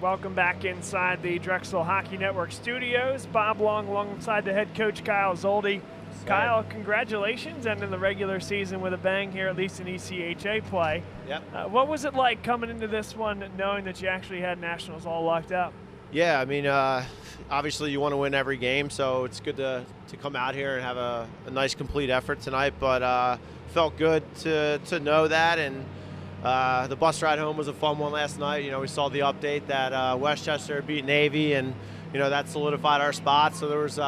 welcome back inside the Drexel Hockey Network studios. Bob Long alongside the head coach, Kyle Zoldi. Kyle, congratulations, ending the regular season with a bang here, at least in ECHA play. Yep. What was it like coming into this one knowing that you actually had Nationals all locked up? Yeah, I mean, obviously you want to win every game, so it's good to come out here and have a nice complete effort tonight, but felt good to know that, and the bus ride home was a fun one last night. You know, we saw the update that Westchester beat Navy, and, you know, that solidified our spot, so there was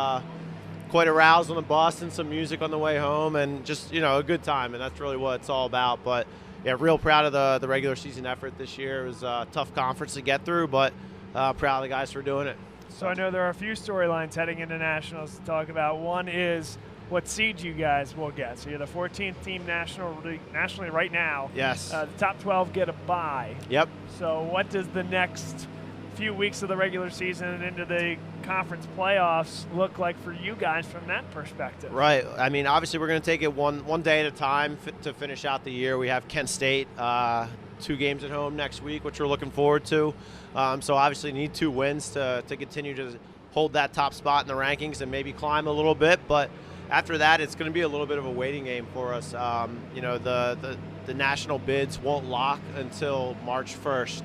quite a rouse on the bus and some music on the way home, and just, you know, a good time, and that's really what it's all about. But yeah, real proud of the regular season effort this year. It was a tough conference to get through, but proud of the guys for doing it. So I know there are a few storylines heading into Nationals to talk about. One is what seed you guys will get. So you're the 14th team nationally right now. Yes. The top 12 get a bye. Yep. So what does the next few weeks of the regular season and into the conference playoffs look like for you guys from that perspective? Right. I mean, obviously we're going to take it one day at a time to finish out the year. We have Kent State, 2 games at home next week, which we're looking forward to. So obviously need 2 wins to continue to hold that top spot in the rankings and maybe climb a little bit. But after that, it's going to be a little bit of a waiting game for us. You know, the national bids won't lock until March 1st.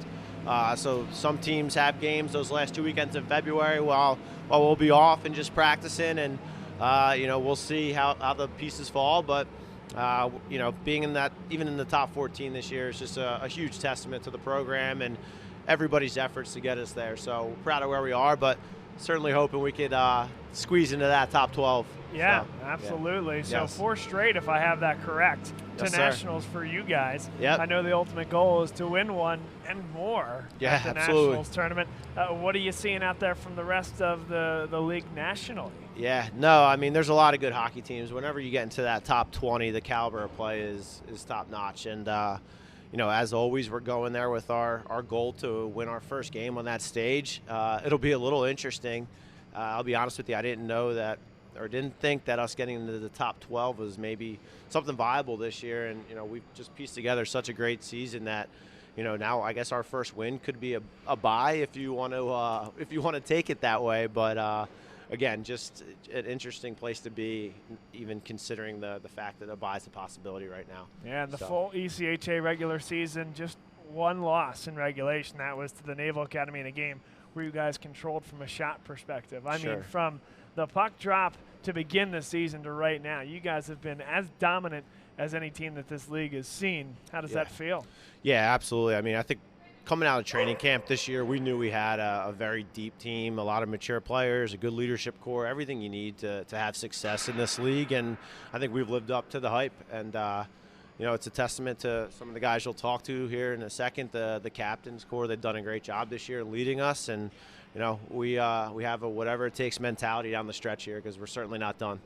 So some teams have games those last 2 weekends in February while we'll be off and just practicing, and you know, we'll see how the pieces fall. But you know, being in that, even in the top 14 this year, is just a huge testament to the program and everybody's efforts to get us there. So we're proud of where we are, but certainly hoping we could squeeze into that top 12. Yeah, so, absolutely. Yeah. So Yes. 4 straight, if I have that correct, to Yes, sir. Nationals for you guys. Yep. I know the ultimate goal is to win one and more Yeah, at the absolutely. Nationals tournament. What are you seeing out there from the rest of the league nationally? Yeah, no, I mean, there's a lot of good hockey teams. Whenever you get into that top 20, the caliber of play is top notch. And, you know, as always, we're going there with our goal to win our first game on that stage. It'll be a little interesting. I'll be honest with you, I didn't know that, or didn't think that us getting into the top 12 was maybe something viable this year. And, you know, we've just pieced together such a great season that, you know, now I guess our first win could be a bye if you want to take it that way. But again, just an interesting place to be, even considering the fact that a bye is a possibility right now. Yeah, and the full ECHA regular season, just 1 loss in regulation. That was to the Naval Academy in a game where you guys controlled from a shot perspective. I mean, from the puck drop to begin the season to right now, you guys have been as dominant as any team that this league has seen. How does that feel? Yeah, absolutely. I mean, I think coming out of training camp this year, we knew we had a very deep team, a lot of mature players, a good leadership core, everything you need to have success in this league. And I think we've lived up to the hype. And, it's a testament to some of the guys you'll talk to here in a second, the captains core. They've done a great job this year leading us. And, we have a whatever it takes mentality down the stretch here because we're certainly not done.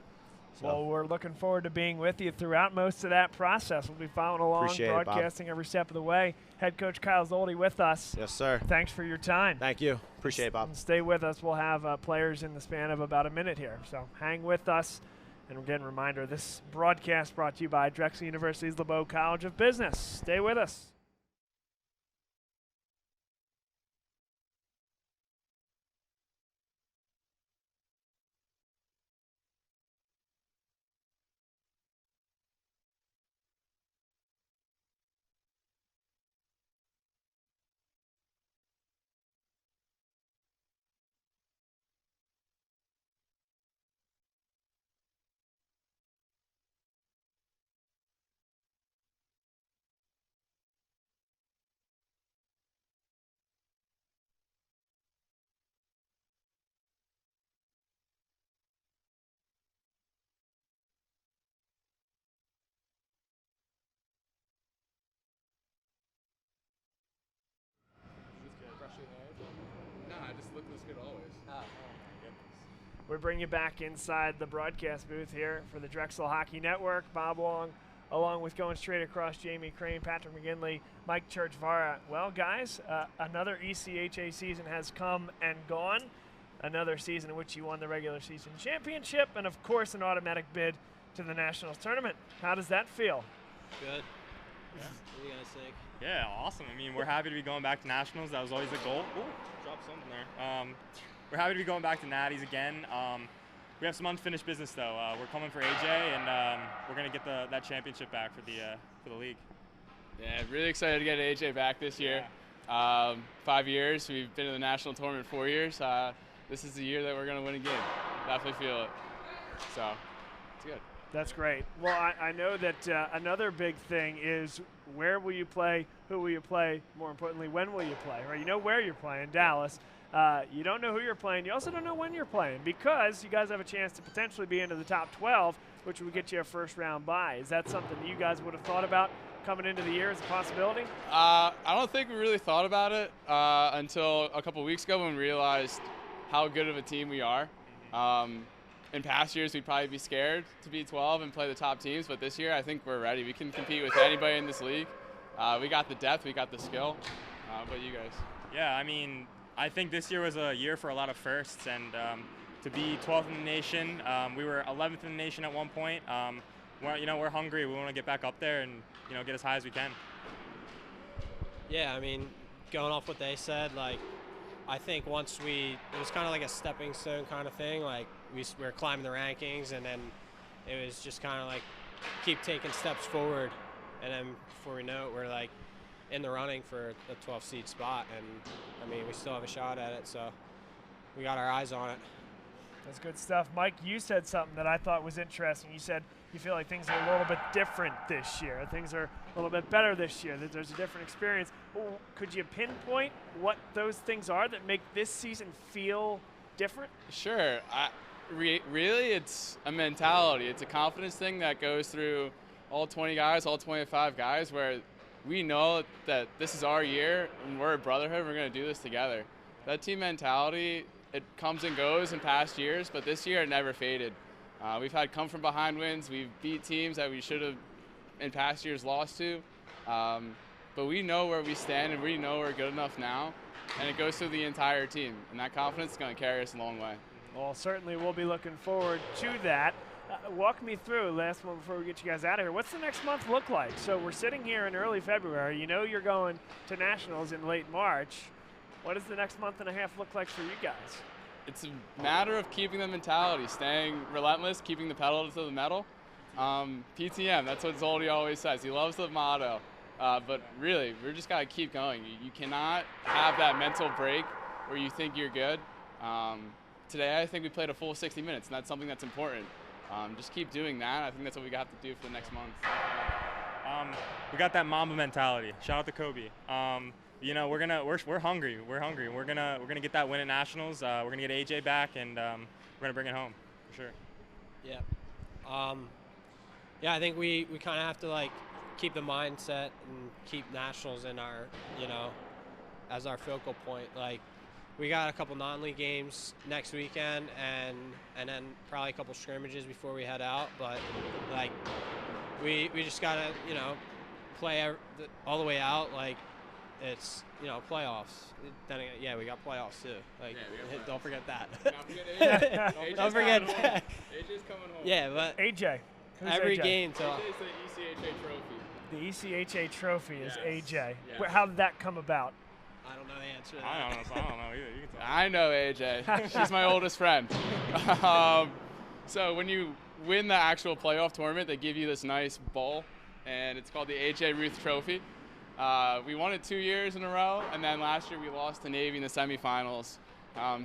So. Well, we're looking forward to being with you throughout most of that process. We'll be following along, broadcasting every step of the way. Head coach Kyle Zoldi with us. Yes, sir. Thanks for your time. Thank you. Appreciate it, Bob. Stay with us. We'll have players in the span of about a minute here. So hang with us. And again, reminder, this broadcast brought to you by Drexel University's LeBeau College of Business. Stay with us. We're bringing you back inside the broadcast booth here for the Drexel Hockey Network. Bob Long, along with going straight across, Jamie Crane, Patrick McGinley, Mike Churchvara. Well, guys, another ECHA season has come and gone. Another season in which you won the regular season championship and, of course, an automatic bid to the Nationals tournament. How does that feel? Good. Yeah. What are you going to say? Yeah, awesome. I mean, we're happy to be going back to Nationals. That was always the goal. Ooh, dropped something there. We're happy to be going back to Natties again. We have some unfinished business, though. We're coming for AJ, and we're going to get that championship back for the league. Yeah, really excited to get AJ back this year. 5 years. We've been to the national tournament 4 years. This is the year that we're going to win again. Definitely feel it. So, it's good. That's great. Well, I know that another big thing is where will you play, who will you play, more importantly, when will you play, right? You know where you're playing, Dallas. You don't know who you're playing. You also don't know when you're playing because you guys have a chance to potentially be into the top 12, which would get you a first-round bye. Is that something you guys would have thought about coming into the year as a possibility? I don't think we really thought about it until a couple weeks ago when we realized how good of a team we are. In past years, we'd probably be scared to be 12 and play the top teams, but this year I think we're ready. We can compete with anybody in this league. We got the depth, we got the skill. But you guys? Yeah, I mean, I think this year was a year for a lot of firsts, and to be 12th in the nation, we were 11th in the nation at one point. We're hungry. We want to get back up there and get as high as we can. Yeah, I mean, going off what they said, I think it was kind of like a stepping stone kind of thing. Like we were climbing the rankings, and then it was just kind of like keep taking steps forward, and then before we know it, we're like in the running for the 12th seed spot, and I mean we still have a shot at it, so we got our eyes on it. That's good stuff. Mike, you said something that I thought was interesting. You said you feel like things are a little bit different this year. Things are a little bit better this year, that there's a different experience. Could you pinpoint what those things are that make this season feel different? Sure. Really, it's a mentality. It's a confidence thing that goes through all 20 guys, all 25 guys, where we know that this is our year and we're a brotherhood. We're going to do this together. That team mentality, it comes and goes in past years, but this year it never faded. We've had come from behind wins. We've beat teams that we should have in past years lost to. But we know where we stand and we know we're good enough now. And it goes through the entire team. And that confidence is going to carry us a long way. Well, certainly we'll be looking forward to that. Walk me through, last one before we get you guys out of here. What's the next month look like? So we're sitting here in early February. You know you're going to Nationals in late March. What does the next month and a half look like for you guys? It's a matter of keeping the mentality, staying relentless, keeping the pedal to the metal. PTM, that's what Zoldi always says. He loves the motto. But really, we're just got to keep going. You cannot have that mental break where you think you're good. Today, I think we played a full 60 minutes, and that's something that's important. just keep doing that. I think that's what we got to do for the next month. We got that Mamba mentality. Shout out to Kobe. You know, we're hungry. We're hungry. We're gonna get that win at nationals. We're gonna get AJ back, and we're gonna bring it home for sure. Yeah. Yeah, I think we kind of have to like keep the mindset and keep nationals in our, you know, as our focal point. Like, we got a couple non-league games next weekend, and then probably a couple scrimmages before we head out. But like, we just gotta, you know, play all the way out. Like, it's, you know, playoffs. Then again, yeah, we got playoffs too. Like, don't forget that. Don't forget that. AJ's coming home. Yeah, but AJ. Who's every AJ? game. So AJ's the ECHA trophy. The ECHA trophy is Yes. AJ. Yes. How did that come about? I don't know the answer to that. I don't know either. You can tell. I know AJ. She's my oldest friend. So when you win the actual playoff tournament, they give you this nice bowl, and it's called the AJ Ruth Trophy. We won it 2 years in a row, and then last year we lost to Navy in the semifinals.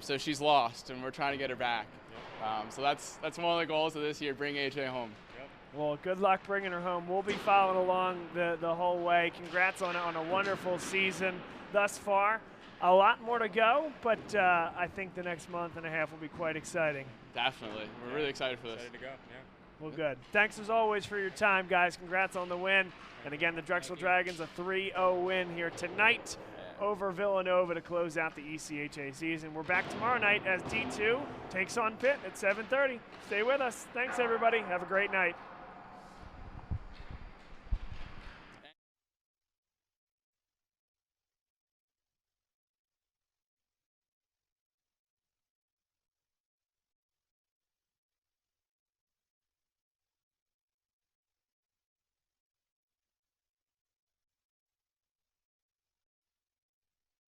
So she's lost, and we're trying to get her back. So that's one of the goals of this year, bring AJ home. Well, good luck bringing her home. We'll be following along the whole way. Congrats on a wonderful season thus far. A lot more to go, but I think the next month and a half will be quite exciting. Definitely. We're really excited for this. Excited to go. Yeah. Well, good. Thanks as always for your time, guys. Congrats on the win. And again, the Drexel Dragons, a 3-0 win here tonight over Villanova to close out the ECHA season. We're back tomorrow night as D2 takes on Pitt at 7:30. Stay with us. Thanks, everybody. Have a great night.